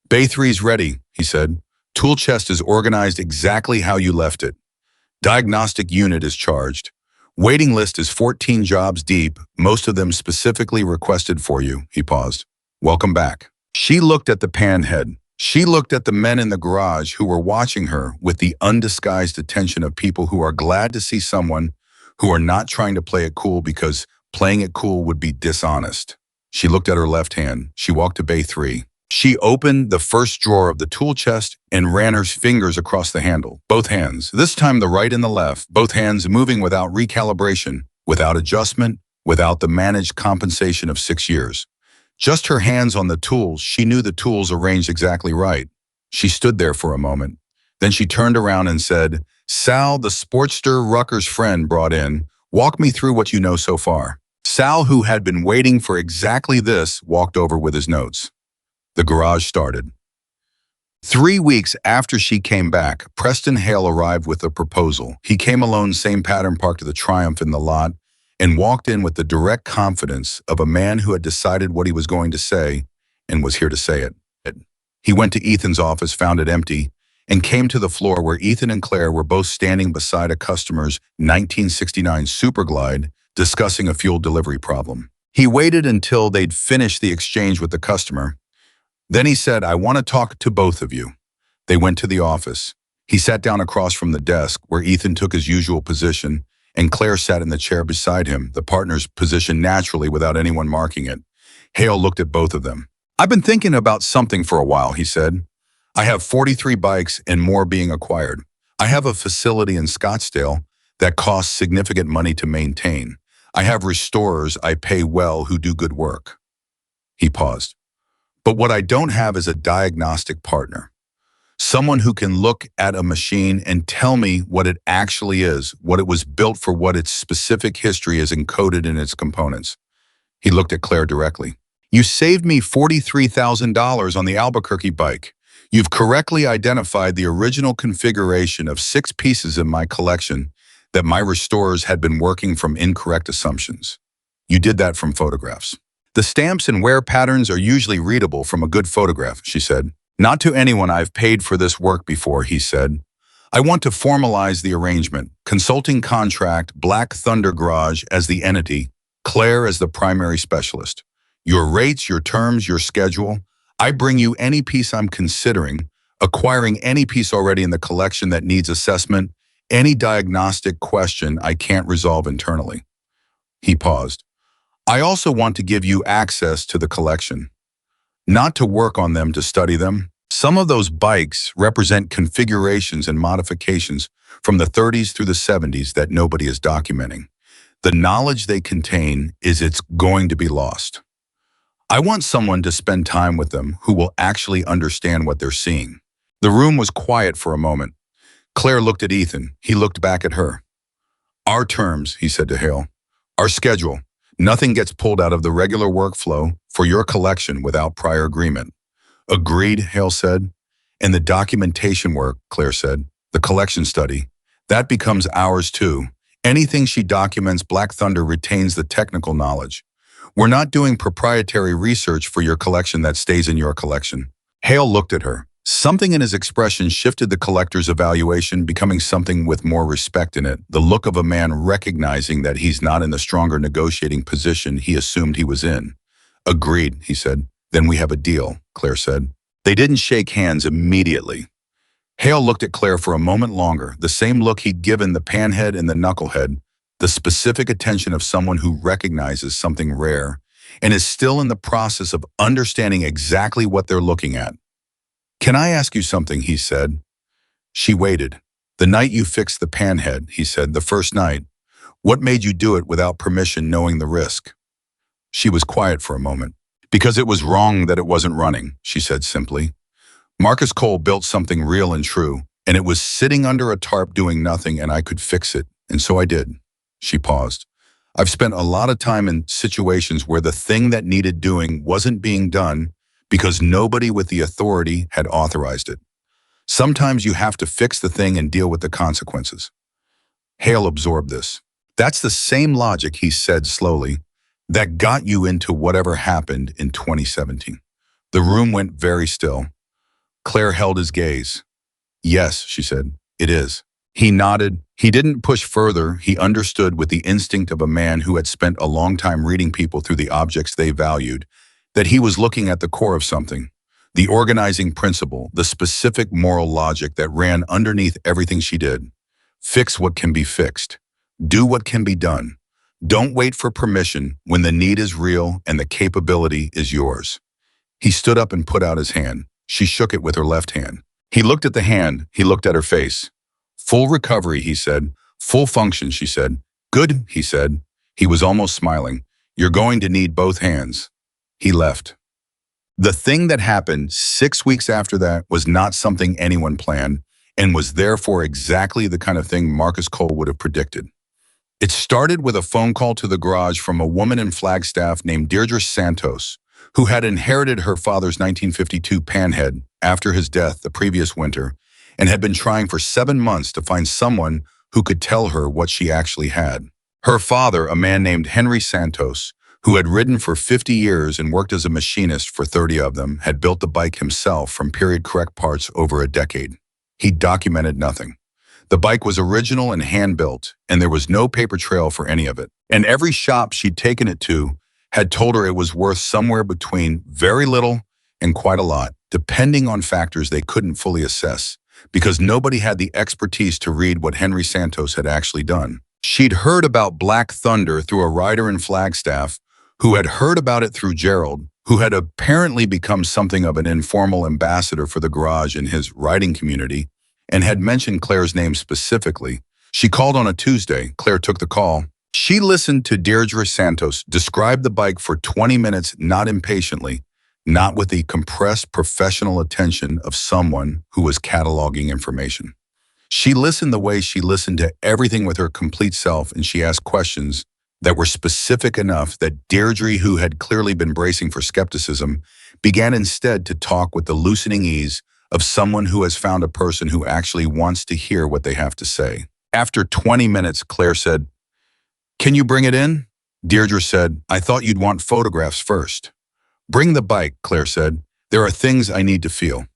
Bay 3's ready, he said. Tool chest is organized exactly how you left it. Diagnostic unit is charged. Waiting list is 14 jobs deep, most of them specifically requested for you. He paused. Welcome back. She looked at the panhead. She looked at the men in the garage who were watching her with the undisguised attention of people who are glad to see someone who are not trying to play it cool because playing it cool would be dishonest. She looked at her left hand. She walked to Bay 3. She opened the first drawer of the tool chest and ran her fingers across the handle. Both hands, this time the right and the left, both hands moving without recalibration, without adjustment, without the managed compensation of 6 years. Just her hands on the tools. She knew the tools arranged exactly right. She stood there for a moment. Then she turned around and said, Sal, the Sportster Rucker's friend brought in, walk me through what you know so far. Sal, who had been waiting for exactly this, walked over with his notes. The garage started. 3 weeks after she came back, Preston Hale arrived with a proposal. He came alone, same pattern, parked the Triumph in the lot, and walked in with the direct confidence of a man who had decided what he was going to say and was here to say it. He went to Ethan's office, found it empty, and came to the floor where Ethan and Claire were both standing beside a customer's 1969 Superglide, discussing a fuel delivery problem. He waited until they'd finished the exchange with the customer. Then he said, I want to talk to both of you. They went to the office. He sat down across from the desk where Ethan took his usual position, and Claire sat in the chair beside him, the partner's position naturally without anyone marking it. Hale looked at both of them. I've been thinking about something for a while, he said. I have 43 bikes and more being acquired. I have a facility in Scottsdale that costs significant money to maintain. I have restorers I pay well who do good work. He paused. But what I don't have is a diagnostic partner. Someone who can look at a machine and tell me what it actually is, what it was built for, what its specific history is encoded in its components. He looked at Claire directly. You saved me $43,000 on the Albuquerque bike. You've correctly identified the original configuration of 6 pieces in my collection that my restorers had been working from incorrect assumptions. You did that from photographs. The stamps and wear patterns are usually readable from a good photograph, she said. Not to anyone I've paid for this work before, he said. I want to formalize the arrangement. Consulting contract, Black Thunder Garage as the entity, Claire as the primary specialist. Your rates, your terms, your schedule. I bring you any piece I'm considering, acquiring any piece already in the collection that needs assessment, any diagnostic question I can't resolve internally. He paused. I also want to give you access to the collection. Not to work on them, to study them. Some of those bikes represent configurations and modifications from the 30s through the 70s that nobody is documenting. The knowledge they contain it's going to be lost. I want someone to spend time with them who will actually understand what they're seeing. The room was quiet for a moment. Claire looked at Ethan. He looked back at her. Our terms, he said to Hale. Our schedule. Nothing gets pulled out of the regular workflow for your collection without prior agreement. Agreed, Hale said. And the documentation work, Claire said, the collection study, that becomes ours too. Anything she documents, Black Thunder retains the technical knowledge. We're not doing proprietary research for your collection that stays in your collection. Hale looked at her. Something in his expression shifted the collector's evaluation, becoming something with more respect in it, the look of a man recognizing that he's not in the stronger negotiating position he assumed he was in. Agreed, he said. Then we have a deal, Claire said. They didn't shake hands immediately. Hale looked at Claire for a moment longer, the same look he'd given the panhead and the knucklehead, the specific attention of someone who recognizes something rare and is still in the process of understanding exactly what they're looking at. Can I ask you something, he said. She waited. The night you fixed the panhead, he said, the first night. What made you do it without permission, knowing the risk? She was quiet for a moment. Because it was wrong that it wasn't running, she said simply. Marcus Cole built something real and true, and it was sitting under a tarp doing nothing, and I could fix it, and so I did. She paused. I've spent a lot of time in situations where the thing that needed doing wasn't being done because nobody with the authority had authorized it. Sometimes you have to fix the thing and deal with the consequences. Hale absorbed this. That's the same logic, he said slowly, that got you into whatever happened in 2017. The room went very still. Claire held his gaze. Yes, she said, it is. He nodded. He didn't push further. He understood with the instinct of a man who had spent a long time reading people through the objects they valued, that he was looking at the core of something, the organizing principle, the specific moral logic that ran underneath everything she did. Fix what can be fixed. Do what can be done. Don't wait for permission when the need is real and the capability is yours. He stood up and put out his hand. She shook it with her left hand. He looked at the hand. He looked at her face. Full recovery, he said. Full function, she said. Good, he said. He was almost smiling. You're going to need both hands. He left. The thing that happened 6 weeks after that was not something anyone planned and was therefore exactly the kind of thing Marcus Cole would have predicted. It started with a phone call to the garage from a woman in Flagstaff named Deirdre Santos, who had inherited her father's 1952 panhead after his death the previous winter and had been trying for 7 months to find someone who could tell her what she actually had. Her father, a man named Henry Santos, who had ridden for 50 years and worked as a machinist for 30 of them, had built the bike himself from period-correct parts over a decade. He documented nothing. The bike was original and hand-built, and there was no paper trail for any of it. And every shop she'd taken it to had told her it was worth somewhere between very little and quite a lot, depending on factors they couldn't fully assess, because nobody had the expertise to read what Henry Santos had actually done. She'd heard about Black Thunder through a writer in Flagstaff, who had heard about it through Gerald, who had apparently become something of an informal ambassador for the garage in his writing community, and had mentioned Claire's name specifically. She called on a Tuesday. Claire took the call. She listened to Deirdre Santos describe the bike for 20 minutes, not impatiently, not with the compressed professional attention of someone who was cataloging information. She listened the way she listened to everything with her complete self, and she asked questions that were specific enough that Deirdre, who had clearly been bracing for skepticism, began instead to talk with the loosening ease of someone who has found a person who actually wants to hear what they have to say. After 20 minutes, Claire said, "Can you bring it in?" Deirdre said, "I thought you'd want photographs first." "Bring the bike," Claire said. "There are things I need to feel."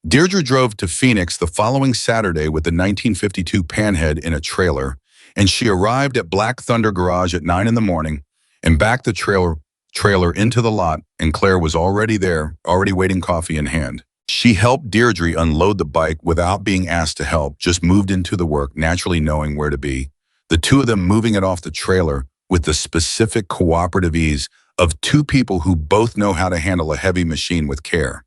Deirdre drove to Phoenix the following Saturday with the 1952 Panhead in a trailer, and she arrived at Black Thunder Garage at 9 in the morning and backed the trailer into the lot, and Claire was already there, already waiting, coffee in hand. She helped Deirdre unload the bike without being asked to help, just moved into the work, naturally knowing where to be. The two of them moving it off the trailer with the specific cooperative ease of two people who both know how to handle a heavy machine with care.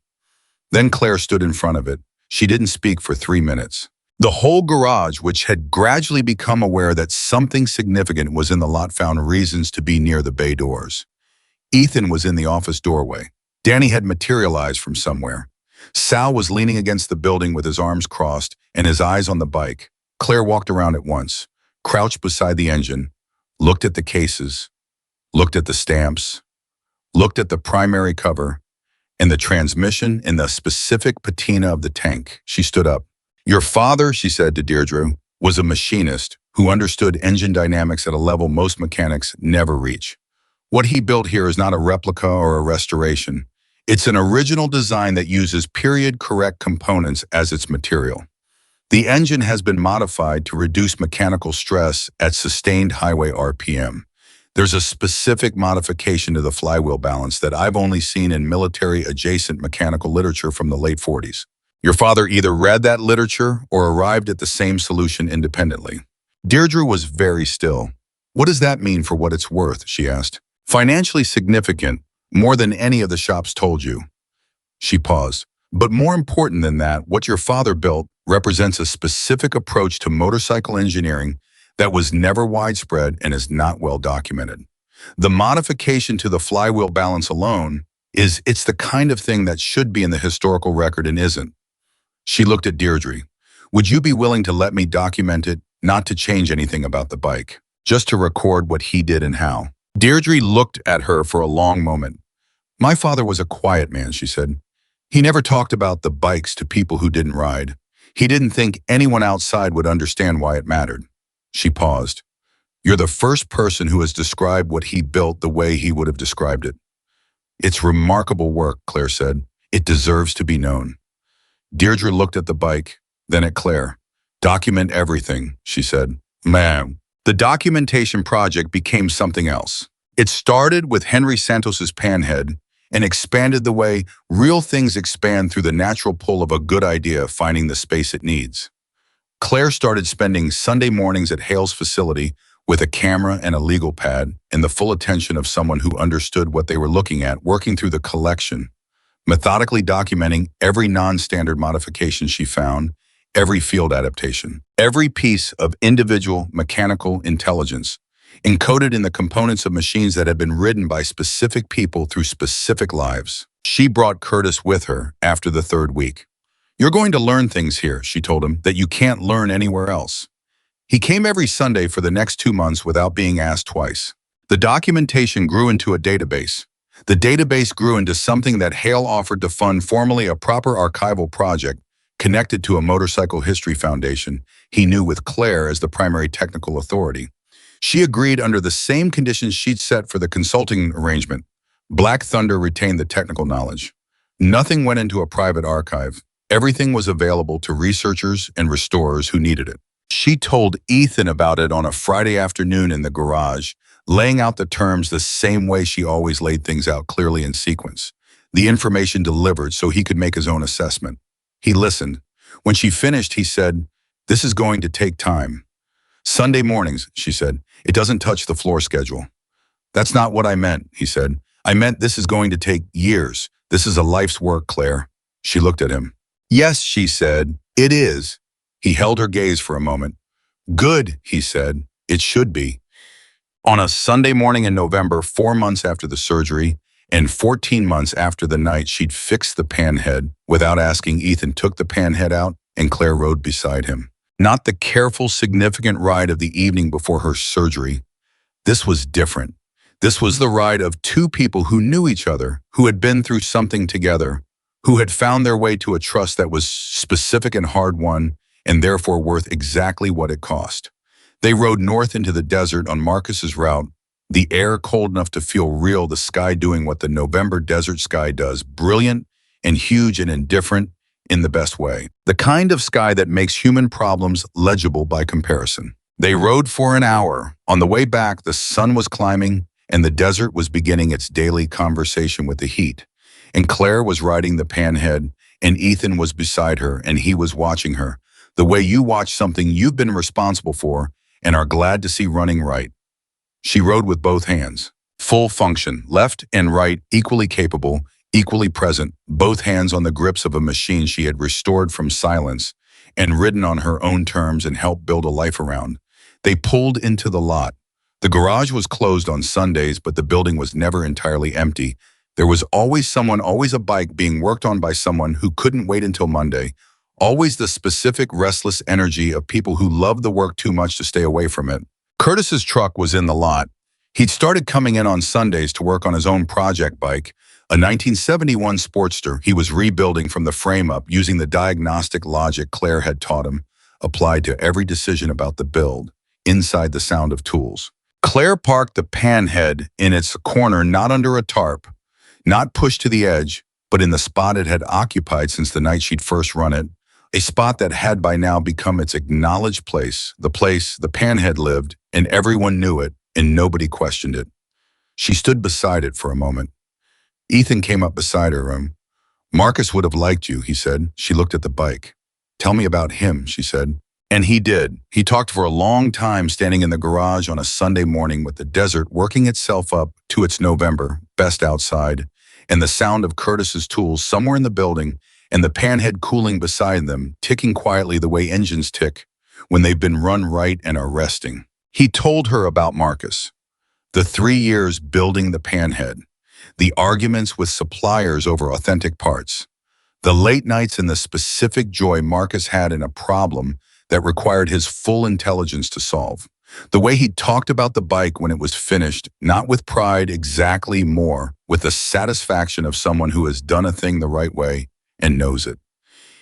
Then Claire stood in front of it. She didn't speak for 3 minutes. The whole garage, which had gradually become aware that something significant was in the lot, found reasons to be near the bay doors. Ethan was in the office doorway. Danny had materialized from somewhere. Sal was leaning against the building with his arms crossed and his eyes on the bike. Claire walked around at once, crouched beside the engine, looked at the cases, looked at the stamps, looked at the primary cover, and the transmission and the specific patina of the tank. She stood up. "Your father," she said to Deirdre, "was a machinist who understood engine dynamics at a level most mechanics never reach. What he built here is not a replica or a restoration. It's an original design that uses period-correct components as its material. The engine has been modified to reduce mechanical stress at sustained highway RPM. There's a specific modification to the flywheel balance that I've only seen in military-adjacent mechanical literature from the late 40s. Your father either read that literature or arrived at the same solution independently. Deirdre was very still. What does that mean for what it's worth? She asked. Financially significant, more than any of the shops told you. She paused. But more important than that, what your father built represents a specific approach to motorcycle engineering that was never widespread and is not well documented. The modification to the flywheel balance alone it's the kind of thing that should be in the historical record and isn't. She looked at Deirdre. Would you be willing to let me document it, not to change anything about the bike, just to record what he did and how? Deirdre looked at her for a long moment. My father was a quiet man, she said. He never talked about the bikes to people who didn't ride. He didn't think anyone outside would understand why it mattered. She paused. You're the first person who has described what he built the way he would have described it. It's remarkable work, Claire said. It deserves to be known. Deirdre looked at the bike, then at Claire. Document everything, she said. Man, the documentation project became something else. It started with Henry Santos's panhead and expanded the way real things expand through the natural pull of a good idea finding the space it needs. Claire started spending Sunday mornings at Hale's facility with a camera and a legal pad and the full attention of someone who understood what they were looking at, working through the collection, methodically documenting every non-standard modification she found, every field adaptation, every piece of individual mechanical intelligence, encoded in the components of machines that had been ridden by specific people through specific lives. She brought Curtis with her after the third week. You're going to learn things here, she told him, that you can't learn anywhere else. He came every Sunday for the next 2 months without being asked twice. The documentation grew into a database. The database grew into something that Hale offered to fund formally a proper archival project connected to a motorcycle history foundation he knew with Claire as the primary technical authority. She agreed under the same conditions she'd set for the consulting arrangement. Black Thunder retained the technical knowledge. Nothing went into a private archive. Everything was available to researchers and restorers who needed it. She told Ethan about it on a Friday afternoon in the garage, laying out the terms the same way she always laid things out clearly in sequence. The information delivered so he could make his own assessment. He listened. When she finished, he said, "This is going to take time." "Sunday mornings," she said. "It doesn't touch the floor schedule." "That's not what I meant," he said. "I meant this is going to take years. This is a life's work, Claire." She looked at him. "Yes," she said, "it is." He held her gaze for a moment. "Good," he said. "It should be." On a Sunday morning in November, 4 months after the surgery, and 14 months after the night she'd fixed the panhead, without asking, Ethan took the panhead out and Claire rode beside him. Not the careful, significant ride of the evening before her surgery. This was different. This was the ride of two people who knew each other, who had been through something together, who had found their way to a trust that was specific and hard-won, and therefore worth exactly what it cost. They rode north into the desert on Marcus's route, the air cold enough to feel real, the sky doing what the November desert sky does, brilliant and huge and indifferent in the best way. The kind of sky that makes human problems legible by comparison. They rode for an hour. On the way back, the sun was climbing and the desert was beginning its daily conversation with the heat. And Claire was riding the panhead and Ethan was beside her and he was watching her, the way you watch something you've been responsible for and are glad to see running right. She rode with both hands. Full function, left and right, equally capable, equally present, both hands on the grips of a machine she had restored from silence and ridden on her own terms and helped build a life around. They pulled into the lot. The garage was closed on Sundays, but the building was never entirely empty. There was always someone, always a bike being worked on by someone who couldn't wait until Monday. Always the specific, restless energy of people who loved the work too much to stay away from it. Curtis's truck was in the lot. He'd started coming in on Sundays to work on his own project bike, a 1971 Sportster he was rebuilding from the frame-up using the diagnostic logic Claire had taught him, applied to every decision about the build, inside the sound of tools. Claire parked the panhead in its corner, not under a tarp, not pushed to the edge, but in the spot it had occupied since the night she'd first run it, a spot that had by now become its acknowledged place the panhead lived, and everyone knew it, and nobody questioned it. She stood beside it for a moment. Ethan came up beside her. Marcus would have liked you, he said. She looked at the bike. Tell me about him, she said. And he did. He talked for a long time standing in the garage on a Sunday morning with the desert working itself up to its November best outside, and the sound of Curtis's tools somewhere in the building, and the panhead cooling beside them, ticking quietly the way engines tick when they've been run right and are resting. He told her about Marcus, the 3 years building the panhead, the arguments with suppliers over authentic parts, the late nights and the specific joy Marcus had in a problem that required his full intelligence to solve. The way he talked about the bike when it was finished, not with pride exactly, more with the satisfaction of someone who has done a thing the right way and knows it.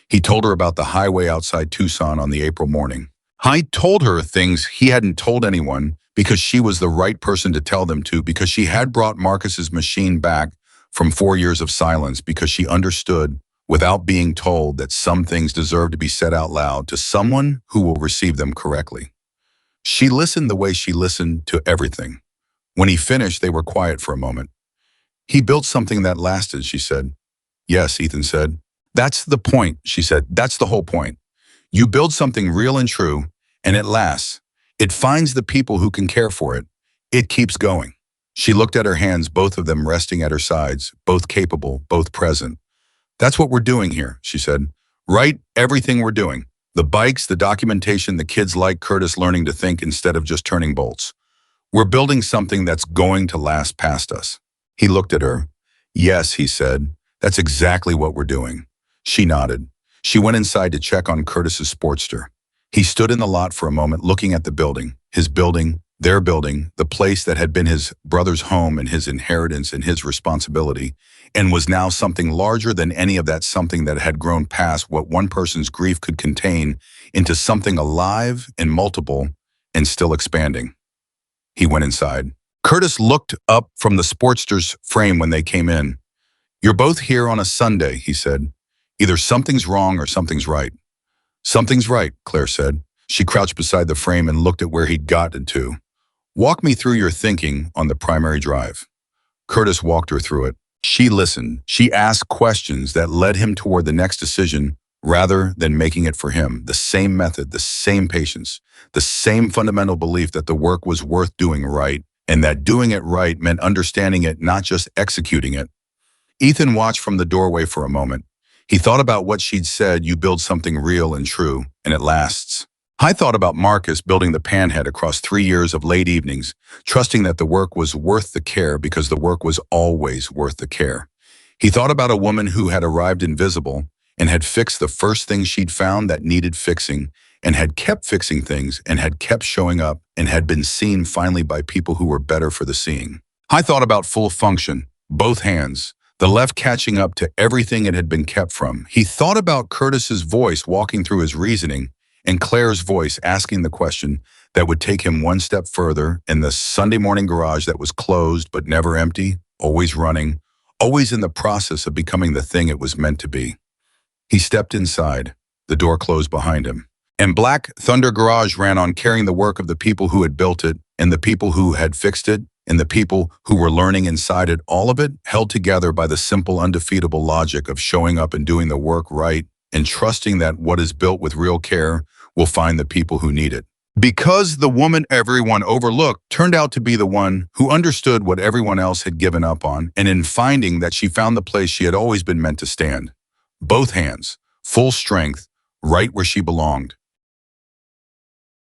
He told her about the highway outside Tucson on the April morning. I told her things he hadn't told anyone because she was the right person to tell them to, because she had brought Marcus's machine back from 4 years of silence, because she understood without being told that some things deserve to be said out loud to someone who will receive them correctly. She listened the way she listened to everything. When he finished, they were quiet for a moment. He built something that lasted, she said. Yes, Ethan said. That's the point, she said. That's the whole point. You build something real and true, and it lasts. It finds the people who can care for it. It keeps going. She looked at her hands, both of them resting at her sides, both capable, both present. That's what we're doing here, she said. Right? Everything we're doing. The bikes, the documentation, the kids like Curtis learning to think instead of just turning bolts. We're building something that's going to last past us. He looked at her. Yes, he said. That's exactly what we're doing. She nodded. She went inside to check on Curtis's Sportster. He stood in the lot for a moment looking at the building, his building, their building, the place that had been his brother's home and his inheritance and his responsibility, and was now something larger than any of that, something that had grown past what one person's grief could contain into something alive and multiple and still expanding. He went inside. Curtis looked up from the Sportster's frame when they came in. You're both here on a Sunday, he said. Either something's wrong or something's right. Something's right, Claire said. She crouched beside the frame and looked at where he'd gotten to. Walk me through your thinking on the primary drive. Curtis walked her through it. She listened. She asked questions that led him toward the next decision rather than making it for him. The same method, the same patience, the same fundamental belief that the work was worth doing right, and that doing it right meant understanding it, not just executing it. Ethan watched from the doorway for a moment. He thought about what she'd said, you build something real and true, and it lasts. I thought about Marcus building the panhead across 3 years of late evenings, trusting that the work was worth the care because the work was always worth the care. He thought about a woman who had arrived invisible and had fixed the first thing she'd found that needed fixing, and had kept fixing things and had kept showing up and had been seen finally by people who were better for the seeing. I thought about full function, both hands, the left catching up to everything it had been kept from. He thought about Curtis's voice walking through his reasoning and Claire's voice asking the question that would take him one step further, in the Sunday morning garage that was closed but never empty, always running, always in the process of becoming the thing it was meant to be. He stepped inside. The door closed behind him. And Black Thunder Garage ran on, carrying the work of the people who had built it and the people who had fixed it and the people who were learning inside it, all of it held together by the simple, undefeatable logic of showing up and doing the work right and trusting that what is built with real care will find the people who need it. Because the woman everyone overlooked turned out to be the one who understood what everyone else had given up on, and in finding that, she found the place she had always been meant to stand. Both hands, full strength, right where she belonged.